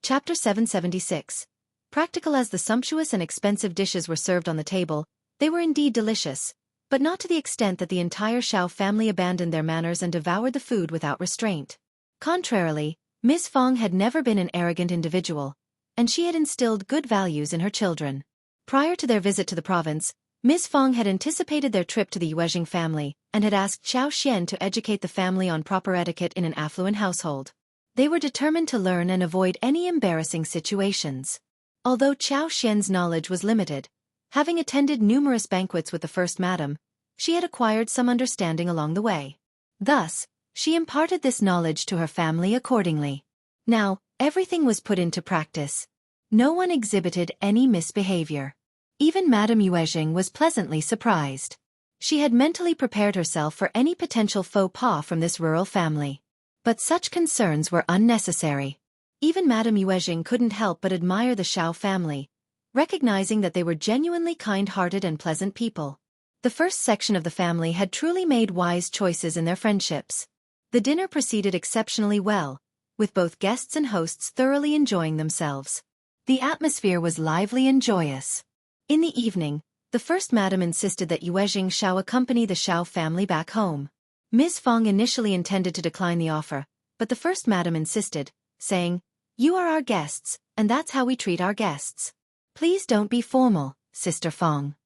Chapter 776. Practical as the sumptuous and expensive dishes were served on the table, they were indeed delicious, but not to the extent that the entire Shao family abandoned their manners and devoured the food without restraint. Contrarily, Ms. Fong had never been an arrogant individual, and she had instilled good values in her children. Prior to their visit to the province, Ms. Fong had anticipated their trip to the Yuezheng family and had asked Qiao Xian to educate the family on proper etiquette in an affluent household. They were determined to learn and avoid any embarrassing situations. Although Qiao Xian's knowledge was limited, having attended numerous banquets with the first madam, she had acquired some understanding along the way. Thus, she imparted this knowledge to her family accordingly. Now, everything was put into practice. No one exhibited any misbehavior. Even Madame Yuezheng was pleasantly surprised. She had mentally prepared herself for any potential faux pas from this rural family. But such concerns were unnecessary. Even Madame Yuezheng couldn't help but admire the Shao family, recognizing that they were genuinely kind-hearted and pleasant people. The first section of the family had truly made wise choices in their friendships. The dinner proceeded exceptionally well, with both guests and hosts thoroughly enjoying themselves. The atmosphere was lively and joyous. In the evening, the first madam insisted that Yuezheng Shao accompany the Shao family back home. Ms. Fong initially intended to decline the offer, but the first madam insisted, saying, "You are our guests, and that's how we treat our guests. Please don't be formal, Sister Fong."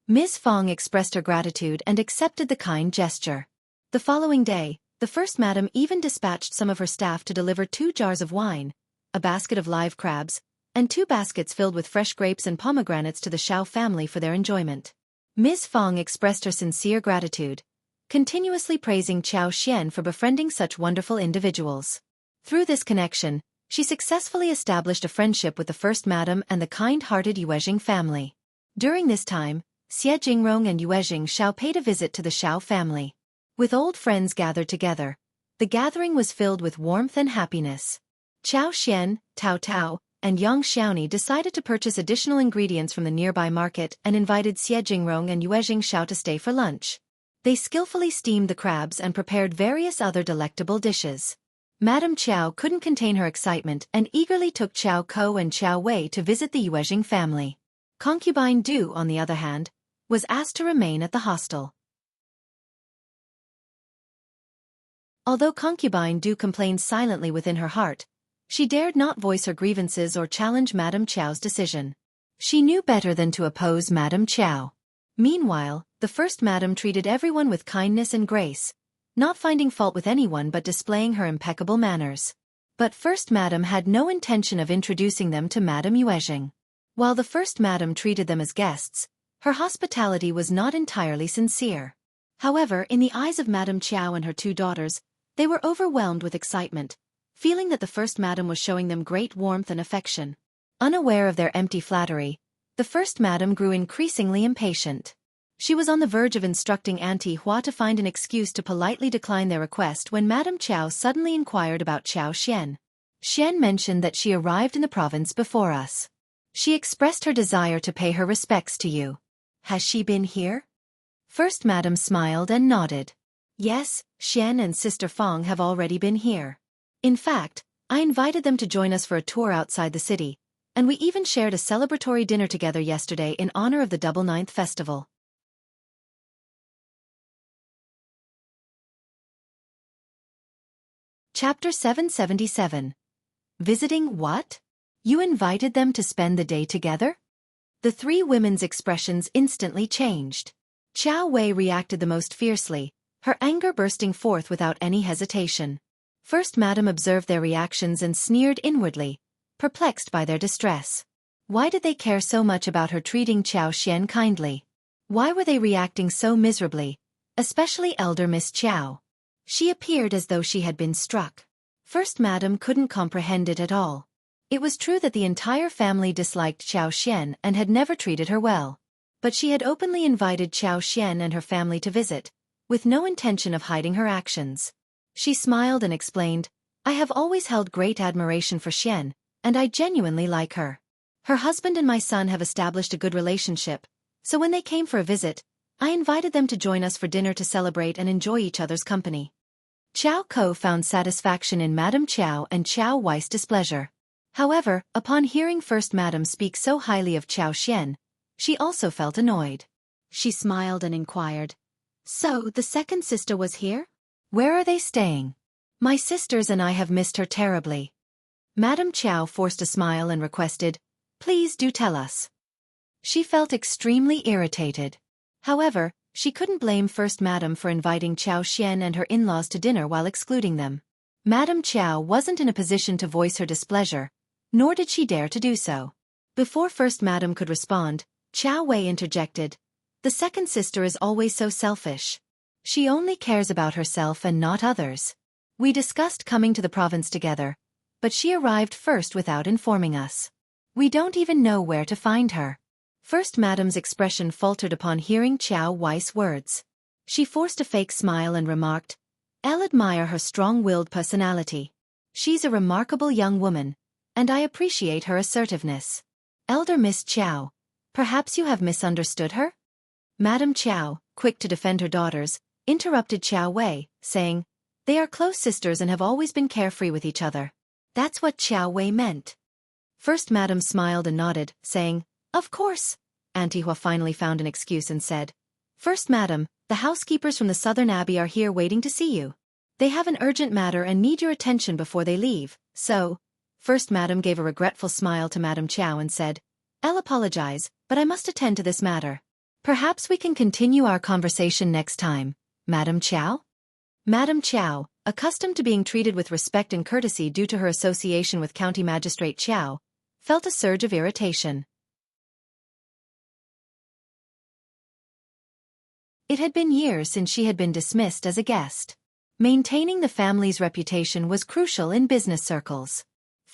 Ms. Fong expressed her gratitude and accepted the kind gesture. The following day, the first madam even dispatched some of her staff to deliver 2 jars of wine, a basket of live crabs, and 2 baskets filled with fresh grapes and pomegranates to the Shao family for their enjoyment. Ms. Fong expressed her sincere gratitude, continuously praising Qiao Xian for befriending such wonderful individuals. Through this connection, she successfully established a friendship with the first madam and the kind-hearted Yuezheng family. During this time, Xie Jingrong and Yuezheng Shao paid a visit to the Shao family. With old friends gathered together, the gathering was filled with warmth and happiness. Qiao Xian, Tao Tao, and Yang Xiaoni decided to purchase additional ingredients from the nearby market and invited Xie Jingrong and Yuezheng Shao to stay for lunch. They skillfully steamed the crabs and prepared various other delectable dishes. Madame Qiao couldn't contain her excitement and eagerly took Qiao Ko and Qiao Wei to visit the Yuezheng family. Concubine Du, on the other hand, was asked to remain at the hostel. Although Concubine Du complained silently within her heart, she dared not voice her grievances or challenge Madame Qiao's decision. She knew better than to oppose Madame Qiao. Meanwhile, the first madam treated everyone with kindness and grace, not finding fault with anyone but displaying her impeccable manners. But first madam had no intention of introducing them to Madame Yuezheng. While the first madam treated them as guests, her hospitality was not entirely sincere. However, in the eyes of Madame Qiao and her two daughters, they were overwhelmed with excitement, feeling that the first madam was showing them great warmth and affection. Unaware of their empty flattery, the first madam grew increasingly impatient. She was on the verge of instructing Auntie Hua to find an excuse to politely decline their request when Madame Qiao suddenly inquired about Qiao Xian. Xian mentioned that she arrived in the province before us. She expressed her desire to pay her respects to you. Has she been here? First madam smiled and nodded. Yes, Xian and Sister Fong have already been here. In fact, I invited them to join us for a tour outside the city, and we even shared a celebratory dinner together yesterday in honor of the Double Ninth Festival. Chapter 777. Visiting what? You invited them to spend the day together? The three women's expressions instantly changed. Qiao Wei reacted the most fiercely, her anger bursting forth without any hesitation. First madam observed their reactions and sneered inwardly, perplexed by their distress. Why did they care so much about her treating Qiao Xian kindly? Why were they reacting so miserably, especially elder Miss Qiao? She appeared as though she had been struck. First madam couldn't comprehend it at all. It was true that the entire family disliked Qiao Xian and had never treated her well. But she had openly invited Qiao Xian and her family to visit, with no intention of hiding her actions. She smiled and explained, I have always held great admiration for Xian, and I genuinely like her. Her husband and my son have established a good relationship, so when they came for a visit, I invited them to join us for dinner to celebrate and enjoy each other's company. Qiao Ko found satisfaction in Madame Qiao and Qiao Wei's displeasure. However, upon hearing First Madam speak so highly of Qiao Xian, she also felt annoyed. She smiled and inquired, So, the second sister was here? Where are they staying? My sisters and I have missed her terribly. Madame Qiao forced a smile and requested, Please do tell us. She felt extremely irritated. However, she couldn't blame First Madam for inviting Qiao Xian and her in-laws to dinner while excluding them. Madame Qiao wasn't in a position to voice her displeasure, nor did she dare to do so. Before First Madam could respond, Qiao Wei interjected, The second sister is always so selfish. She only cares about herself and not others. We discussed coming to the province together, but she arrived first without informing us. We don't even know where to find her. First Madam's expression faltered upon hearing Qiao Wei's words. She forced a fake smile and remarked, I'll admire her strong-willed personality. She's a remarkable young woman, and I appreciate her assertiveness. Elder Miss Qiao, perhaps you have misunderstood her? Madame Qiao, quick to defend her daughters, interrupted Qiao Wei, saying, They are close sisters and have always been carefree with each other. That's what Qiao Wei meant. First Madam smiled and nodded, saying, Of course. Auntie Hua finally found an excuse and said, First Madam, the housekeepers from the Southern Abbey are here waiting to see you. They have an urgent matter and need your attention before they leave, so... First Madam gave a regretful smile to Madame Qiao and said, I'll apologize, but I must attend to this matter. Perhaps we can continue our conversation next time, Madame Qiao? Madame Qiao, accustomed to being treated with respect and courtesy due to her association with County Magistrate Qiao, felt a surge of irritation. It had been years since she had been dismissed as a guest. Maintaining the family's reputation was crucial in business circles.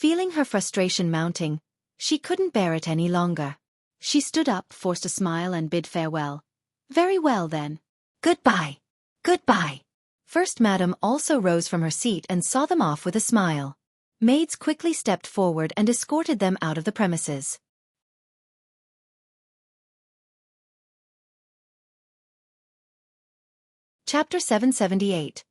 Feeling her frustration mounting, she couldn't bear it any longer. She stood up, forced a smile and bid farewell. Very well then. Goodbye. Goodbye. First Madam also rose from her seat and saw them off with a smile. Maids quickly stepped forward and escorted them out of the premises. Chapter 778.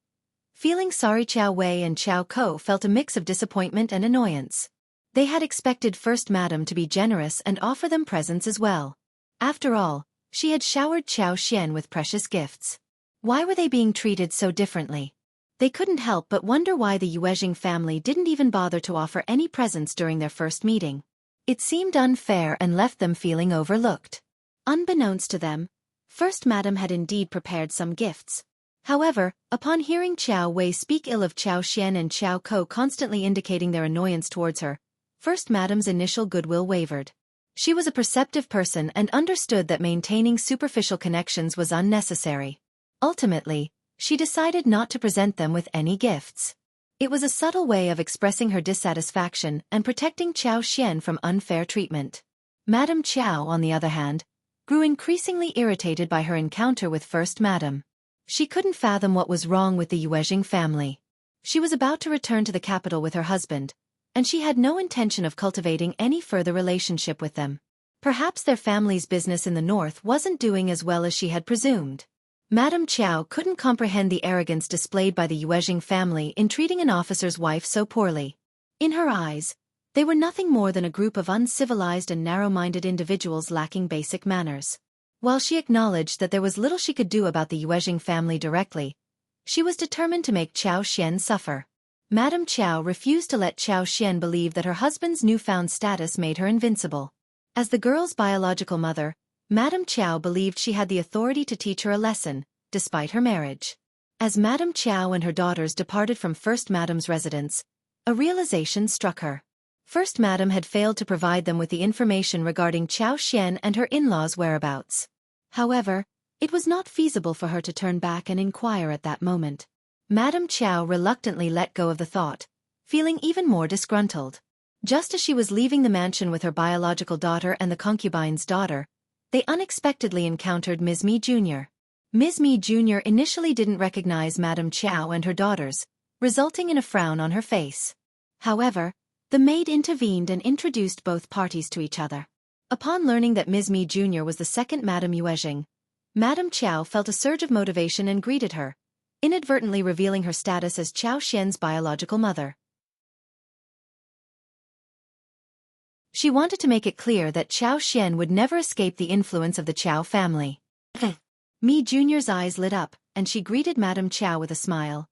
Feeling sorry, Qiuyue and Qiao felt a mix of disappointment and annoyance. They had expected First Madam to be generous and offer them presents as well. After all, she had showered Qiao Xian with precious gifts. Why were they being treated so differently? They couldn't help but wonder why the Yuezheng family didn't even bother to offer any presents during their first meeting. It seemed unfair and left them feeling overlooked. Unbeknownst to them, First Madam had indeed prepared some gifts. However, upon hearing Qiuyue speak ill of Qiao Xian and Qiao constantly indicating their annoyance towards her, First Madam's initial goodwill wavered. She was a perceptive person and understood that maintaining superficial connections was unnecessary. Ultimately, she decided not to present them with any gifts. It was a subtle way of expressing her dissatisfaction and protecting Qiao Xian from unfair treatment. Madame Qiao, on the other hand, grew increasingly irritated by her encounter with First Madam. She couldn't fathom what was wrong with the Yuezheng family. She was about to return to the capital with her husband, and she had no intention of cultivating any further relationship with them. Perhaps their family's business in the north wasn't doing as well as she had presumed. Madame Qiao couldn't comprehend the arrogance displayed by the Yuezheng family in treating an officer's wife so poorly. In her eyes, they were nothing more than a group of uncivilized and narrow-minded individuals lacking basic manners. While she acknowledged that there was little she could do about the Yuezheng family directly, she was determined to make Qiao Xian suffer. Madame Qiao refused to let Qiao Xian believe that her husband's newfound status made her invincible. As the girl's biological mother, Madame Qiao believed she had the authority to teach her a lesson, despite her marriage. As Madame Qiao and her daughters departed from First Madam's residence, a realization struck her. First Madam had failed to provide them with the information regarding Qiao Xian and her in-laws' whereabouts. However, it was not feasible for her to turn back and inquire at that moment. Madame Qiao reluctantly let go of the thought, feeling even more disgruntled. Just as she was leaving the mansion with her biological daughter and the concubine's daughter, they unexpectedly encountered Ms. Mi Jr. Ms. Mi Jr. initially didn't recognize Madame Qiao and her daughters, resulting in a frown on her face. However, the maid intervened and introduced both parties to each other. Upon learning that Ms. Mi Jr. was the second Madame Yuezheng, Madame Qiao felt a surge of motivation and greeted her, inadvertently revealing her status as Qiao Xian's biological mother. She wanted to make it clear that Qiao Xian would never escape the influence of the Qiao family. Mi Jr.'s eyes lit up, and she greeted Madame Qiao with a smile.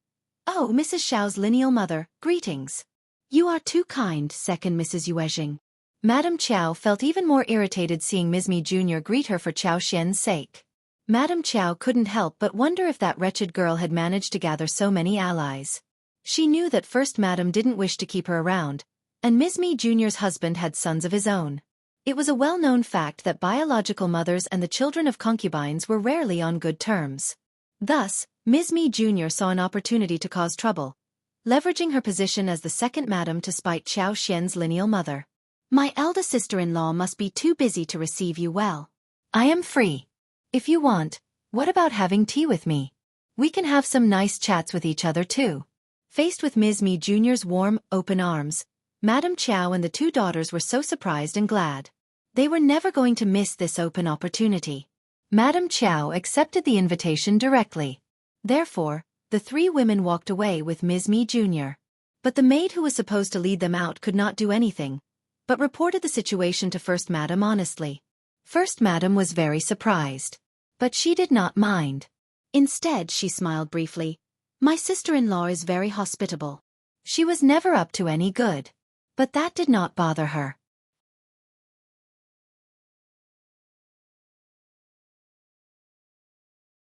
"Oh, Mrs. Shao's lineal mother, greetings. You are too kind, second Mrs. Yuezheng." Madame Qiao felt even more irritated seeing Ms. Mi Jr. greet her for Qiao Xian's sake. Madame Qiao couldn't help but wonder if that wretched girl had managed to gather so many allies. She knew that First Madam didn't wish to keep her around, and Ms. Mi Jr.'s husband had sons of his own. It was a well-known fact that biological mothers and the children of concubines were rarely on good terms. Thus, Ms. Mi Jr. saw an opportunity to cause trouble, leveraging her position as the second madam to spite Qiao Xian's lineal mother. "My eldest sister-in-law must be too busy to receive you well. I am free. If you want, what about having tea with me? We can have some nice chats with each other too." Faced with Ms. Mi Jr.'s warm, open arms, Madame Qiao and the two daughters were so surprised and glad. They were never going to miss this open opportunity. Madame Qiao accepted the invitation directly. Therefore, the three women walked away with Ms. Mi Jr. But the maid who was supposed to lead them out could not do anything, but reported the situation to First Madam honestly. First Madam was very surprised. But she did not mind. Instead, she smiled briefly. "My sister-in-law is very hospitable. She was never up to any good." But that did not bother her.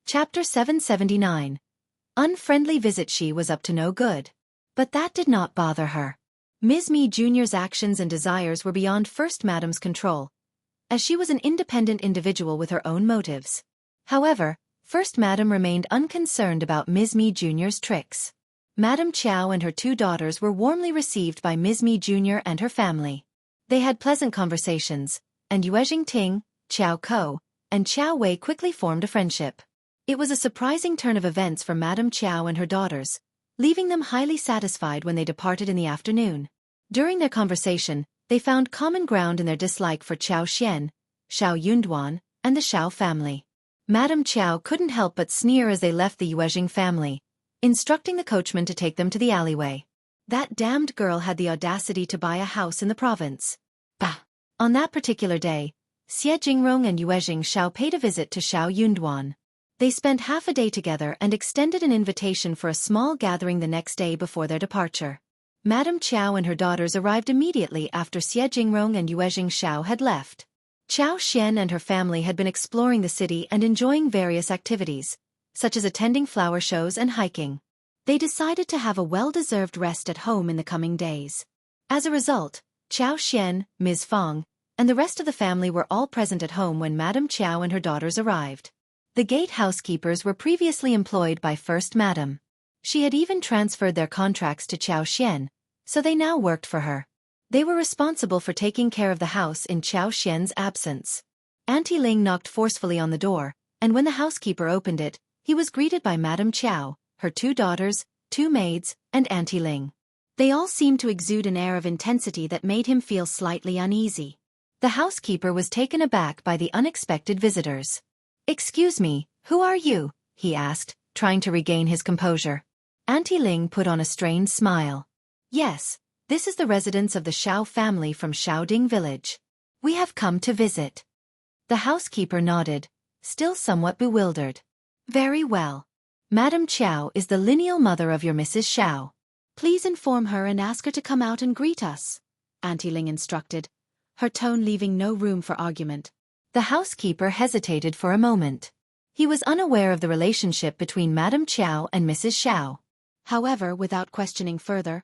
Chapter 779. Unfriendly visit. She was up to no good. But that did not bother her. Ms. Mi Jr.'s actions and desires were beyond First Madam's control, as she was an independent individual with her own motives. However, First Madam remained unconcerned about Ms. Mi Jr.'s tricks. Madame Qiao and her 2 daughters were warmly received by Ms. Mi Jr. and her family. They had pleasant conversations, and Yuezheng Ting, Qiao Ko, and Qiuyue quickly formed a friendship. It was a surprising turn of events for Madame Qiao and her daughters, leaving them highly satisfied when they departed in the afternoon. During their conversation, they found common ground in their dislike for Qiao Xian, Shao Yunduan, and the Shao family. Madame Qiao couldn't help but sneer as they left the Yuezheng family, instructing the coachman to take them to the alleyway. That damned girl had the audacity to buy a house in the province. Bah! On that particular day, Xie Jingrong and Yuezheng Shao paid a visit to Shao Yunduan. They spent half a day together and extended an invitation for a small gathering the next day before their departure. Madame Qiao and her daughters arrived immediately after Xie Jingrong and Yuezheng Shao had left. Qiao Xian and her family had been exploring the city and enjoying various activities, such as attending flower shows and hiking. They decided to have a well-deserved rest at home in the coming days. As a result, Qiao Xian, Ms. Fong, and the rest of the family were all present at home when Madame Qiao and her daughters arrived. The gate housekeepers were previously employed by First Madame. She had even transferred their contracts to Qiao Xian, so they now worked for her. They were responsible for taking care of the house in Qiao Xian's absence. Auntie Ling knocked forcefully on the door, and when the housekeeper opened it, he was greeted by Madame Qiao, her 2 daughters, 2 maids, and Auntie Ling. They all seemed to exude an air of intensity that made him feel slightly uneasy. The housekeeper was taken aback by the unexpected visitors. "Excuse me, who are you?" he asked, trying to regain his composure. Auntie Ling put on a strained smile. "Yes, this is the residence of the Shao family from Shaoding village. We have come to visit." The housekeeper nodded, still somewhat bewildered. "Very well. Madame Qiao is the lineal mother of your Mrs. Shao. Please inform her and ask her to come out and greet us," Auntie Ling instructed, her tone leaving no room for argument. The housekeeper hesitated for a moment. He was unaware of the relationship between Madame Qiao and Mrs. Shao. However, without questioning further,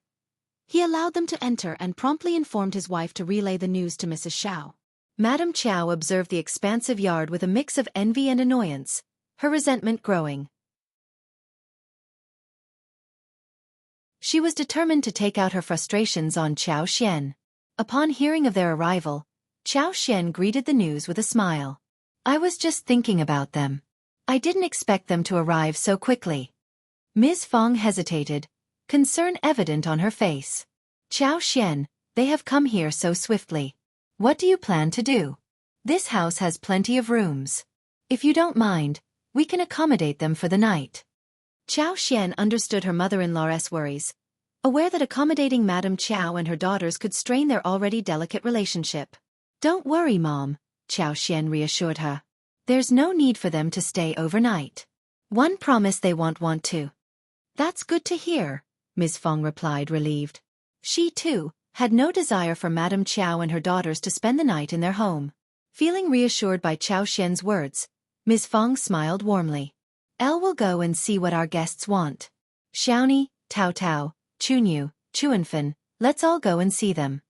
he allowed them to enter and promptly informed his wife to relay the news to Mrs. Shao. Madame Qiao observed the expansive yard with a mix of envy and annoyance, her resentment growing. She was determined to take out her frustrations on Qiao Xian. Upon hearing of their arrival, Qiao Xian greeted the news with a smile. "I was just thinking about them. I didn't expect them to arrive so quickly." Ms. Fong hesitated, concern evident on her face. "Qiao Xian, they have come here so swiftly. What do you plan to do? This house has plenty of rooms. If you don't mind, we can accommodate them for the night." Qiao Xian understood her mother-in-law's worries, aware that accommodating Madame Qiao and her daughters could strain their already delicate relationship. "Don't worry, Mom," Qiao Xian reassured her. "There's no need for them to stay overnight. One promise they won't want to." "That's good to hear," Ms. Fong replied, relieved. She, too, had no desire for Madame Qiao and her daughters to spend the night in their home. Feeling reassured by Qiao Xian's words, Ms. Fong smiled warmly. "Elle will go and see what our guests want. Xiaoni, Tao Tao, Chunyu, Chuanfen, let's all go and see them."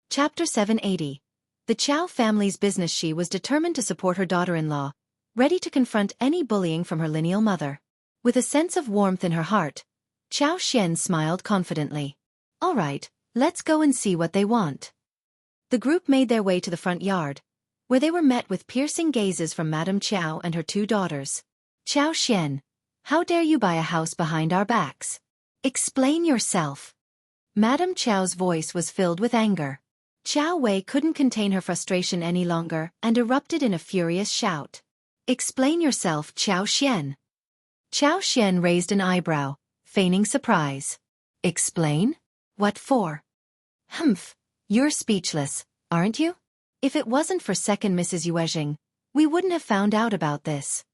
Chapter 780. The Qiao family's business. She was determined to support her daughter-in-law, ready to confront any bullying from her lineal mother. With a sense of warmth in her heart, Qiao Xian smiled confidently. "All right, let's go and see what they want." The group made their way to the front yard, where they were met with piercing gazes from Madame Qiao and her 2 daughters. "Qiao Xian, how dare you buy a house behind our backs? Explain yourself." Madame Qiao's voice was filled with anger. Qiuyue couldn't contain her frustration any longer and erupted in a furious shout. "Explain yourself, Qiao Xian." Qiao Xian raised an eyebrow, feigning surprise. "Explain? What for?" "Humph, you're speechless, aren't you? If it wasn't for second Mrs. Yuezheng, we wouldn't have found out about this."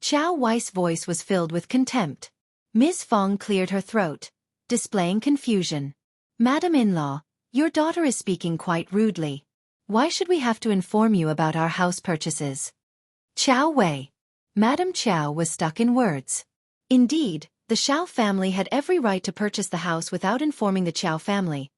Qiao Wei's voice was filled with contempt. Ms. Fong cleared her throat, displaying confusion. "Madam-in-law, your daughter is speaking quite rudely. Why should we have to inform you about our house purchases?" "Qiuyue." Madame Qiao was stuck in words. Indeed, the Shao family had every right to purchase the house without informing the Qiao family,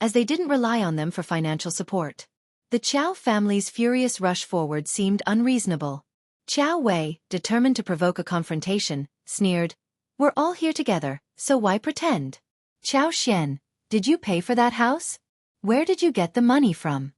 as they didn't rely on them for financial support. The Qiao family's furious rush forward seemed unreasonable. Qiao Wei, determined to provoke a confrontation, sneered. We're all here together, so why pretend? Qiao Xian, did you pay for that house? Where did you get the money from?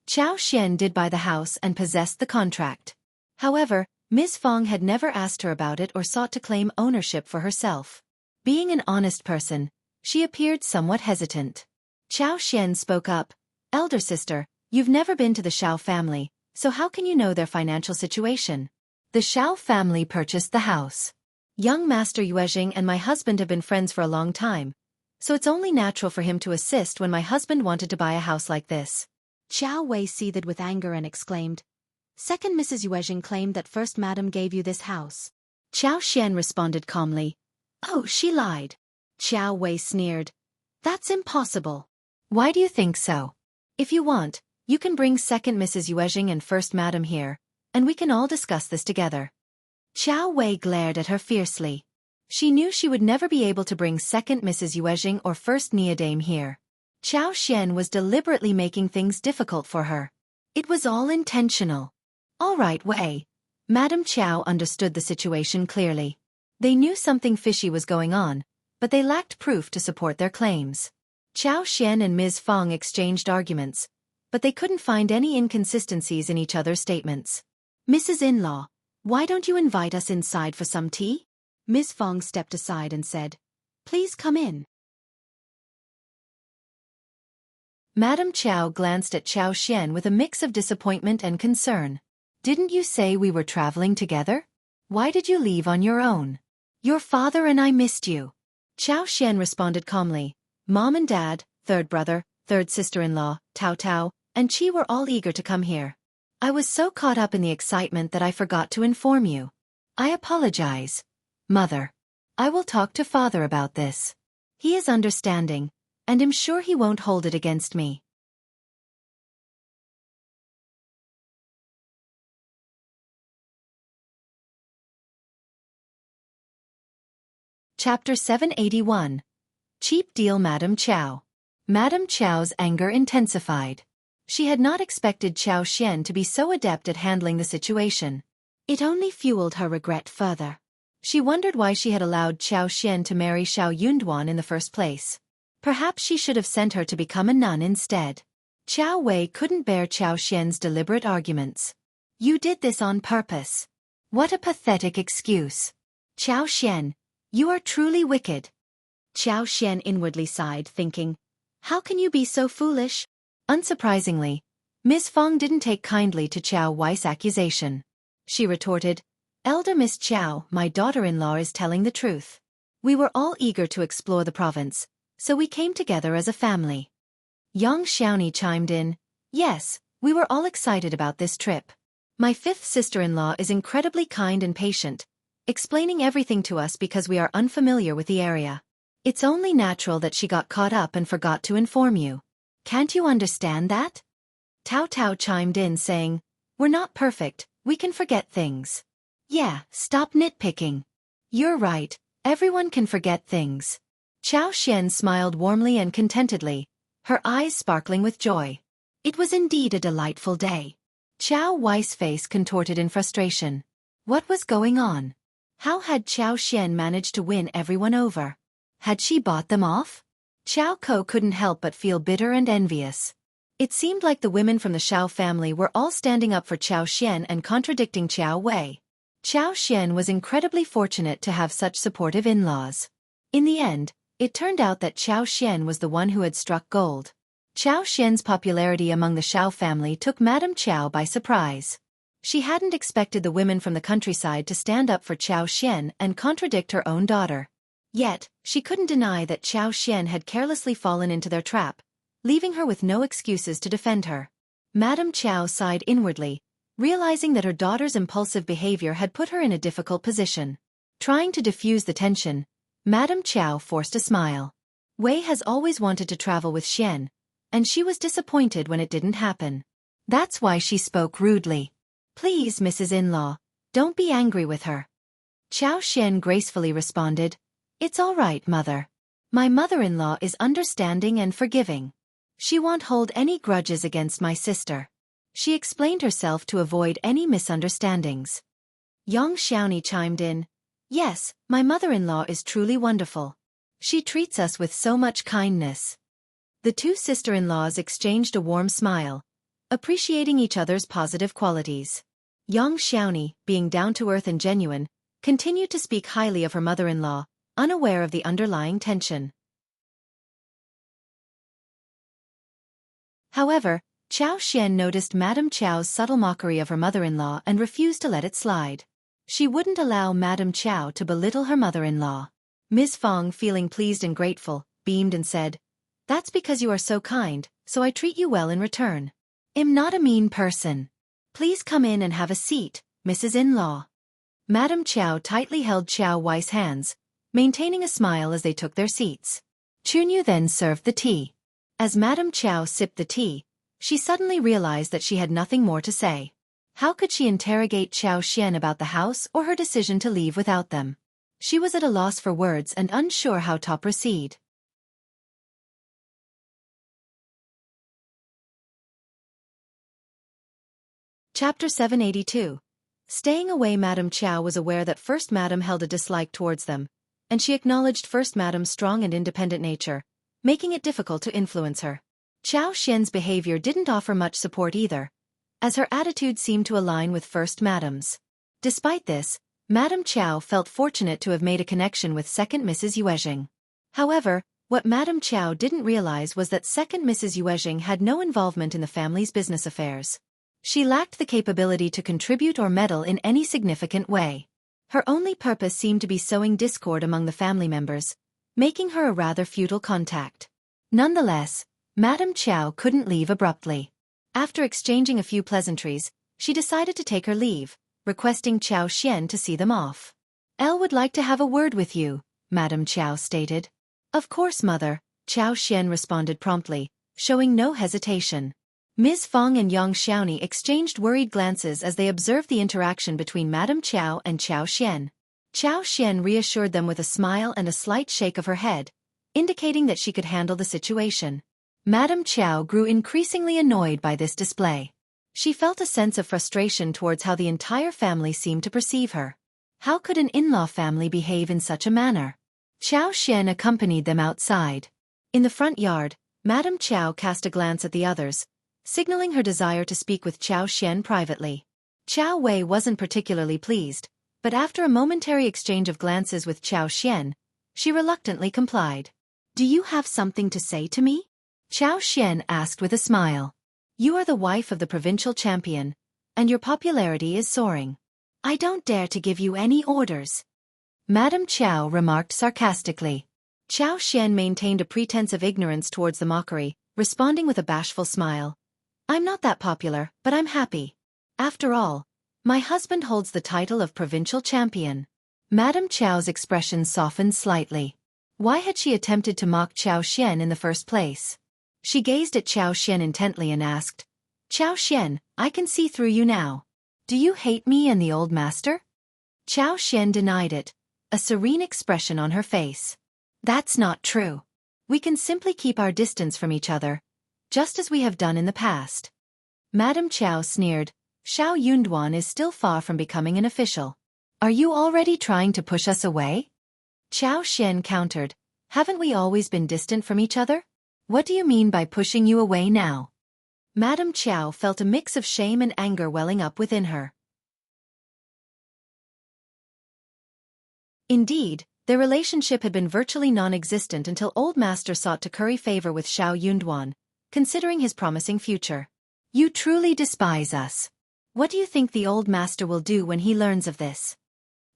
Qiao Xian did buy the house and possessed the contract. However, Ms. Fong had never asked her about it or sought to claim ownership for herself. Being an honest person, she appeared somewhat hesitant. Qiao Xian spoke up. Elder sister, you've never been to the Shao family, so how can you know their financial situation? The Shao family purchased the house. Young Master Yuezheng and my husband have been friends for a long time, so it's only natural for him to assist when my husband wanted to buy a house like this. Qiao Wei seethed with anger and exclaimed, Second Mrs. Yuezheng claimed that First Madam gave you this house. Qiao Xian responded calmly. Oh, she lied. Qiao Wei sneered. That's impossible. Why do you think so? If you want, you can bring Second Mrs. Yuezheng and First Madam here, and we can all discuss this together. Qiao Wei glared at her fiercely. She knew she would never be able to bring Second Mrs. Yuezheng or First Niadame here. Qiao Xian was deliberately making things difficult for her. It was all intentional. All right, Wei. Madam Qiao understood the situation clearly. They knew something fishy was going on, but they lacked proof to support their claims. Qiao Xian and Ms. Fong exchanged arguments, but they couldn't find any inconsistencies in each other's statements. Mrs. In-law, why don't you invite us inside for some tea? Ms. Fong stepped aside and said, Please come in. Madam Qiao glanced at Qiao Xian with a mix of disappointment and concern. Didn't you say we were traveling together? Why did you leave on your own? Your father and I missed you. Qiao Xian responded calmly. Mom and Dad, third brother, third sister-in-law, Tao, and Qi were all eager to come here. I was so caught up in the excitement that I forgot to inform you. I apologize. Mother. I will talk to father about this. He is understanding, and I'm sure he won't hold it against me. Chapter 781. Cheap Deal Madam Qiao. Madam Qiao's anger intensified. She had not expected Qiao Xian to be so adept at handling the situation. It only fueled her regret further. She wondered why she had allowed Qiao Xian to marry Shao Yunduan in the first place. Perhaps she should have sent her to become a nun instead. Qiao Wei couldn't bear Qiao Xian's deliberate arguments. You did this on purpose. What a pathetic excuse. Qiao Xian, you are truly wicked. Qiao Xian inwardly sighed, thinking, how can you be so foolish? Unsurprisingly, Ms. Fong didn't take kindly to Qiao Wei's accusation. She retorted, Elder Miss Qiao, my daughter-in-law is telling the truth. We were all eager to explore the province, so we came together as a family. Yang Xiaoni chimed in, yes, we were all excited about this trip. My fifth sister-in-law is incredibly kind and patient, explaining everything to us because we are unfamiliar with the area. It's only natural that she got caught up and forgot to inform you. Can't you understand that? Tao chimed in saying, we're not perfect, we can forget things. Yeah, stop nitpicking. You're right, everyone can forget things. Qiao Xian smiled warmly and contentedly, her eyes sparkling with joy. It was indeed a delightful day. Qiao Wei's face contorted in frustration. What was going on? How had Qiao Xian managed to win everyone over? Had she bought them off? Qiao Ko couldn't help but feel bitter and envious. It seemed like the women from the Shao family were all standing up for Qiao Xian and contradicting Qiao Wei. Qiao Xian was incredibly fortunate to have such supportive in-laws. In the end, it turned out that Qiao Xian was the one who had struck gold. Qiao Xian's popularity among the Shao family took Madam Qiao by surprise. She hadn't expected the women from the countryside to stand up for Qiao Xian and contradict her own daughter. Yet, she couldn't deny that Qiao Xian had carelessly fallen into their trap, leaving her with no excuses to defend her. Madam Qiao sighed inwardly, realizing that her daughter's impulsive behavior had put her in a difficult position. Trying to diffuse the tension, Madam Qiao forced a smile. Wei has always wanted to travel with Xian, and she was disappointed when it didn't happen. That's why she spoke rudely. Please, Mrs. In-law, don't be angry with her. Qiao Xian gracefully responded, it's all right, mother. My mother-in-law is understanding and forgiving. She won't hold any grudges against my sister. She explained herself to avoid any misunderstandings. Yang Xiaoni chimed in. Yes, my mother-in-law is truly wonderful. She treats us with so much kindness. The two sister-in-laws exchanged a warm smile, appreciating each other's positive qualities. Yang Xiaoni, being down-to-earth and genuine, continued to speak highly of her mother-in-law, unaware of the underlying tension. However, Qiao Xian noticed Madame Qiao's subtle mockery of her mother-in-law and refused to let it slide. She wouldn't allow Madame Qiao to belittle her mother-in-law. Ms. Fong, feeling pleased and grateful, beamed and said, "That's because you are so kind, so I treat you well in return. I'm not a mean person. Please come in and have a seat, Mrs. In-law." Madame Qiao tightly held Qiao Wei's hands, maintaining a smile as they took their seats. Qiuyue then served the tea. As Madame Qiao sipped the tea, she suddenly realized that she had nothing more to say. How could she interrogate Qiao Xian about the house or her decision to leave without them? She was at a loss for words and unsure how to proceed. Chapter 782. Staying away. Madame Qiao was aware that First Madame held a dislike towards them, and she acknowledged First Madame's strong and independent nature, making it difficult to influence her. Qiao Xian's behavior didn't offer much support either, as her attitude seemed to align with First Madame's. Despite this, Madame Qiao felt fortunate to have made a connection with Second Mrs. Yuezheng. However, what Madame Qiao didn't realize was that Second Mrs. Yuezheng had no involvement in the family's business affairs. She lacked the capability to contribute or meddle in any significant way. Her only purpose seemed to be sowing discord among the family members, making her a rather futile contact. Nonetheless, Madame Qiao couldn't leave abruptly. After exchanging a few pleasantries, she decided to take her leave, requesting Qiao Xian to see them off. "Elle would like to have a word with you," Madame Qiao stated. "Of course, mother," Qiao Xian responded promptly, showing no hesitation. Ms. Fong and Yang Xiaoni exchanged worried glances as they observed the interaction between Madame Qiao and Qiao Xian. Qiao Xian reassured them with a smile and a slight shake of her head, indicating that she could handle the situation. Madame Qiao grew increasingly annoyed by this display. She felt a sense of frustration towards how the entire family seemed to perceive her. How could an in-law family behave in such a manner? Qiao Xian accompanied them outside. In the front yard, Madame Qiao cast a glance at the others, signaling her desire to speak with Qiao Xian privately. Qiao Wei wasn't particularly pleased, but after a momentary exchange of glances with Qiao Xian, she reluctantly complied. "Do you have something to say to me?" Qiao Xian asked with a smile. "You are the wife of the provincial champion, and your popularity is soaring. I don't dare to give you any orders," Madame Qiao remarked sarcastically. Qiao Xian maintained a pretense of ignorance towards the mockery, responding with a bashful smile. "I'm not that popular, but I'm happy. After all, my husband holds the title of provincial champion." Madame Qiao's expression softened slightly. Why had she attempted to mock Qiao Xian in the first place? She gazed at Qiao Xian intently and asked, "Qiao Xian, I can see through you now. Do you hate me and the old master?" Qiao Xian denied it, a serene expression on her face. "That's not true. We can simply keep our distance from each other, just as we have done in the past." Madame Qiao sneered. "Shao Yunduan is still far from becoming an official. Are you already trying to push us away?" Qiao Xian countered. "Haven't we always been distant from each other? What do you mean by pushing you away now?" Madame Qiao felt a mix of shame and anger welling up within her. Indeed, their relationship had been virtually non-existent until Old Master sought to curry favor with Shao Yunduan, considering his promising future. "You truly despise us. What do you think the Old Master will do when he learns of this?"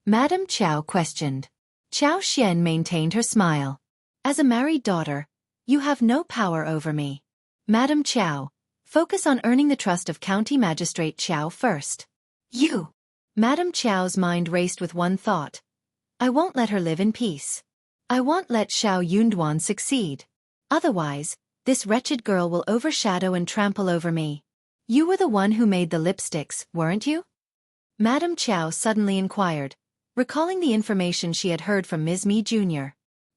Madame Qiao questioned. Qiao Xian maintained her smile. "As a married daughter, you have no power over me. Madame Qiao, focus on earning the trust of County Magistrate Qiao first." "You!" Madame Qiao's mind raced with one thought. "I won't let her live in peace. I won't let Shao Yunduan succeed. Otherwise, this wretched girl will overshadow and trample over me." "You were the one who made the lipsticks, weren't you?" Madame Qiao suddenly inquired, recalling the information she had heard from Ms. Mi Jr.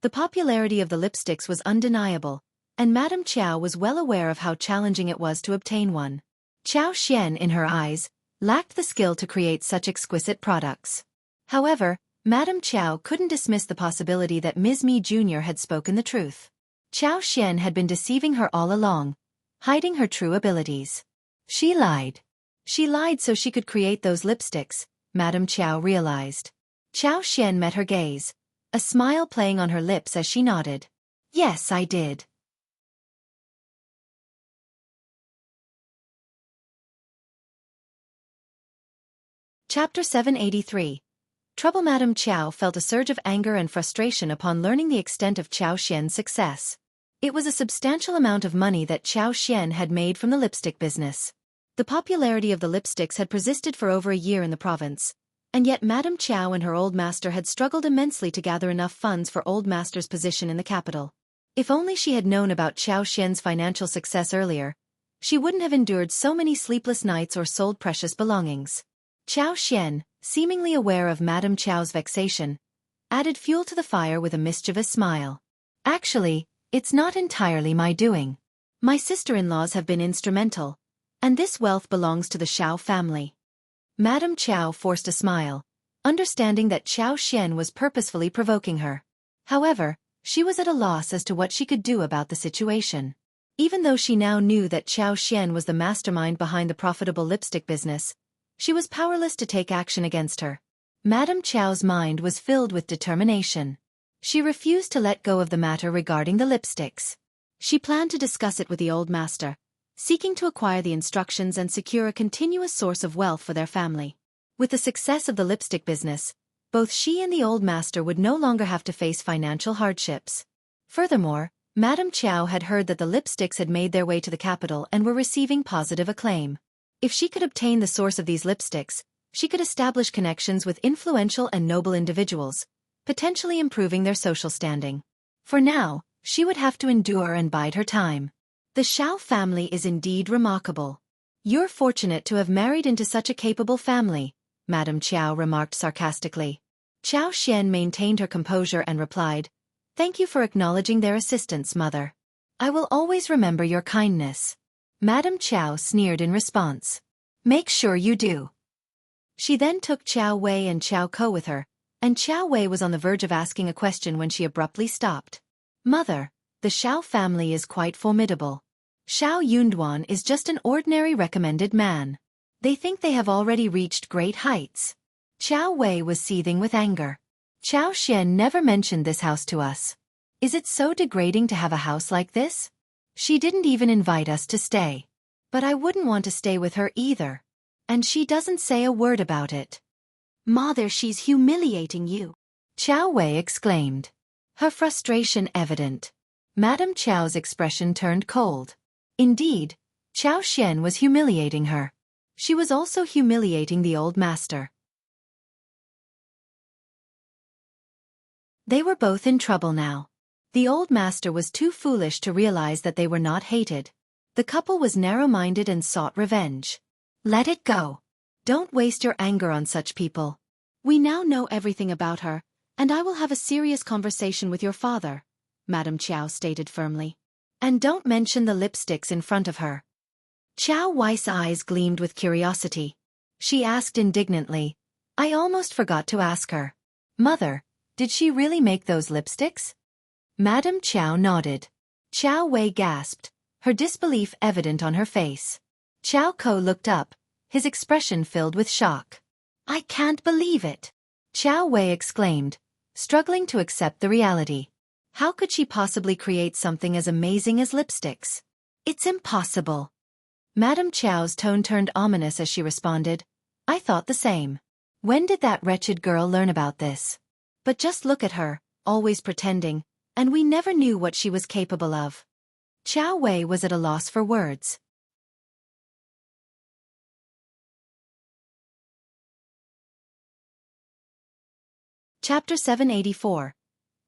The popularity of the lipsticks was undeniable, and Madame Qiao was well aware of how challenging it was to obtain one. Qiao Xian, in her eyes, lacked the skill to create such exquisite products. However, Madame Qiao couldn't dismiss the possibility that Ms. Mi Jr. had spoken the truth. Qiao Xian had been deceiving her all along, hiding her true abilities. She lied. She lied so she could create those lipsticks, Madame Qiao realized. Qiao Xian met her gaze, a smile playing on her lips as she nodded. Yes, I did. Chapter 783. Trouble. Madame Qiao felt a surge of anger and frustration upon learning the extent of Qiao Xian's success. It was a substantial amount of money that Qiao Xian had made from the lipstick business. The popularity of the lipsticks had persisted for over a year in the province, and yet Madame Qiao and her old master had struggled immensely to gather enough funds for old master's position in the capital. If only she had known about Qiao Xian's financial success earlier, she wouldn't have endured so many sleepless nights or sold precious belongings. Qiao Xian, seemingly aware of Madame Qiao's vexation, added fuel to the fire with a mischievous smile. Actually, it's not entirely my doing. My sister-in-laws have been instrumental, and this wealth belongs to the Shao family. Madame Qiao forced a smile, understanding that Qiao Xian was purposefully provoking her. However, she was at a loss as to what she could do about the situation. Even though she now knew that Qiao Xian was the mastermind behind the profitable lipstick business, she was powerless to take action against her. Madame Qiao's mind was filled with determination. She refused to let go of the matter regarding the lipsticks. She planned to discuss it with the old master, seeking to acquire the instructions and secure a continuous source of wealth for their family. With the success of the lipstick business, both she and the old master would no longer have to face financial hardships. Furthermore, Madame Qiao had heard that the lipsticks had made their way to the capital and were receiving positive acclaim. If she could obtain the source of these lipsticks, she could establish connections with influential and noble individuals, potentially improving their social standing. For now, she would have to endure and bide her time. The Shao family is indeed remarkable. You're fortunate to have married into such a capable family, Madame Qiao remarked sarcastically. Qiao Xian maintained her composure and replied, "Thank you for acknowledging their assistance, mother. I will always remember your kindness." Madame Qiao sneered in response. "Make sure you do." She then took Qiao Wei and Qiao Ko with her, and Qiao Wei was on the verge of asking a question when she abruptly stopped. "Mother, the Shao family is quite formidable. Shao Yunduan is just an ordinary recommended man. They think they have already reached great heights." Qiao Wei was seething with anger. "Qiao Xian never mentioned this house to us. Is it so degrading to have a house like this? She didn't even invite us to stay. But I wouldn't want to stay with her either. And she doesn't say a word about it." "Mother, she's humiliating you," Qiao Wei exclaimed. Her frustration evident. Madame Qiao's expression turned cold. Indeed, Qiao Xian was humiliating her. She was also humiliating the old master. They were both in trouble now. The old master was too foolish to realize that they were not hated. The couple was narrow-minded and sought revenge. Let it go. Don't waste your anger on such people. We now know everything about her, and I will have a serious conversation with your father, Madame Qiao stated firmly. And don't mention the lipsticks in front of her. Qiao Wei's eyes gleamed with curiosity. She asked indignantly, "I almost forgot to ask her. Mother, did she really make those lipsticks?" Madame Qiao nodded. Qiao Wei gasped, her disbelief evident on her face. Qiao Ko looked up, his expression filled with shock. "I can't believe it!" Qiao Wei exclaimed, struggling to accept the reality. How could she possibly create something as amazing as lipsticks? It's impossible. Madame Qiao's tone turned ominous as she responded, "I thought the same. When did that wretched girl learn about this? But just look at her, always pretending, and we never knew what she was capable of." Qiao Wei was at a loss for words. Chapter 784.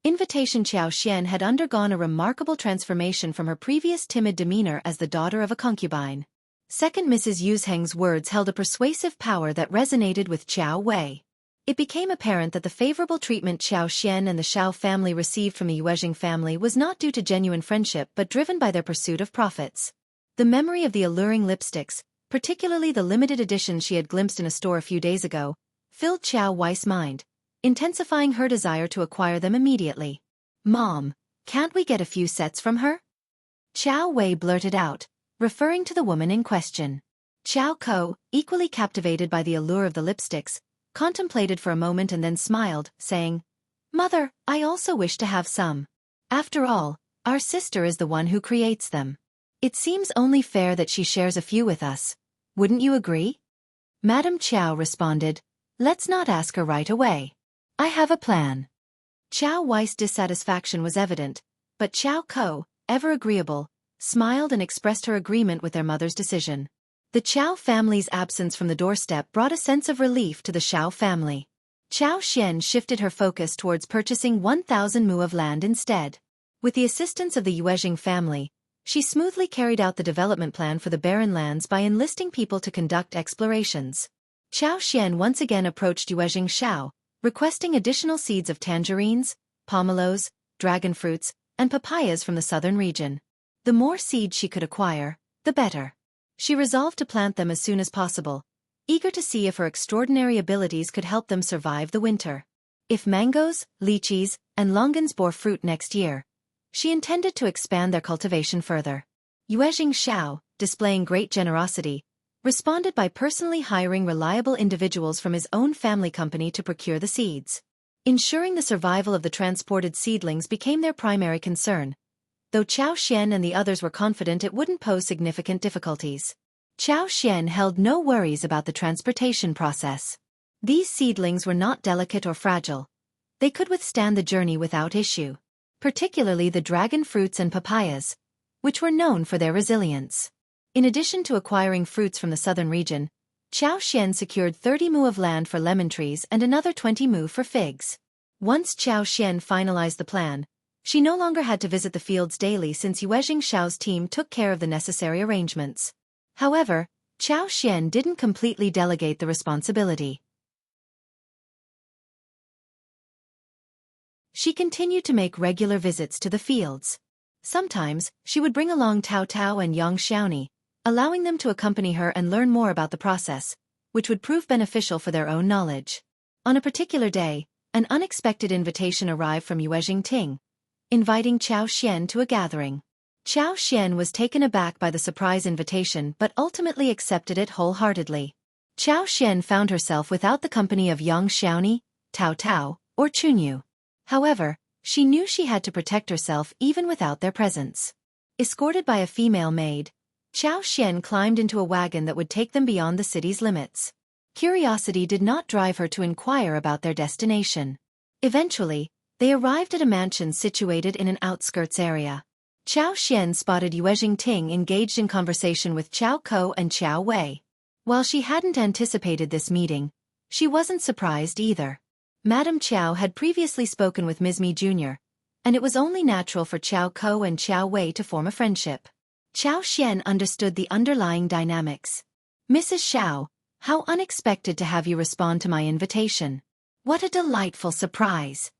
Invitation. Qiao Xian had undergone a remarkable transformation from her previous timid demeanor as the daughter of a concubine. Second Mrs. Yuezheng's words held a persuasive power that resonated with Qiao Wei. It became apparent that the favorable treatment Qiao Xian and the Shao family received from the Yuezheng family was not due to genuine friendship but driven by their pursuit of profits. The memory of the alluring lipsticks, particularly the limited edition she had glimpsed in a store a few days ago, filled Qiuye's mind, intensifying her desire to acquire them immediately. "Mom, can't we get a few sets from her?" Qiuyue blurted out, referring to the woman in question. Qiao, equally captivated by the allure of the lipsticks, contemplated for a moment and then smiled, saying, "Mother, I also wish to have some. After all, our sister is the one who creates them. It seems only fair that she shares a few with us. Wouldn't you agree?" Madame Qiao responded, "Let's not ask her right away. I have a plan." Qiuye's dissatisfaction was evident, but Qiao, ever agreeable, smiled and expressed her agreement with their mother's decision. The Qiao family's absence from the doorstep brought a sense of relief to the Shao family. Qiao Xian shifted her focus towards purchasing 1,000 mu of land instead. With the assistance of the Yuezheng family, she smoothly carried out the development plan for the barren lands by enlisting people to conduct explorations. Qiao Xian once again approached Yuezheng Shao, requesting additional seeds of tangerines, pomelos, dragon fruits, and papayas from the southern region. The more seeds she could acquire, the better. She resolved to plant them as soon as possible, eager to see if her extraordinary abilities could help them survive the winter. If mangoes, lychees, and longans bore fruit next year, she intended to expand their cultivation further. Yuezheng Shao, displaying great generosity, responded by personally hiring reliable individuals from his own family company to procure the seeds. Ensuring the survival of the transported seedlings became their primary concern, though Qiao Xian and the others were confident it wouldn't pose significant difficulties. Qiao Xian held no worries about the transportation process. These seedlings were not delicate or fragile. They could withstand the journey without issue, particularly the dragon fruits and papayas, which were known for their resilience. In addition to acquiring fruits from the southern region, Qiao Xian secured 30 mu of land for lemon trees and another 20 mu for figs. Once Qiao Xian finalized the plan, she no longer had to visit the fields daily since Yuezheng Shao's team took care of the necessary arrangements. However, Qiao Xian didn't completely delegate the responsibility. She continued to make regular visits to the fields. Sometimes, she would bring along Tao and Yang Xiaoni, allowing them to accompany her and learn more about the process, which would prove beneficial for their own knowledge. On a particular day, an unexpected invitation arrived from Yuezheng Ting, inviting Qiao Xian to a gathering. Qiao Xian was taken aback by the surprise invitation but ultimately accepted it wholeheartedly. Qiao Xian found herself without the company of Yang Xiaoni, Tao, or Qiuyue. However, she knew she had to protect herself even without their presence. Escorted by a female maid, Qiao Xian climbed into a wagon that would take them beyond the city's limits. Curiosity did not drive her to inquire about their destination. Eventually, they arrived at a mansion situated in an outskirts area. Qiao Xian spotted Yuezheng Ting engaged in conversation with Qiao and Qiuyue. While she hadn't anticipated this meeting, she wasn't surprised either. Madame Qiao had previously spoken with Ms. Mi Jr., and it was only natural for Qiao and Qiuyue to form a friendship. Qiao Xian understood the underlying dynamics. "Mrs. Shao, how unexpected to have you respond to my invitation. What a delightful surprise."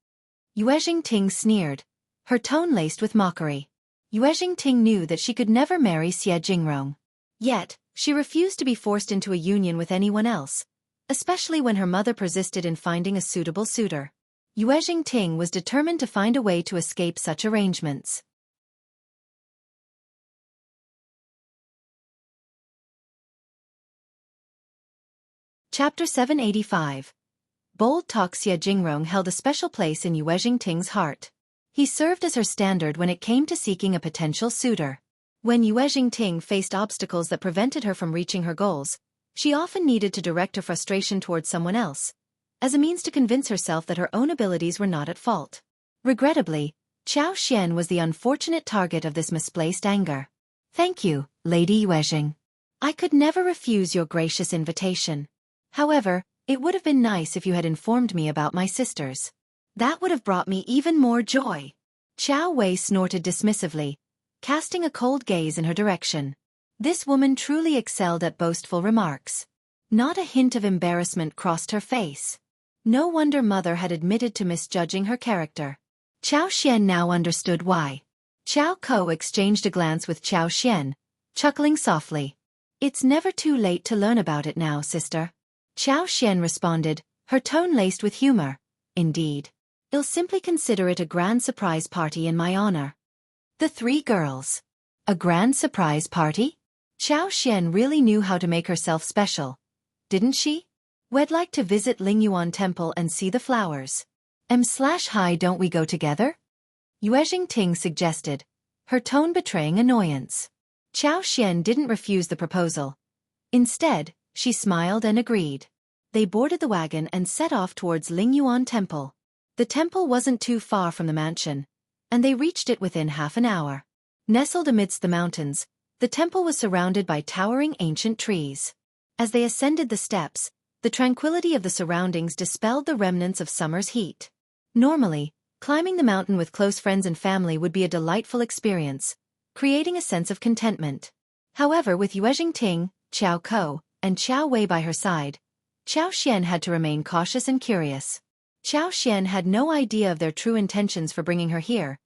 Yuezheng Ting sneered, her tone laced with mockery. Yuezheng Ting knew that she could never marry Xie Jingrong. Yet, she refused to be forced into a union with anyone else, especially when her mother persisted in finding a suitable suitor. Yuezheng Ting was determined to find a way to escape such arrangements. Chapter 785. Bold Talk. Xie Jingrong held a special place in Yuezheng Ting's heart. He served as her standard when it came to seeking a potential suitor. When Yuezheng Ting faced obstacles that prevented her from reaching her goals, she often needed to direct her frustration towards someone else, as a means to convince herself that her own abilities were not at fault. Regrettably, Qiao Xian was the unfortunate target of this misplaced anger. "Thank you, Lady Yuezheng. I could never refuse your gracious invitation. However, it would have been nice if you had informed me about my sisters. That would have brought me even more joy." Qiuyue snorted dismissively, casting a cold gaze in her direction. This woman truly excelled at boastful remarks. Not a hint of embarrassment crossed her face. No wonder Mother had admitted to misjudging her character. Qiao Xian now understood why. Qiao exchanged a glance with Qiao Xian, chuckling softly. It's never too late to learn about it now, sister. Qiao responded, her tone laced with humor. Indeed. I'll simply consider it a grand surprise party in my honor. The three girls. A grand surprise party? Qiao really knew how to make herself special, didn't she? We'd like to visit Lingyuan Temple and see the flowers. Hi, don't we go together? Yuezheng Ting suggested, her tone betraying annoyance. Qiao didn't refuse the proposal. Instead, she smiled and agreed. They boarded the wagon and set off towards Lingyuan Temple. The temple wasn't too far from the mansion, and they reached it within half an hour. Nestled amidst the mountains, the temple was surrounded by towering ancient trees. As they ascended the steps, the tranquility of the surroundings dispelled the remnants of summer's heat. Normally, climbing the mountain with close friends and family would be a delightful experience, creating a sense of contentment. However, with Yuezheng Ting, Qiao and Qiuyue by her side, Qiao had to remain cautious and curious. Qiao had no idea of their true intentions for bringing her here,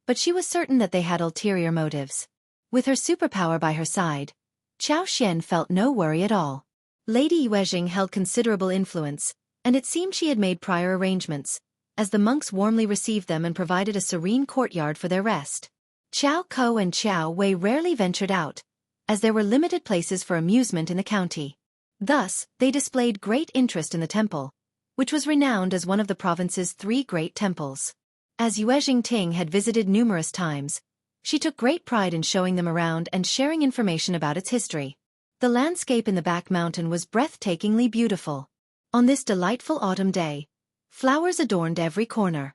but she was certain that they had ulterior motives. With her superpower by her side, Qiao felt no worry at all. Lady Yuezheng held considerable influence, and it seemed she had made prior arrangements, as the monks warmly received them and provided a serene courtyard for their rest. Qiao and Qiuyue rarely ventured out, as there were limited places for amusement in the county. Thus, they displayed great interest in the temple, which was renowned as one of the province's 3 great temples. As Yuezheng Ting had visited numerous times, she took great pride in showing them around and sharing information about its history. The landscape in the back mountain was breathtakingly beautiful. On this delightful autumn day, flowers adorned every corner.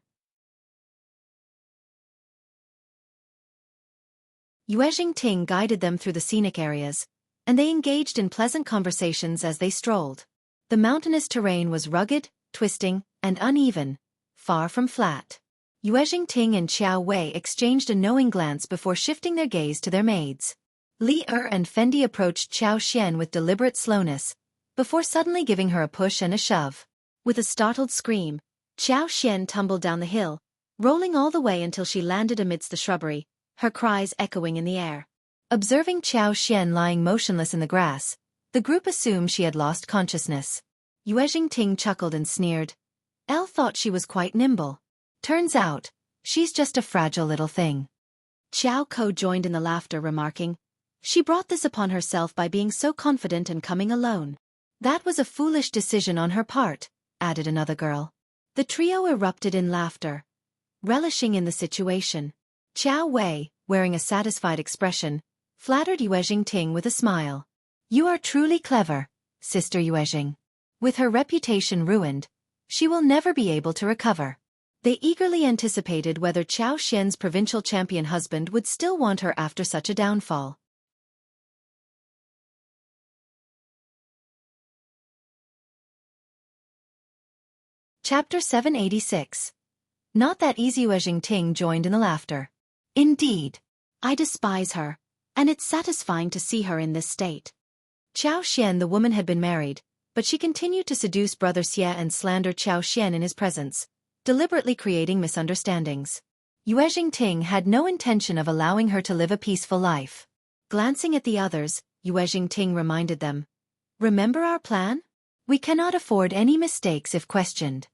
Yuezheng Ting guided them through the scenic areas, and they engaged in pleasant conversations as they strolled. The mountainous terrain was rugged, twisting, and uneven, far from flat. Yuezheng Ting and Qiuyue exchanged a knowing glance before shifting their gaze to their maids. Li and Fendi approached Qiao with deliberate slowness, before suddenly giving her a push and a shove. With a startled scream, Qiao tumbled down the hill, rolling all the way until she landed amidst the shrubbery, her cries echoing in the air. Observing Qiao lying motionless in the grass, the group assumed she had lost consciousness. Yuezheng Ting chuckled and sneered. Elle thought she was quite nimble. Turns out, she's just a fragile little thing. Qiao joined in the laughter, remarking, she brought this upon herself by being so confident and coming alone. That was a foolish decision on her part, added another girl. The trio erupted in laughter, relishing in the situation. Qiuyue, wearing a satisfied expression, flattered Yuezheng Ting with a smile. You are truly clever, Sister Yuezheng. With her reputation ruined, she will never be able to recover. They eagerly anticipated whether Qiao's provincial champion husband would still want her after such a downfall. Chapter 786. Not that easy. Yuezheng Ting joined in the laughter. Indeed. I despise her, and it's satisfying to see her in this state. Qiao the woman had been married, but she continued to seduce Brother Xie and slander Qiao in his presence, deliberately creating misunderstandings. Yuezheng Ting had no intention of allowing her to live a peaceful life. Glancing at the others, Yuezheng Ting reminded them, remember our plan? We cannot afford any mistakes if questioned.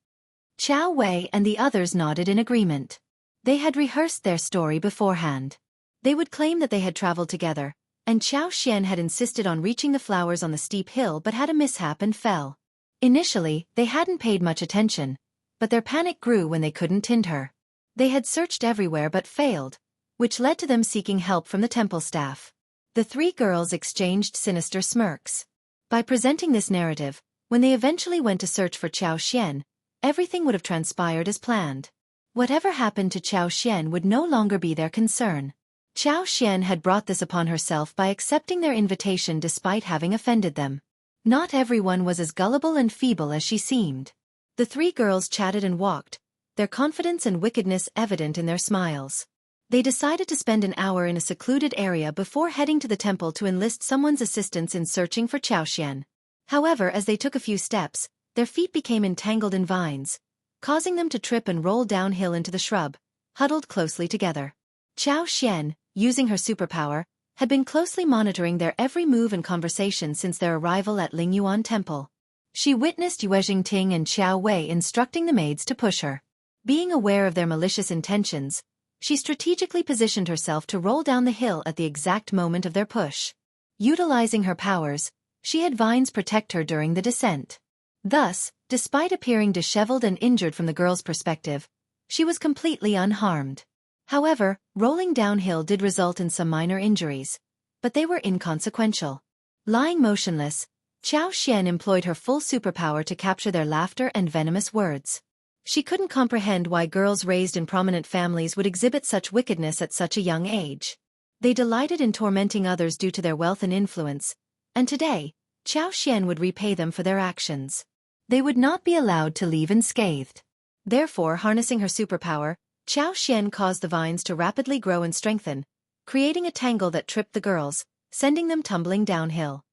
Qiuyue and the others nodded in agreement. They had rehearsed their story beforehand. They would claim that they had traveled together, and Qiao had insisted on reaching the flowers on the steep hill but had a mishap and fell. Initially, they hadn't paid much attention, but their panic grew when they couldn't tend her. They had searched everywhere but failed, which led to them seeking help from the temple staff. The 3 girls exchanged sinister smirks. By presenting this narrative, when they eventually went to search for Qiao, everything would have transpired as planned. Whatever happened to Qiao would no longer be their concern. Qiao had brought this upon herself by accepting their invitation despite having offended them. Not everyone was as gullible and feeble as she seemed. The 3 girls chatted and walked, their confidence and wickedness evident in their smiles. They decided to spend an hour in a secluded area before heading to the temple to enlist someone's assistance in searching for Qiao. However, as they took a few steps, their feet became entangled in vines, causing them to trip and roll downhill into the shrub, huddled closely together. Qiao, using her superpower, had been closely monitoring their every move and conversation since their arrival at Lingyuan Temple. She witnessed Yuezheng, Ting and Qiuyue instructing the maids to push her. Being aware of their malicious intentions, she strategically positioned herself to roll down the hill at the exact moment of their push. Utilizing her powers, she had vines protect her during the descent. Thus, despite appearing disheveled and injured from the girl's perspective, she was completely unharmed. However, rolling downhill did result in some minor injuries, but they were inconsequential. Lying motionless, Qiao Xian employed her full superpower to capture their laughter and venomous words. She couldn't comprehend why girls raised in prominent families would exhibit such wickedness at such a young age. They delighted in tormenting others due to their wealth and influence, and today, Qiao Xian would repay them for their actions. They would not be allowed to leave unscathed. Therefore, harnessing her superpower, Qiao Xian caused the vines to rapidly grow and strengthen, creating a tangle that tripped the girls, sending them tumbling downhill.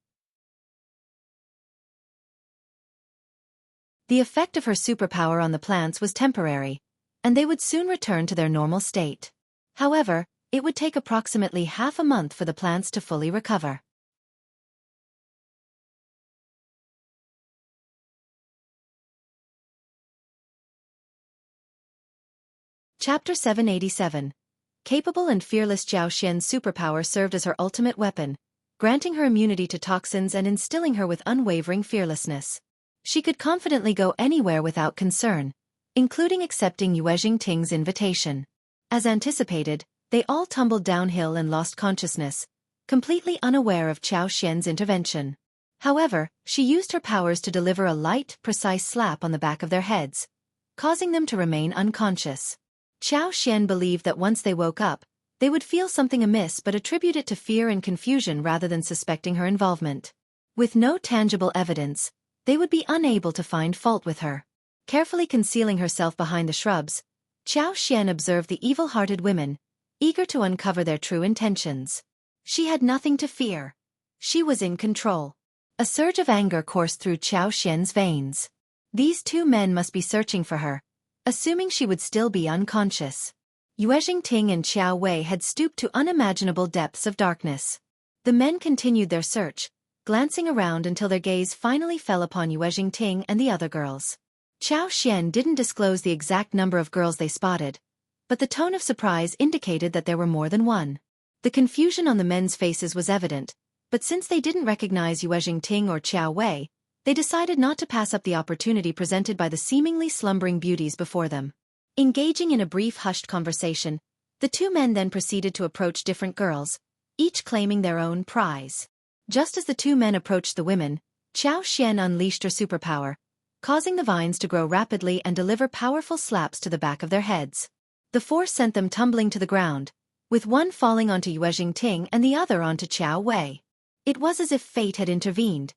The effect of her superpower on the plants was temporary, and they would soon return to their normal state. However, it would take approximately half a month for the plants to fully recover. Chapter 787. Capable and fearless Qiao Xian's superpower served as her ultimate weapon, granting her immunity to toxins and instilling her with unwavering fearlessness. She could confidently go anywhere without concern, including accepting Yuezheng Ting's invitation. As anticipated, they all tumbled downhill and lost consciousness, completely unaware of Qiao Xian's intervention. However, she used her powers to deliver a light, precise slap on the back of their heads, causing them to remain unconscious. Qiao Xian believed that once they woke up, they would feel something amiss but attribute it to fear and confusion rather than suspecting her involvement. With no tangible evidence, they would be unable to find fault with her. Carefully concealing herself behind the shrubs, Qiao Xian observed the evil-hearted women, eager to uncover their true intentions. She had nothing to fear. She was in control. A surge of anger coursed through Qiao Xian's veins. These two men must be searching for her, assuming she would still be unconscious. Yuezheng Ting and Qiuyue had stooped to unimaginable depths of darkness. The men continued their search, glancing around until their gaze finally fell upon Yuezheng Ting and the other girls. Qiao Xian didn't disclose the exact number of girls they spotted, but the tone of surprise indicated that there were more than one. The confusion on the men's faces was evident, but since they didn't recognize Yuezheng Ting or Qiuyue, they decided not to pass up the opportunity presented by the seemingly slumbering beauties before them. Engaging in a brief hushed conversation, the two men then proceeded to approach different girls, each claiming their own prize. Just as the two men approached the women, Qiao Xian unleashed her superpower, causing the vines to grow rapidly and deliver powerful slaps to the back of their heads. The force sent them tumbling to the ground, with one falling onto Yuezheng Ting and the other onto Qiuyue. It was as if fate had intervened,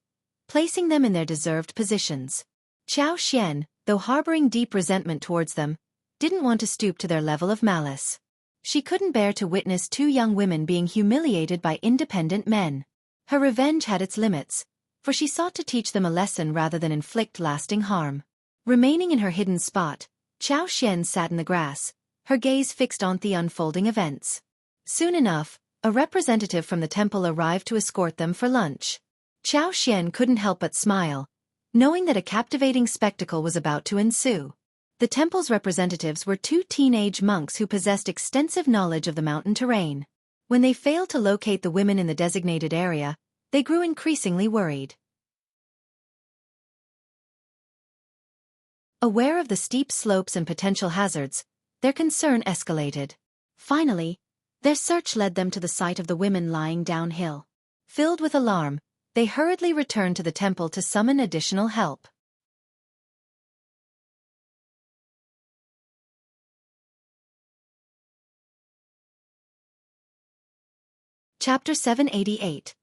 placing them in their deserved positions. Qiao Xian, though harboring deep resentment towards them, didn't want to stoop to their level of malice. She couldn't bear to witness two young women being humiliated by independent men. Her revenge had its limits, for she sought to teach them a lesson rather than inflict lasting harm. Remaining in her hidden spot, Qiao Xian sat in the grass, her gaze fixed on the unfolding events. Soon enough, a representative from the temple arrived to escort them for lunch. Qiao Xian couldn't help but smile, knowing that a captivating spectacle was about to ensue. The temple's representatives were two teenage monks who possessed extensive knowledge of the mountain terrain. When they failed to locate the women in the designated area, they grew increasingly worried. Aware of the steep slopes and potential hazards, their concern escalated. Finally, their search led them to the site of the women lying downhill. Filled with alarm, they hurriedly returned to the temple to summon additional help. Chapter 788.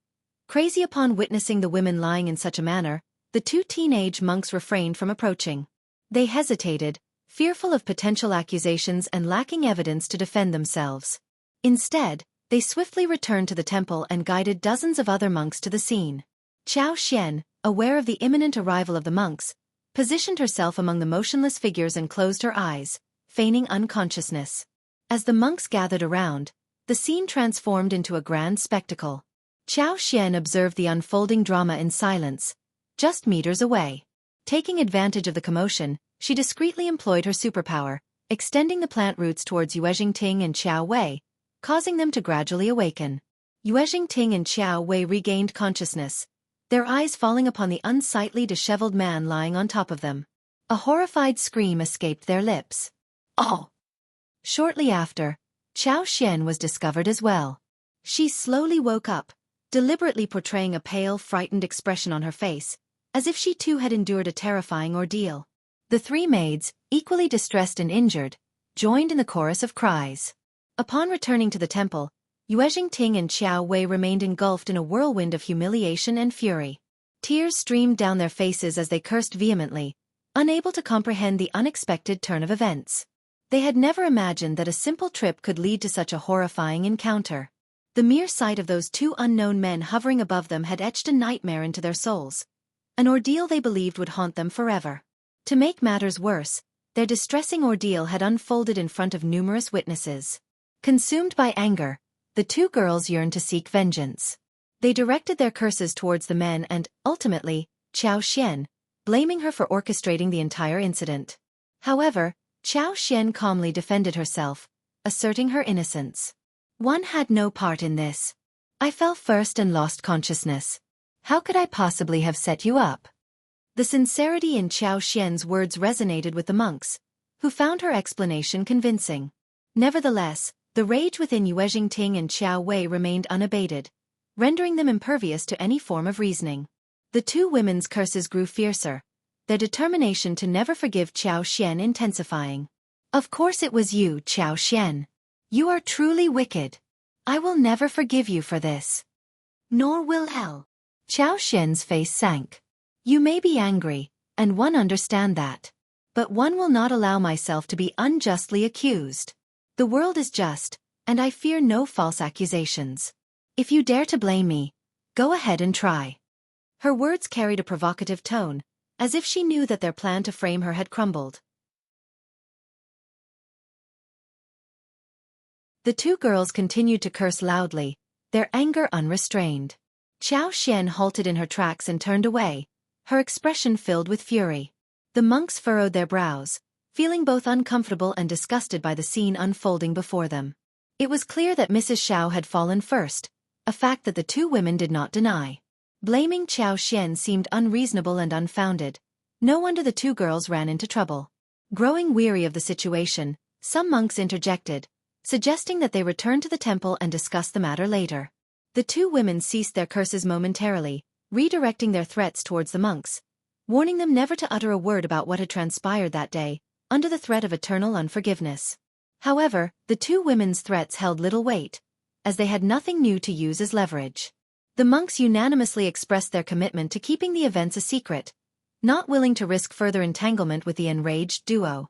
Crazy upon witnessing the women lying in such a manner, the two teenage monks refrained from approaching. They hesitated, fearful of potential accusations and lacking evidence to defend themselves. Instead, they swiftly returned to the temple and guided dozens of other monks to the scene. Qiao Xian, aware of the imminent arrival of the monks, positioned herself among the motionless figures and closed her eyes, feigning unconsciousness. As the monks gathered around, The scene transformed into a grand spectacle. Qiao Xian observed the unfolding drama in silence, just meters away. Taking advantage of the commotion, she discreetly employed her superpower, extending the plant roots towards Yuezheng, Ting and Qiuyue, causing them to gradually awaken. Yuezheng, Ting and Qiuyue regained consciousness, their eyes falling upon the unsightly disheveled man lying on top of them. A horrified scream escaped their lips. Oh! Shortly after, Qiao Xian was discovered as well. She slowly woke up, deliberately portraying a pale, frightened expression on her face, as if she too had endured a terrifying ordeal. The three maids, equally distressed and injured, joined in the chorus of cries. Upon returning to the temple, Yuezheng, Ting and Qiuyue remained engulfed in a whirlwind of humiliation and fury. Tears streamed down their faces as they cursed vehemently, unable to comprehend the unexpected turn of events. They had never imagined that a simple trip could lead to such a horrifying encounter. The mere sight of those two unknown men hovering above them had etched a nightmare into their souls, an ordeal they believed would haunt them forever. To make matters worse, their distressing ordeal had unfolded in front of numerous witnesses. Consumed by anger, the two girls yearned to seek vengeance. They directed their curses towards the men and, ultimately, Qiao Xian, blaming her for orchestrating the entire incident. However, Qiao Xian calmly defended herself, asserting her innocence. One had no part in this. I fell first and lost consciousness. How could I possibly have set you up? The sincerity in Qiao Xian's words resonated with the monks, who found her explanation convincing. Nevertheless, the rage within Yuezheng, Ting and Qiuyue remained unabated, rendering them impervious to any form of reasoning. The two women's curses grew fiercer, their determination to never forgive Qiao Xian intensifying. Of course it was you, Qiao Xian. You are truly wicked. I will never forgive you for this. Nor will hell. Qiao Xian's face sank. You may be angry, and one understand that. But one will not allow myself to be unjustly accused. The world is just, and I fear no false accusations. If you dare to blame me, go ahead and try. Her words carried a provocative tone, as if she knew that their plan to frame her had crumbled. The two girls continued to curse loudly, their anger unrestrained. Qiao Xian halted in her tracks and turned away, her expression filled with fury. The monks furrowed their brows, feeling both uncomfortable and disgusted by the scene unfolding before them. It was clear that Mrs. Shao had fallen first, a fact that the two women did not deny. Blaming Qiao Xian seemed unreasonable and unfounded. No wonder the two girls ran into trouble. Growing weary of the situation, some monks interjected, suggesting that they return to the temple and discuss the matter later. The two women ceased their curses momentarily, redirecting their threats towards the monks, warning them never to utter a word about what had transpired that day, under the threat of eternal unforgiveness. However, the two women's threats held little weight, as they had nothing new to use as leverage. The monks unanimously expressed their commitment to keeping the events a secret, not willing to risk further entanglement with the enraged duo.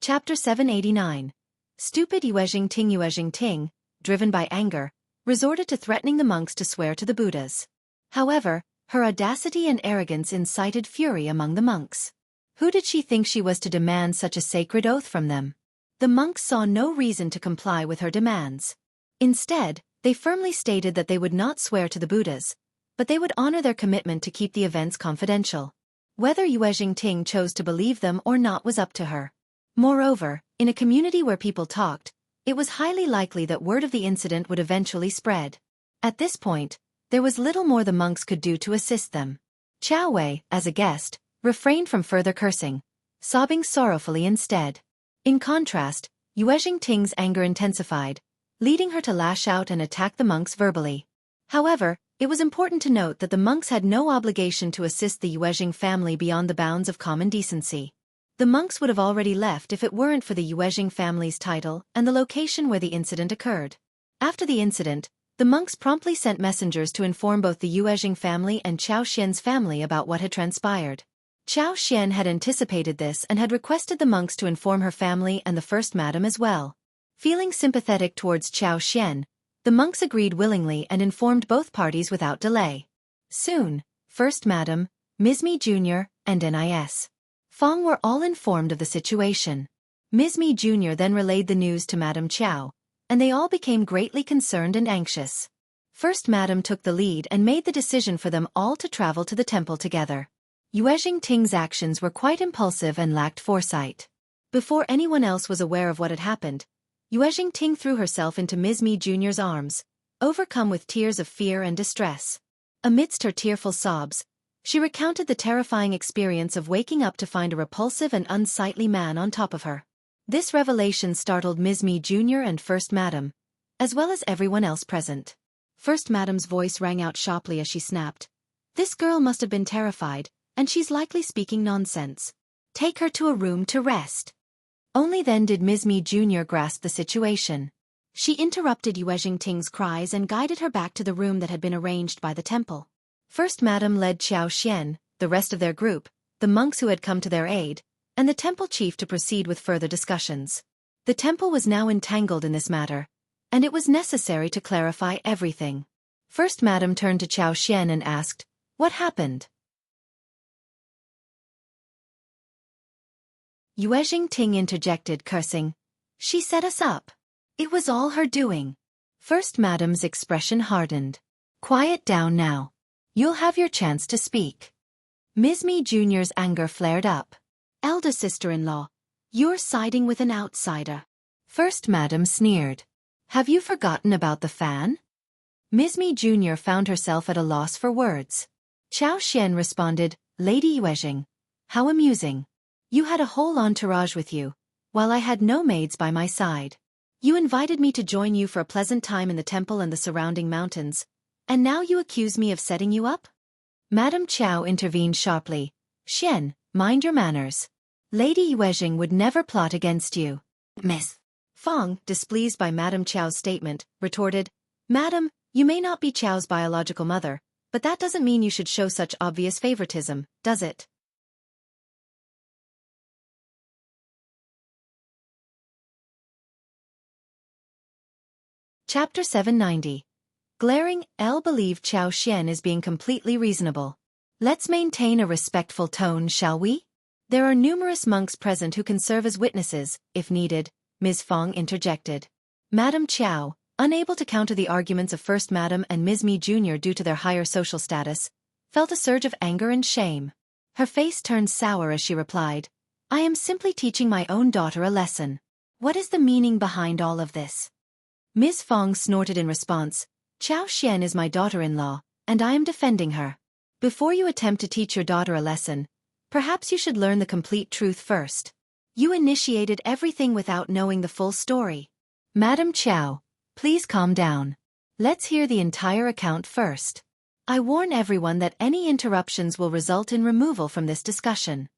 Chapter 789. Stupid Yuezheng Ting, driven by anger, resorted to threatening the monks to swear to the Buddhas. However, her audacity and arrogance incited fury among the monks. Who did she think she was to demand such a sacred oath from them? The monks saw no reason to comply with her demands. Instead, they firmly stated that they would not swear to the Buddhas, but they would honor their commitment to keep the events confidential. Whether Yuezheng Ting chose to believe them or not was up to her. Moreover, in a community where people talked, it was highly likely that word of the incident would eventually spread. At this point, there was little more the monks could do to assist them. Qiuyue, as a guest, refrained from further cursing, sobbing sorrowfully instead. In contrast, Yuezheng Ting's anger intensified, leading her to lash out and attack the monks verbally. However, it was important to note that the monks had no obligation to assist the Yuezheng family beyond the bounds of common decency. The monks would have already left if it weren't for the Yuezheng family's title and the location where the incident occurred. After the incident, the monks promptly sent messengers to inform both the Yuezheng family and Qiao Xian's family about what had transpired. Qiao Xian had anticipated this and had requested the monks to inform her family and the First Madam as well. Feeling sympathetic towards Qiao Xian, the monks agreed willingly and informed both parties without delay. Soon, First Madam, Ms. Mi Jr., and Nis. Fong were all informed of the situation. Ms. Mi Jr. then relayed the news to Madame Qiao, and they all became greatly concerned and anxious. First Madame took the lead and made the decision for them all to travel to the temple together. Yuezheng Ting's actions were quite impulsive and lacked foresight. Before anyone else was aware of what had happened, Yuezheng Ting threw herself into Ms. Mi Jr.'s arms, overcome with tears of fear and distress. Amidst her tearful sobs, she recounted the terrifying experience of waking up to find a repulsive and unsightly man on top of her. This revelation startled Ms. Mi Jr. and First Madame, as well as everyone else present. First Madame's voice rang out sharply as she snapped. "This girl must have been terrified, and she's likely speaking nonsense. Take her to a room to rest." Only then did Ms. Mi Jr. grasp the situation. She interrupted Yuezheng Ting's cries and guided her back to the room that had been arranged by the temple. First Madame led Qiao Xian, the rest of their group, the monks who had come to their aid, and the temple chief to proceed with further discussions. The temple was now entangled in this matter, and it was necessary to clarify everything. First Madame turned to Qiao Xian and asked, "What happened?" Yuezheng Ting interjected, cursing. "She set us up. It was all her doing." First Madame's expression hardened. "Quiet down now. You'll have your chance to speak." Ms. Mi Jr.'s anger flared up. "Elder sister-in-law, you're siding with an outsider." First Madame sneered. "Have you forgotten about the fan?" Ms. Mi Jr. found herself at a loss for words. Qiao Xian responded, "Lady Yuezheng, how amusing. You had a whole entourage with you, while I had no maids by my side. You invited me to join you for a pleasant time in the temple and the surrounding mountains, and now you accuse me of setting you up?" Madame Qiao intervened sharply. "Xian, mind your manners. Lady Yuezheng would never plot against you." Miss Fong, displeased by Madame Qiao's statement, retorted, "Madam, you may not be Qiao's biological mother, but that doesn't mean you should show such obvious favoritism, does it?" Chapter 790. Glaring, Elle believed Qiao Xian is being completely reasonable. "Let's maintain a respectful tone, shall we? There are numerous monks present who can serve as witnesses, if needed," Ms. Fong interjected. Madame Qiao, unable to counter the arguments of First Madame and Ms. Mi Jr. due to their higher social status, felt a surge of anger and shame. Her face turned sour as she replied, "I am simply teaching my own daughter a lesson. What is the meaning behind all of this?" Ms. Fong snorted in response, "Qiao Xian is my daughter-in-law, and I am defending her. Before you attempt to teach your daughter a lesson, perhaps you should learn the complete truth first. You initiated everything without knowing the full story." "Madame Qiao, please calm down. Let's hear the entire account first. I warn everyone that any interruptions will result in removal from this discussion."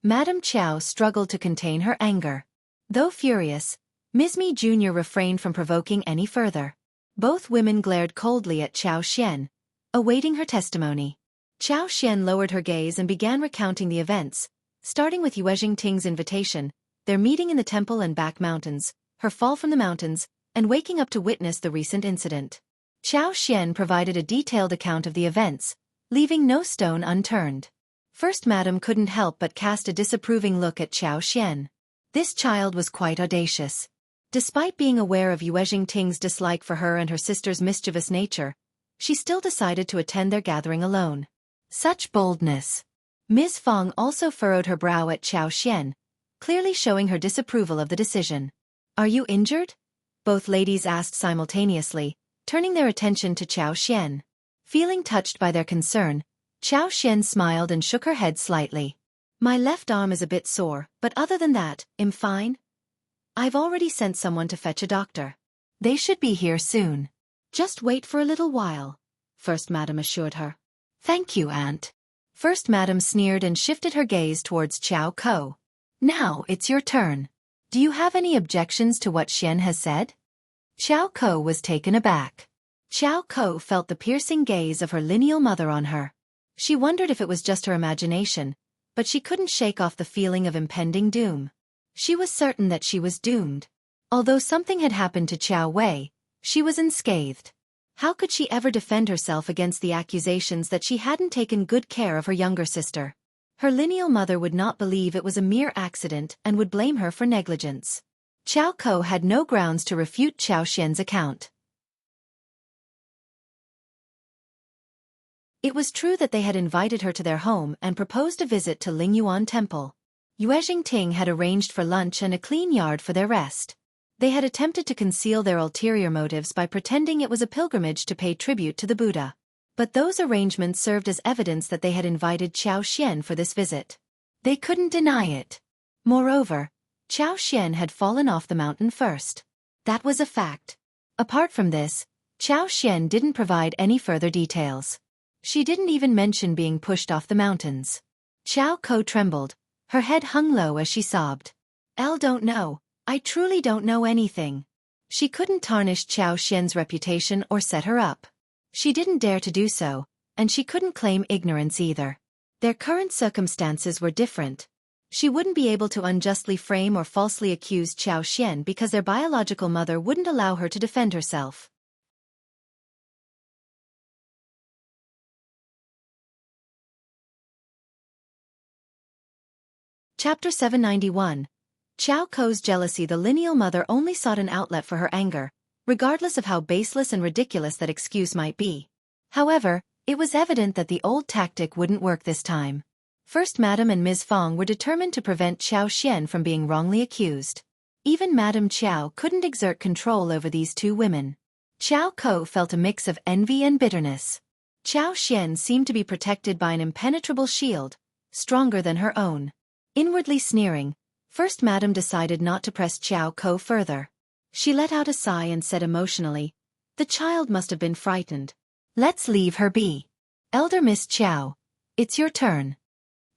Madame Qiao struggled to contain her anger. Though furious, Ms. Mi Jr. refrained from provoking any further. Both women glared coldly at Qiao Xian, awaiting her testimony. Qiao Xian lowered her gaze and began recounting the events, starting with Yuezheng Ting's invitation, their meeting in the temple and back mountains, her fall from the mountains, and waking up to witness the recent incident. Qiao Xian provided a detailed account of the events, leaving no stone unturned. First Madame couldn't help but cast a disapproving look at Qiao Xian. This child was quite audacious. Despite being aware of Yuezheng Ting's dislike for her and her sister's mischievous nature, she still decided to attend their gathering alone. Such boldness! Ms. Fong also furrowed her brow at Qiao Xian, clearly showing her disapproval of the decision. "Are you injured?" both ladies asked simultaneously, turning their attention to Qiao Xian. Feeling touched by their concern, Qiao Xian smiled and shook her head slightly. "My left arm is a bit sore, but other than that, I'm fine. I've already sent someone to fetch a doctor. They should be here soon. Just wait for a little while," First Madame assured her. "Thank you, Aunt." First Madame sneered and shifted her gaze towards Qiao Ko. "Now it's your turn. Do you have any objections to what Xian has said?" Qiao Ko was taken aback. Qiao Ko felt the piercing gaze of her lineal mother on her. She wondered if it was just her imagination, but she couldn't shake off the feeling of impending doom. She was certain that she was doomed. Although something had happened to Qiao Wei, she was unscathed. How could she ever defend herself against the accusations that she hadn't taken good care of her younger sister? Her lineal mother would not believe it was a mere accident and would blame her for negligence. Qiao Ko had no grounds to refute Qiao Xian's account. It was true that they had invited her to their home and proposed a visit to Lingyuan Temple. Yuezheng Ting had arranged for lunch and a clean yard for their rest. They had attempted to conceal their ulterior motives by pretending it was a pilgrimage to pay tribute to the Buddha. But those arrangements served as evidence that they had invited Qiao Xian for this visit. They couldn't deny it. Moreover, Qiao Xian had fallen off the mountain first. That was a fact. Apart from this, Qiao Xian didn't provide any further details. She didn't even mention being pushed off the mountains. Qiao Ko trembled. Her head hung low as she sobbed. Don't know. I truly don't know anything. She couldn't tarnish Qiao Xian's reputation or set her up. She didn't dare to do so, and she couldn't claim ignorance either. Their current circumstances were different. She wouldn't be able to unjustly frame or falsely accuse Qiao Xian because their biological mother wouldn't allow her to defend herself. Chapter 791. Qiao Ko's jealousy. The lineal mother only sought an outlet for her anger, regardless of how baseless and ridiculous that excuse might be. However, it was evident that the old tactic wouldn't work this time. First Madame and Ms. Fong were determined to prevent Qiao Xian from being wrongly accused. Even Madame Qiao couldn't exert control over these two women. Qiao Ko felt a mix of envy and bitterness. Qiao Xian seemed to be protected by an impenetrable shield, stronger than her own. Inwardly sneering, First Madame decided not to press Qiao Ko further. She let out a sigh and said emotionally, "The child must have been frightened. Let's leave her be. Elder Miss Qiao, it's your turn."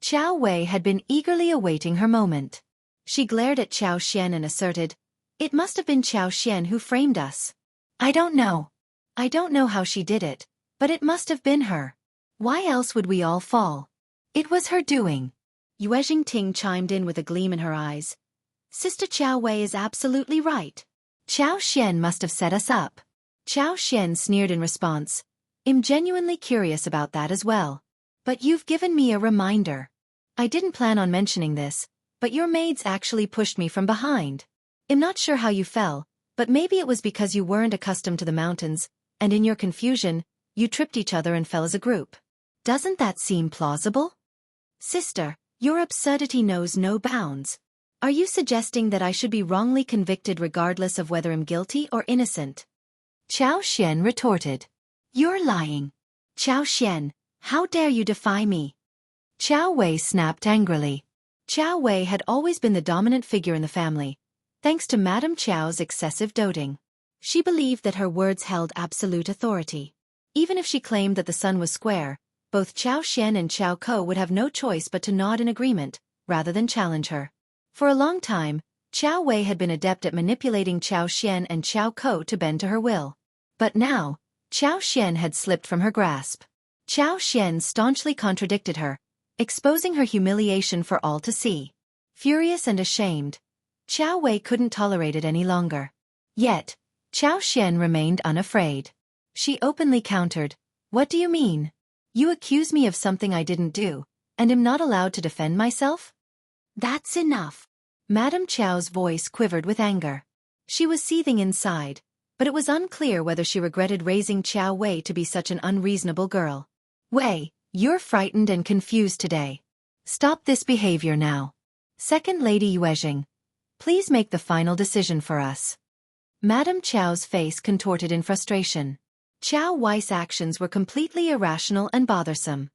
Qiao Wei had been eagerly awaiting her moment. She glared at Qiao Xian and asserted, "It must have been Qiao Xian who framed us. I don't know. I don't know how she did it, but it must have been her. Why else would we all fall? It was her doing." Yuezheng Ting chimed in with a gleam in her eyes. "Sister Qiao Wei is absolutely right. Qiao Xian must have set us up." Qiao Xian sneered in response. "I'm genuinely curious about that as well. But you've given me a reminder. I didn't plan on mentioning this, but your maids actually pushed me from behind. I'm not sure how you fell, but maybe it was because you weren't accustomed to the mountains, and in your confusion, you tripped each other and fell as a group. Doesn't that seem plausible? Sister, your absurdity knows no bounds. Are you suggesting that I should be wrongly convicted regardless of whether I'm guilty or innocent?" Qiao Xian retorted. "You're lying. Qiao Xian, how dare you defy me?" Qiao Wei snapped angrily. Qiao Wei had always been the dominant figure in the family, thanks to Madame Qiao's excessive doting. She believed that her words held absolute authority. Even if she claimed that the sun was square, both Qiao Xian and Qiao Ko would have no choice but to nod in agreement, rather than challenge her. For a long time, Qiao Wei had been adept at manipulating Qiao Xian and Qiao Ko to bend to her will. But now, Qiao Xian had slipped from her grasp. Qiao Xian staunchly contradicted her, exposing her humiliation for all to see. Furious and ashamed, Qiao Wei couldn't tolerate it any longer. Yet, Qiao Xian remained unafraid. She openly countered, "What do you mean? You accuse me of something I didn't do, and am not allowed to defend myself?" "That's enough." Madame Qiao's voice quivered with anger. She was seething inside, but it was unclear whether she regretted raising Qiao Wei to be such an unreasonable girl. "Wei, you're frightened and confused today. Stop this behavior now. Second Lady Yuezheng, please make the final decision for us." Madame Qiao's face contorted in frustration. Qiao Wei's actions were completely irrational and bothersome.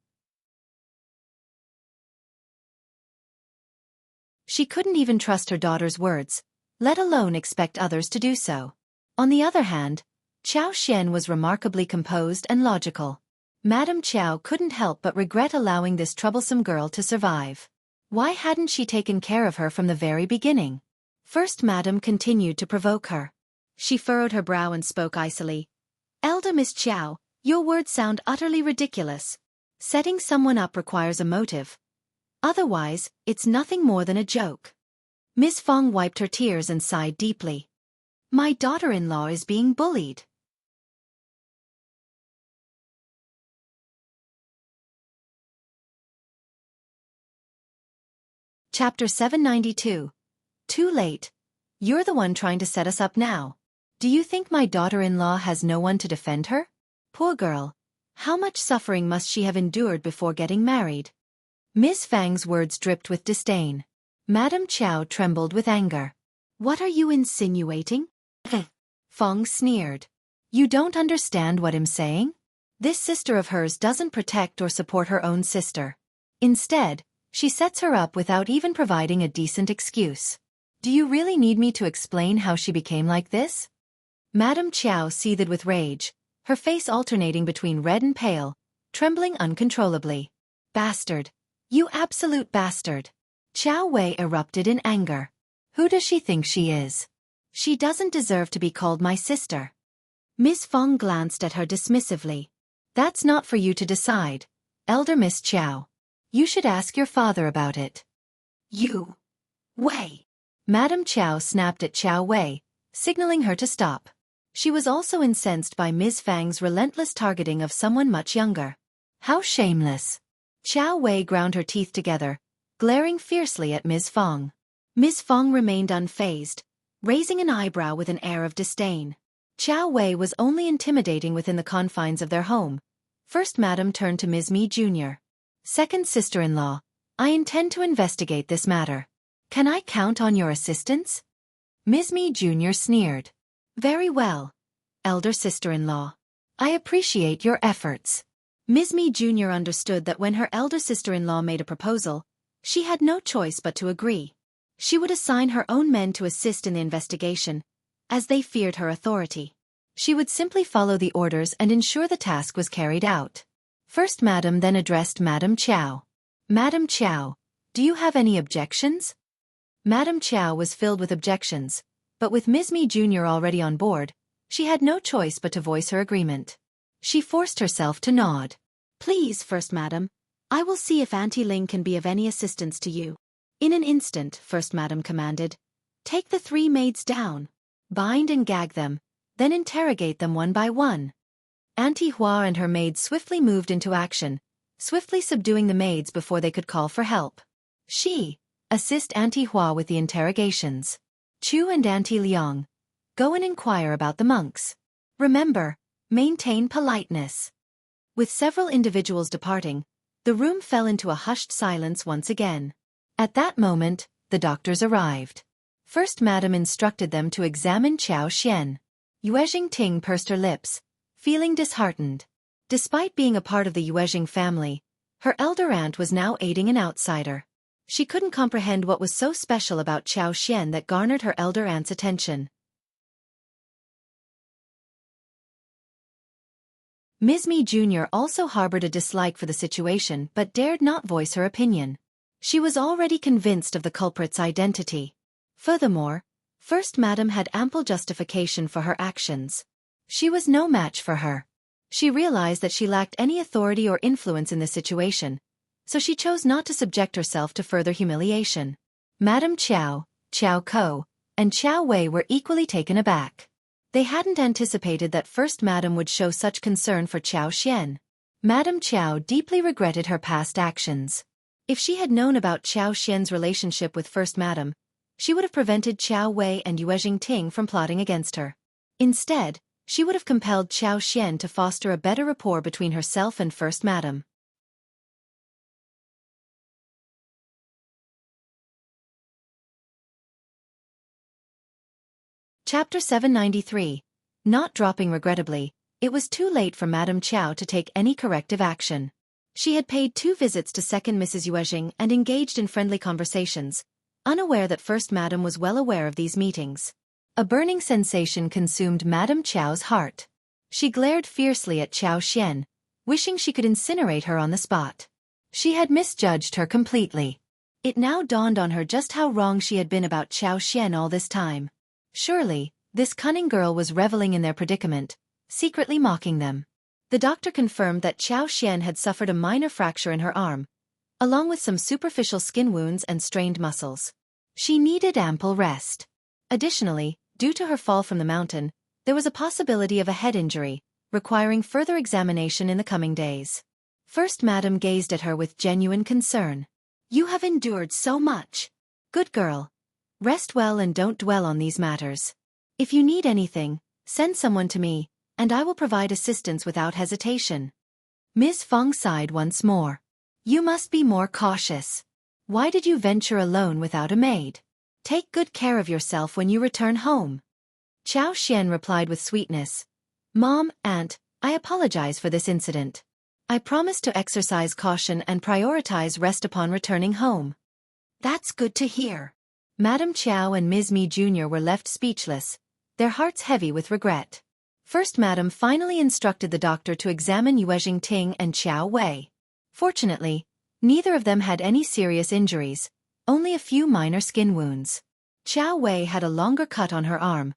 She couldn't even trust her daughter's words, let alone expect others to do so. On the other hand, Qiao Xian was remarkably composed and logical. Madame Qiao couldn't help but regret allowing this troublesome girl to survive. Why hadn't she taken care of her from the very beginning? First Madame continued to provoke her. She furrowed her brow and spoke icily. "Elder Miss Qiao, your words sound utterly ridiculous. Setting someone up requires a motive. Otherwise, it's nothing more than a joke." Miss Fong wiped her tears and sighed deeply. "My daughter-in-law is being bullied." Chapter 792. Too late. You're the one trying to set us up now. Do you think my daughter-in-law has no one to defend her? Poor girl. How much suffering must she have endured before getting married? Ms. Fang's words dripped with disdain. Madame Qiao trembled with anger. What are you insinuating? Feng sneered. You don't understand what I'm saying? This sister of hers doesn't protect or support her own sister. Instead, she sets her up without even providing a decent excuse. Do you really need me to explain how she became like this? Madame Qiao seethed with rage, her face alternating between red and pale, trembling uncontrollably. Bastard! You absolute bastard! Qiuyue erupted in anger. Who does she think she is? She doesn't deserve to be called my sister. Miss Feng glanced at her dismissively. That's not for you to decide, Elder Miss Qiao. You should ask your father about it. You. Wei. Madame Qiao snapped at Qiuyue, signaling her to stop. She was also incensed by Ms. Fang's relentless targeting of someone much younger. How shameless. Qiuyue ground her teeth together, glaring fiercely at Ms. Feng. Ms. Feng remained unfazed, raising an eyebrow with an air of disdain. Qiuyue was only intimidating within the confines of their home. First Madam turned to Ms. Mi Jr. Second sister-in-law, I intend to investigate this matter. Can I count on your assistance? Ms. Mi Jr. sneered. Very well, elder sister-in-law. I appreciate your efforts. Ms. Mi Jr. understood that when her elder sister-in-law made a proposal, she had no choice but to agree. She would assign her own men to assist in the investigation, as they feared her authority. She would simply follow the orders and ensure the task was carried out. First Madam then addressed Madame Qiao. Madame Qiao, do you have any objections? Madame Qiao was filled with objections, but with Ms. Mi Jr. already on board, she had no choice but to voice her agreement. She forced herself to nod. Please, First Madam, I will see if Auntie Ling can be of any assistance to you. In an instant, First Madam commanded. Take the 3 maids down. Bind and gag them, then interrogate them one by one. Auntie Hua and her maids swiftly moved into action, swiftly subduing the maids before they could call for help. She, assist Auntie Hua with the interrogations. Chu and Auntie Liulang, go and inquire about the monks. Remember, maintain politeness. With several individuals departing, the room fell into a hushed silence once again. At that moment, the doctors arrived. First Madam instructed them to examine Qiao Xian. Yuezheng Ting pursed her lips, feeling disheartened. Despite being a part of the Yuezheng family, her elder aunt was now aiding an outsider. She couldn't comprehend what was so special about Qiao Xian that garnered her elder aunt's attention. Ms. Mi Jr. also harbored a dislike for the situation but dared not voice her opinion. She was already convinced of the culprit's identity. Furthermore, First Madam had ample justification for her actions. She was no match for her. She realized that she lacked any authority or influence in this situation, so she chose not to subject herself to further humiliation. Madame Qiao, Qiao Ko, and Qiuyue were equally taken aback. They hadn't anticipated that First Madam would show such concern for Qiao Xian. Madame Qiao deeply regretted her past actions. If she had known about Qiao Xian's relationship with First Madam, she would have prevented Qiuyue and Yuezheng Ting from plotting against her. Instead, she would have compelled Qiao Xian to foster a better rapport between herself and First Madam. Chapter 793. Not dropping regrettably, it was too late for Madame Qiao to take any corrective action. She had paid 2 visits to second Mrs. Yuezheng and engaged in friendly conversations, unaware that First Madam was well aware of these meetings. A burning sensation consumed Madame Qiao's heart. She glared fiercely at Qiao Xian, wishing she could incinerate her on the spot. She had misjudged her completely. It now dawned on her just how wrong she had been about Qiao Xian all this time. Surely, this cunning girl was reveling in their predicament, secretly mocking them. The doctor confirmed that Qiao Xian had suffered a minor fracture in her arm, along with some superficial skin wounds and strained muscles. She needed ample rest. Additionally, due to her fall from the mountain, there was a possibility of a head injury, requiring further examination in the coming days. First Madam gazed at her with genuine concern. You have endured so much. Good girl. Rest well and don't dwell on these matters. If you need anything, send someone to me, and I will provide assistance without hesitation. Ms. Feng sighed once more. You must be more cautious. Why did you venture alone without a maid? Take good care of yourself when you return home. Qiao Xian replied with sweetness. Mom, Aunt, I apologize for this incident. I promise to exercise caution and prioritize rest upon returning home. That's good to hear. Madam Qiao and Ms. Mi Jr. were left speechless, their hearts heavy with regret. First Madam finally instructed the doctor to examine Yuezheng Ting and Qiuyue. Fortunately, neither of them had any serious injuries, only a few minor skin wounds. Qiuyue had a longer cut on her arm,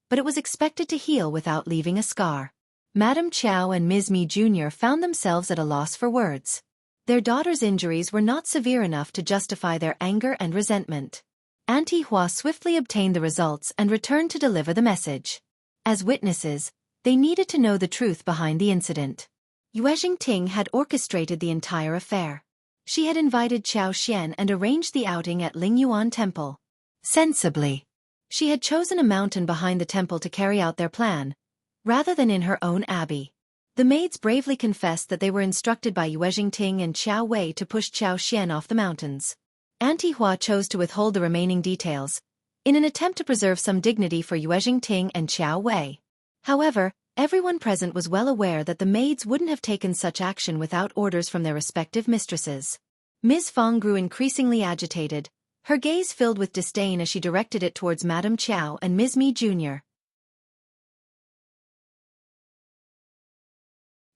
but it was expected to heal without leaving a scar. Madam Qiao and Ms. Mi Jr. found themselves at a loss for words. Their daughter's injuries were not severe enough to justify their anger and resentment. Auntie Hua swiftly obtained the results and returned to deliver the message. As witnesses, they needed to know the truth behind the incident. Yuezheng Ting had orchestrated the entire affair. She had invited Qiao Xian and arranged the outing at Lingyuan Temple. Sensibly. She had chosen a mountain behind the temple to carry out their plan, rather than in her own abbey. The maids bravely confessed that they were instructed by Yuezheng Ting and Qiuyue to push Qiao Xian off the mountains. Auntie Hua chose to withhold the remaining details, in an attempt to preserve some dignity for Yuezheng Ting and Qiuyue. However, everyone present was well aware that the maids wouldn't have taken such action without orders from their respective mistresses. Ms. Feng grew increasingly agitated, her gaze filled with disdain as she directed it towards Madam Qiao and Ms. Mi Jr.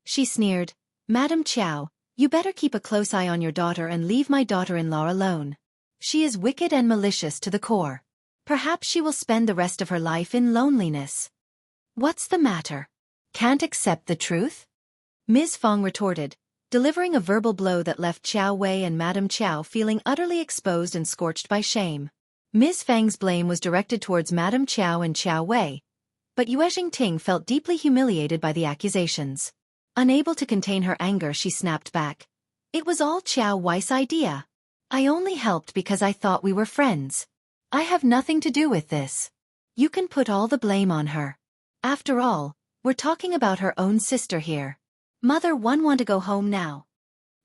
She sneered, Madam Qiao, you better keep a close eye on your daughter and leave my daughter-in-law alone. She is wicked and malicious to the core. Perhaps she will spend the rest of her life in loneliness. What's the matter? Can't accept the truth? Ms. Feng retorted, delivering a verbal blow that left Qiuyue and Madam Qiao feeling utterly exposed and scorched by shame. Ms. Feng's blame was directed towards Madam Qiao and Qiuyue, but Yuezheng Ting felt deeply humiliated by the accusations. Unable to contain her anger, she snapped back. It was all Qiuyue's idea. I only helped because I thought we were friends. I have nothing to do with this. You can put all the blame on her. After all, we're talking about her own sister here. Mother want to go home now.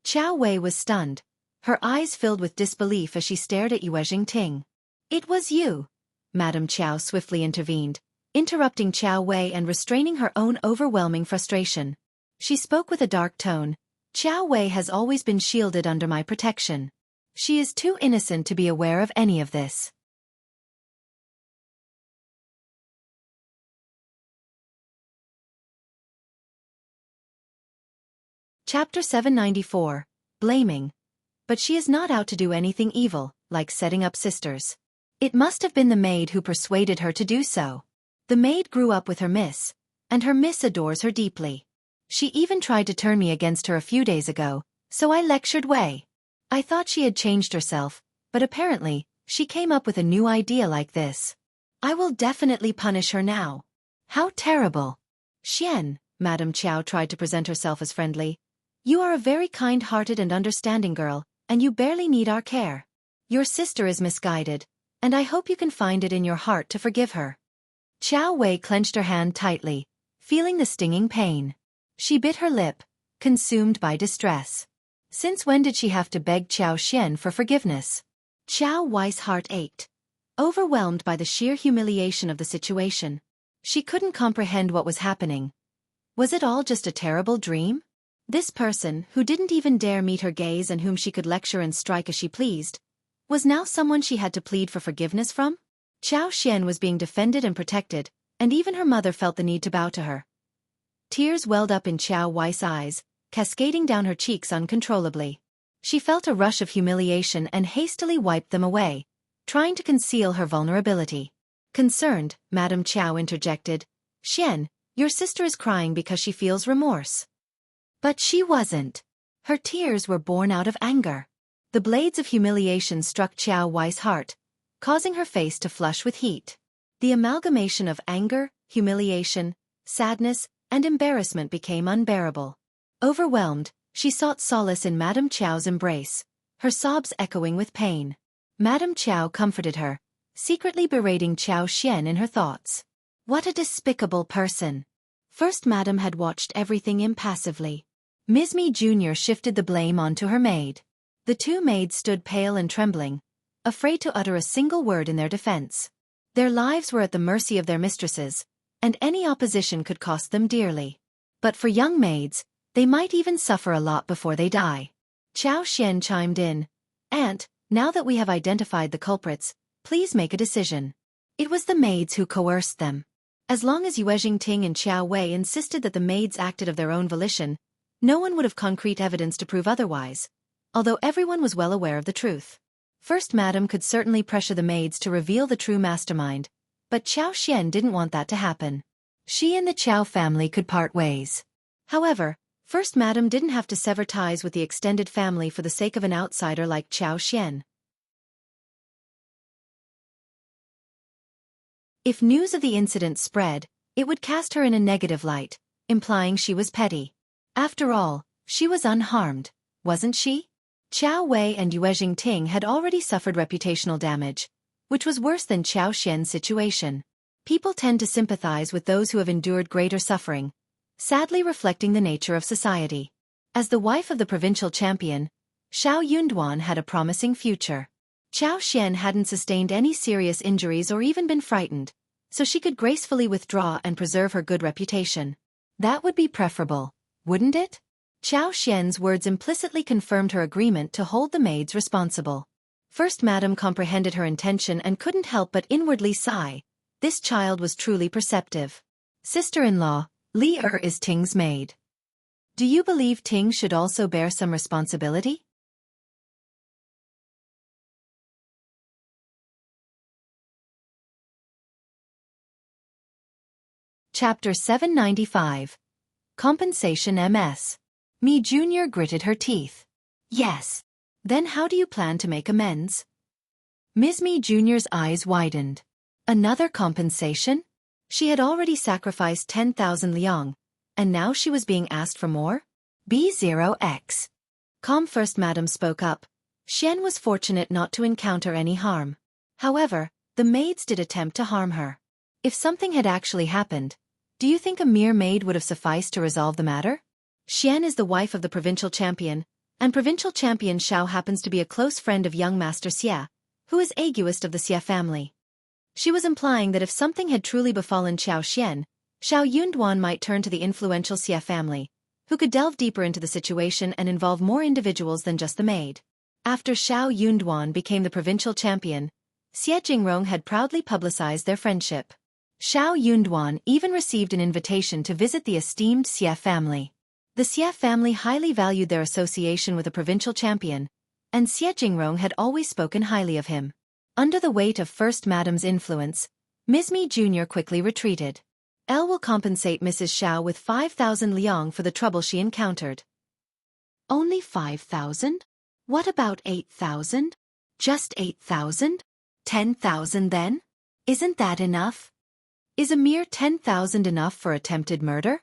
Qiuyue was stunned, her eyes filled with disbelief as she stared at Yuezheng Ting. It was you. Madam Qiao swiftly intervened, interrupting Qiuyue and restraining her own overwhelming frustration. She spoke with a dark tone. Qiuyue has always been shielded under my protection. She is too innocent to be aware of any of this. Chapter 794, Blaming. But she is not out to do anything evil, like setting up sisters. It must have been the maid who persuaded her to do so. The maid grew up with her miss, and her miss adores her deeply. She even tried to turn me against her a few days ago, so I lectured Wei. I thought she had changed herself, but apparently, she came up with a new idea like this. I will definitely punish her now. How terrible. Xian, Madam Qiao tried to present herself as friendly. You are a very kind-hearted and understanding girl, and you barely need our care. Your sister is misguided, and I hope you can find it in your heart to forgive her. Qiuyue clenched her hand tightly, feeling the stinging pain. She bit her lip, consumed by distress. Since when did she have to beg Qiao Xian for forgiveness? Qiuyue's heart ached, overwhelmed by the sheer humiliation of the situation. She couldn't comprehend what was happening. Was it all just a terrible dream? This person, who didn't even dare meet her gaze and whom she could lecture and strike as she pleased, was now someone she had to plead for forgiveness from? Qiao Xian was being defended and protected, and even her mother felt the need to bow to her. Tears welled up in Qiuyue's eyes, cascading down her cheeks uncontrollably. She felt a rush of humiliation and hastily wiped them away, trying to conceal her vulnerability. Concerned, Madam Qiao interjected, Xian, your sister is crying because she feels remorse. But she wasn't. Her tears were born out of anger. The blades of humiliation struck Qiuyue's heart, causing her face to flush with heat. The amalgamation of anger, humiliation, sadness, and embarrassment became unbearable. Overwhelmed, she sought solace in Madam Qiao's embrace, her sobs echoing with pain. Madame Qiao comforted her, secretly berating Qiao Xian in her thoughts. What a despicable person. First Madame had watched everything impassively. Ms. Mi Jr. shifted the blame onto her maid. The two maids stood pale and trembling, afraid to utter a single word in their defense. Their lives were at the mercy of their mistresses, and any opposition could cost them dearly. But for young maids, they might even suffer a lot before they die. Qiao Xian chimed in. Aunt, now that we have identified the culprits, please make a decision. It was the maids who coerced them. As long as Yuezheng, Ting and Qiuyue insisted that the maids acted of their own volition, no one would have concrete evidence to prove otherwise, although everyone was well aware of the truth. First Madame could certainly pressure the maids to reveal the true mastermind, but Qiao Xian didn't want that to happen. She and the Qiao family could part ways. However, First Madame didn't have to sever ties with the extended family for the sake of an outsider like Qiao Xian. If news of the incident spread, it would cast her in a negative light, implying she was petty. After all, she was unharmed, wasn't she? Qiuyue and Yuezheng Ting had already suffered reputational damage, which was worse than Qiao Xian's situation. People tend to sympathize with those who have endured greater suffering, sadly reflecting the nature of society. As the wife of the provincial champion, Shao Yunduan had a promising future. Qiao Xian hadn't sustained any serious injuries or even been frightened, so she could gracefully withdraw and preserve her good reputation. That would be preferable, wouldn't it? Qiao Xian's words implicitly confirmed her agreement to hold the maids responsible. First Madame comprehended her intention and couldn't help but inwardly sigh. This child was truly perceptive. Sister-in-law, Li is Ting's maid. Do you believe Ting should also bear some responsibility? Chapter 795. Compensation MS. Mi Jr. gritted her teeth. Yes. Then how do you plan to make amends? Ms. Mi Jr.'s eyes widened. Another compensation? She had already sacrificed 10,000 liang, and now she was being asked for more? B0X. Calm First Madame spoke up. Xian was fortunate not to encounter any harm. However, the maids did attempt to harm her. If something had actually happened, do you think a mere maid would have sufficed to resolve the matter? Xian is the wife of the provincial champion, and provincial champion Shao happens to be a close friend of young Master Xia, who is aguist of the Xia family. She was implying that if something had truly befallen Qiao Xian, Shao Yunduan might turn to the influential Xia family, who could delve deeper into the situation and involve more individuals than just the maid. After Shao Yunduan became the provincial champion, Jianghu had proudly publicized their friendship. Shao Yunduan even received an invitation to visit the esteemed Xia family. The Xia family highly valued their association with a provincial champion, and Jianghu had always spoken highly of him. Under the weight of First Madame's influence, Ms. Mi Jr. quickly retreated. Elle will compensate Mrs. Shao with 5,000 liang for the trouble she encountered. Only 5,000? What about 8,000? Just 8,000? 10,000 then? Isn't that enough? Is a mere 10,000 enough for attempted murder?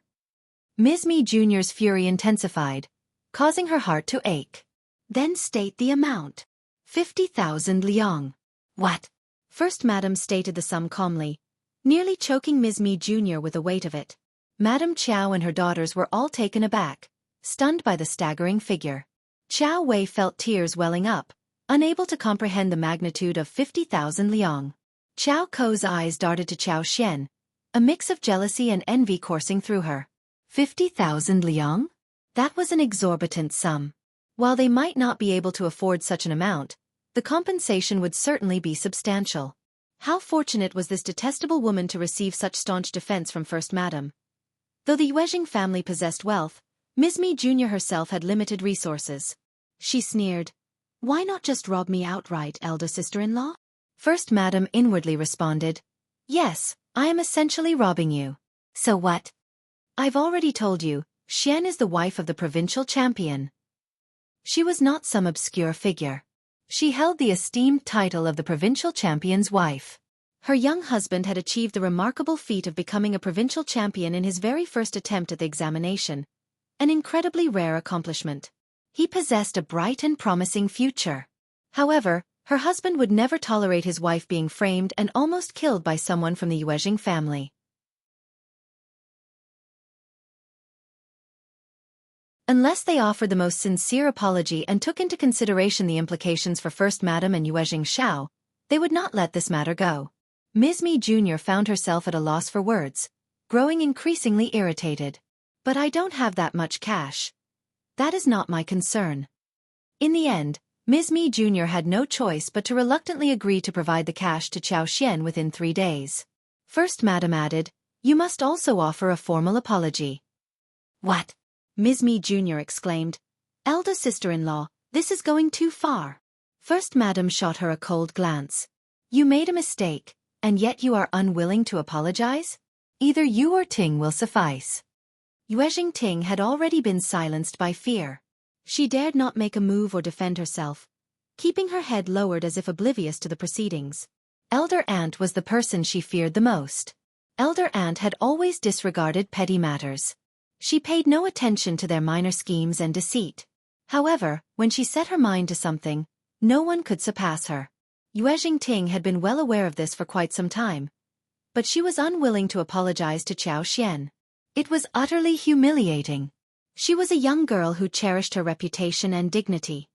Ms. Mi Jr.'s fury intensified, causing her heart to ache. Then state the amount. 50,000 liang. What? First Madame stated the sum calmly, nearly choking Ms. Mi Jr. with the weight of it. Madame Qiao and her daughters were all taken aback, stunned by the staggering figure. Qiuyue felt tears welling up, unable to comprehend the magnitude of 50,000 liang. Qiao Ko's eyes darted to Qiao Xian, a mix of jealousy and envy coursing through her. 50,000 liang? That was an exorbitant sum. While they might not be able to afford such an amount, the compensation would certainly be substantial. How fortunate was this detestable woman to receive such staunch defense from First Madame. Though the Yuezheng family possessed wealth, Ms. Mi Jr. herself had limited resources. She sneered. Why not just rob me outright, elder sister-in-law? First Madame inwardly responded. Yes, I am essentially robbing you. So what? I've already told you, Xian is the wife of the provincial champion. She was not some obscure figure. She held the esteemed title of the provincial champion's wife. Her young husband had achieved the remarkable feat of becoming a provincial champion in his very first attempt at the examination, an incredibly rare accomplishment. He possessed a bright and promising future. However, her husband would never tolerate his wife being framed and almost killed by someone from the Yuezheng family. Unless they offered the most sincere apology and took into consideration the implications for First Madam and Yuezheng Shao, they would not let this matter go. Ms. Mi Jr. found herself at a loss for words, growing increasingly irritated. But I don't have that much cash. That is not my concern. In the end, Ms. Mi Jr. had no choice but to reluctantly agree to provide the cash to Qiao Xian within 3 days. First Madam added, "You must also offer a formal apology." "What?" Ms. Mi Jr. exclaimed. "Elder sister-in-law, this is going too far." First Madam shot her a cold glance. "You made a mistake, and yet you are unwilling to apologize? Either you or Ting will suffice." Yuezheng Ting had already been silenced by fear. She dared not make a move or defend herself, keeping her head lowered as if oblivious to the proceedings. Elder Aunt was the person she feared the most. Elder Aunt had always disregarded petty matters. She paid no attention to their minor schemes and deceit. However, when she set her mind to something, no one could surpass her. Yuezheng Ting had been well aware of this for quite some time, but she was unwilling to apologize to Qiao Xian. It was utterly humiliating. She was a young girl who cherished her reputation and dignity.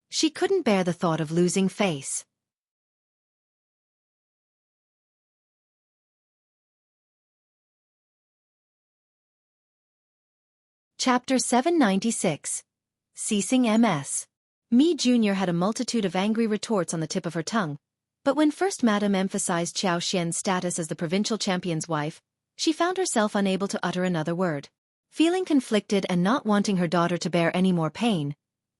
She couldn't bear the thought of losing face. Chapter 796. Ceasing MS. Mi Jr. had a multitude of angry retorts on the tip of her tongue, but when First Madam emphasized Qiao Xian's status as the provincial champion's wife, she found herself unable to utter another word. Feeling conflicted and not wanting her daughter to bear any more pain,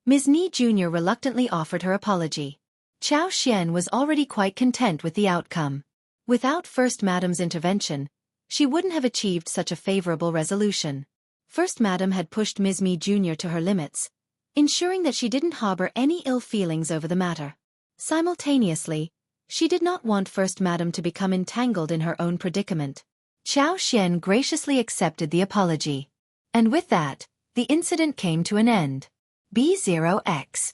Ms. Ni Jr. reluctantly offered her apology. Qiao Xian was already quite content with the outcome. Without First Madam's intervention, she wouldn't have achieved such a favorable resolution. First Madam had pushed Ms. Mi Jr. to her limits, ensuring that she didn't harbor any ill feelings over the matter. Simultaneously, she did not want First Madam to become entangled in her own predicament. Qiao Xian graciously accepted the apology. And with that, the incident came to an end. B0X.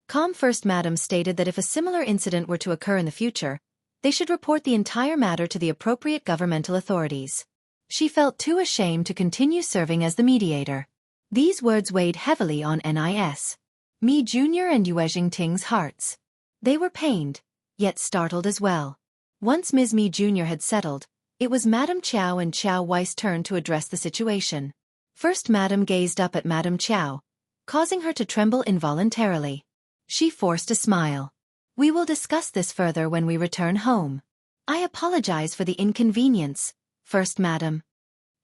Calm First Madam stated that if a similar incident were to occur in the future, they should report the entire matter to the appropriate governmental authorities. She felt too ashamed to continue serving as the mediator. These words weighed heavily on Nis. Mi Jr. and Yuezheng Ting's hearts. They were pained, yet startled as well. Once Ms. Mi Jr. had settled, it was Madame Qiao and Qiao Wei's turn to address the situation. First Madam gazed up at Madame Qiao, causing her to tremble involuntarily. She forced a smile. "We will discuss this further when we return home. I apologize for the inconvenience, First Madam."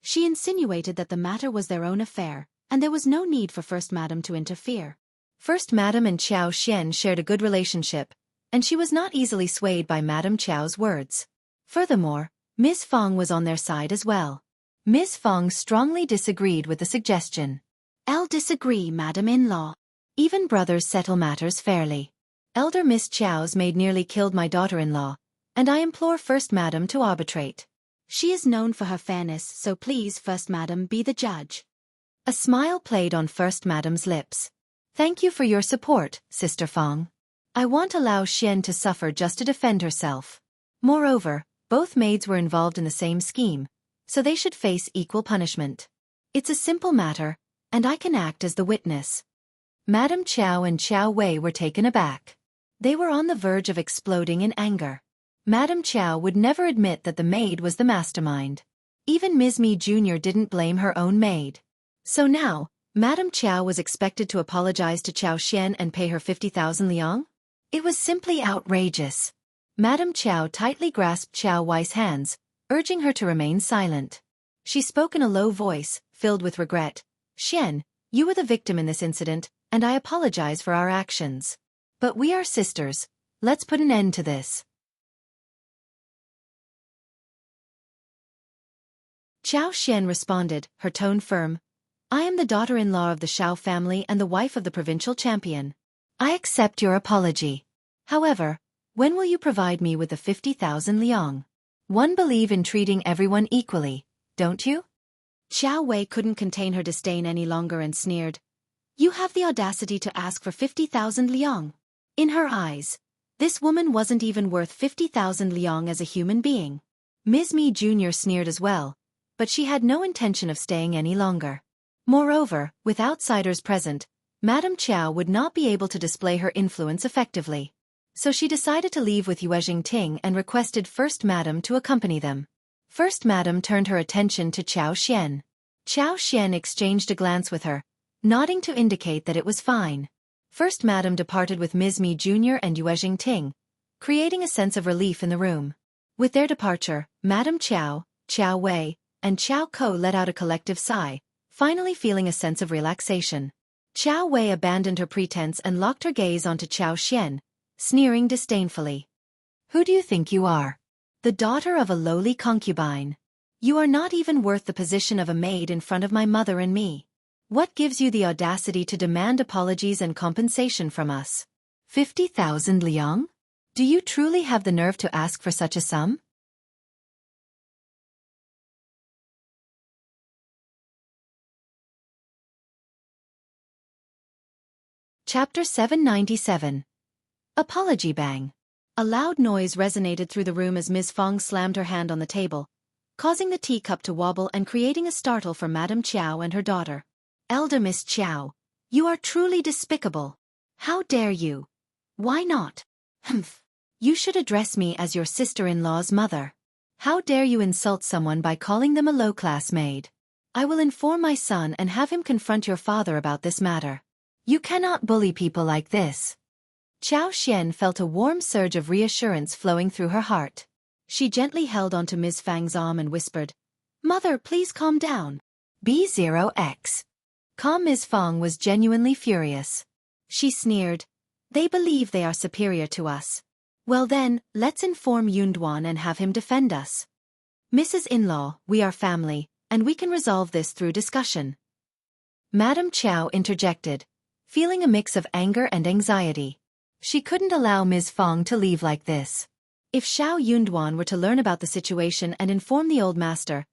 She insinuated that the matter was their own affair, and there was no need for First Madam to interfere. First Madam and Qiao Xian shared a good relationship, and she was not easily swayed by Madame Qiao's words. Furthermore, Ms. Fong was on their side as well. Ms. Fong strongly disagreed with the suggestion. "I'll disagree, Madam-in-law. Even brothers settle matters fairly. Elder Miss Qiao's maid nearly killed my daughter-in-law, and I implore First Madam to arbitrate. She is known for her fairness, so please, First Madam, be the judge." A smile played on First Madam's lips. "Thank you for your support, Sister Fong. I won't allow Xian to suffer just to defend herself. Moreover, both maids were involved in the same scheme, so they should face equal punishment. It's a simple matter, and I can act as the witness." Madame Qiao and Qiao Wei were taken aback. They were on the verge of exploding in anger. Madame Qiao would never admit that the maid was the mastermind. Even Ms. Mi Jr. didn't blame her own maid. So now, Madame Qiao was expected to apologize to Qiao Xian and pay her 50,000 liang? It was simply outrageous. Madame Qiao tightly grasped Qiao Wei's hands, urging her to remain silent. She spoke in a low voice, filled with regret. "Xian, you were the victim in this incident, and I apologize for our actions. But we are sisters. Let's put an end to this." Qiao Xian responded, her tone firm. "I am the daughter-in-law of the Shao family and the wife of the provincial champion. I accept your apology. However, when will you provide me with the 50,000 liang? One believe in treating everyone equally, don't you?" Qiao Wei couldn't contain her disdain any longer and sneered. You have the audacity to ask for 50,000 liang. In her eyes, this woman wasn't even worth 50,000 liang as a human being. Ms. Mi Jr. sneered as well, but she had no intention of staying any longer. Moreover, with outsiders present, Madame Qiao would not be able to display her influence effectively. So she decided to leave with Yuezheng Ting and requested First Madame to accompany them. First Madame turned her attention to Qiao Xian. Qiao Xian exchanged a glance with her, nodding to indicate that it was fine. First Madame departed with Ms. Mi Jr. and Yuezheng Ting, creating a sense of relief in the room. With their departure, Madame Qiao, Qiao Wei, and Qiao Ko let out a collective sigh, finally feeling a sense of relaxation. Qiao Wei abandoned her pretense and locked her gaze onto Qiao Xian, sneering disdainfully. Who do you think you are? The daughter of a lowly concubine. You are not even worth the position of a maid in front of my mother and me. What gives you the audacity to demand apologies and compensation from us? 50,000 liang? Do you truly have the nerve to ask for such a sum? Chapter 797. Apology Bang. A loud noise resonated through the room as Ms. Fong slammed her hand on the table, causing the teacup to wobble and creating a startle for Madame Qiao and her daughter. Elder Miss Qiao, you are truly despicable. How dare you? Why not? Humph. You should address me as your sister-in-law's mother. How dare you insult someone by calling them a low-class maid? I will inform my son and have him confront your father about this matter. You cannot bully people like this. Qiao Xian felt a warm surge of reassurance flowing through her heart. She gently held onto Ms. Fang's arm and whispered, Mother, please calm down. B0X. Calm. Ms. Fang was genuinely furious. She sneered, They believe they are superior to us. Well then, let's inform Yunduan and have him defend us. Mrs. In-law, we are family, and we can resolve this through discussion. Madame Qiao interjected, feeling a mix of anger and anxiety. She couldn't allow Ms. Fang to leave like this. If Shao Yunduan were to learn about the situation and inform the old master,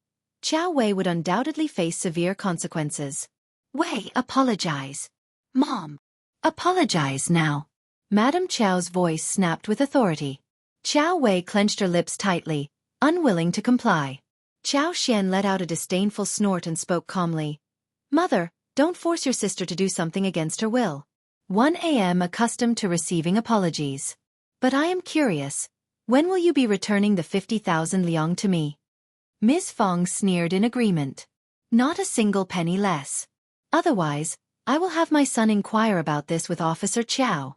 Qiao Wei would undoubtedly face severe consequences. Wei, apologize. Mom. Apologize now. Madame Qiao's voice snapped with authority. Qiao Wei clenched her lips tightly, unwilling to comply. Qiao Xian let out a disdainful snort and spoke calmly. Mother, don't force your sister to do something against her will. 1 a.m. accustomed to receiving apologies. But I am curious, when will you be returning the 50,000 liang to me? Ms. Fang sneered in agreement. Not a single penny less. Otherwise, I will have my son inquire about this with Officer Qiao.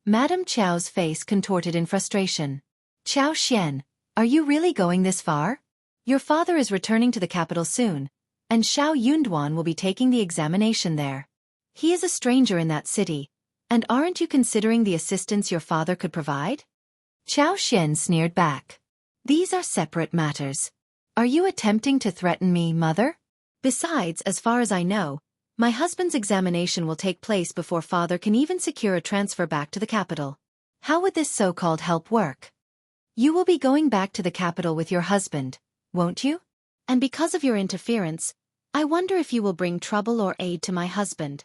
Madame Qiao's face contorted in frustration. Qiao Xian, are you really going this far? Your father is returning to the capital soon, and Shao Yunduan will be taking the examination there. He is a stranger in that city, and aren't you considering the assistance your father could provide? Qiao Xian sneered back. These are separate matters. Are you attempting to threaten me, mother? Besides, as far as I know, my husband's examination will take place before father can even secure a transfer back to the capital. How would this so-called help work? You will be going back to the capital with your husband, won't you? And because of your interference, I wonder if you will bring trouble or aid to my husband.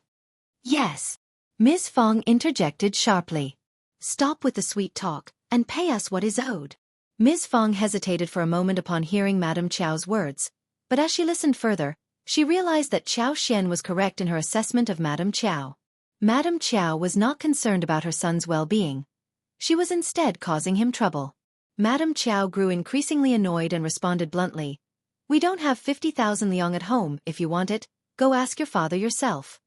Yes. Ms. Fang interjected sharply. Stop with the sweet talk, and pay us what is owed. Ms. Fang hesitated for a moment upon hearing Madame Qiao's words, but as she listened further, she realized that Qiao Xian was correct in her assessment of Madame Qiao. Madame Qiao was not concerned about her son's well-being. She was instead causing him trouble. Madame Qiao grew increasingly annoyed and responded bluntly, We don't have 50,000 liang at home. If you want it, go ask your father yourself.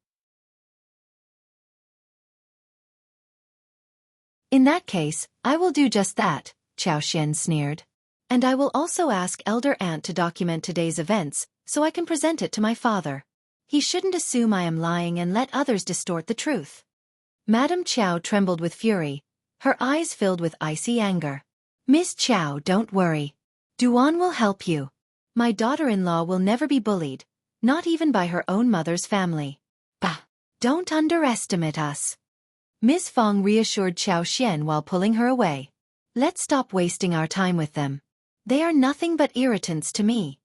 In that case, I will do just that, Qiao Xian sneered. And I will also ask Elder Aunt to document today's events, so I can present it to my father. He shouldn't assume I am lying and let others distort the truth. Madame Qiao trembled with fury, her eyes filled with icy anger. Miss Qiao, don't worry. Duan will help you. My daughter-in-law will never be bullied, not even by her own mother's family. Bah! Don't underestimate us. Ms. Fang reassured Qiao Xian while pulling her away. Let's stop wasting our time with them. They are nothing but irritants to me.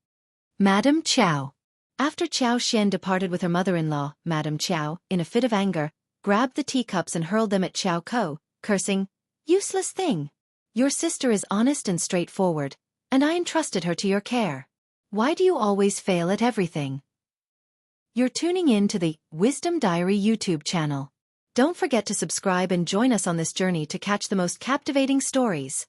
Madame Qiao. After Qiao Xian departed with her mother-in-law, Madame Qiao, in a fit of anger, grabbed the teacups and hurled them at Qiao Ko, cursing, "Useless thing! Your sister is honest and straightforward, and I entrusted her to your care. Why do you always fail at everything?" You're tuning in to the Wisdom Diary YouTube channel. Don't forget to subscribe and join us on this journey to catch the most captivating stories.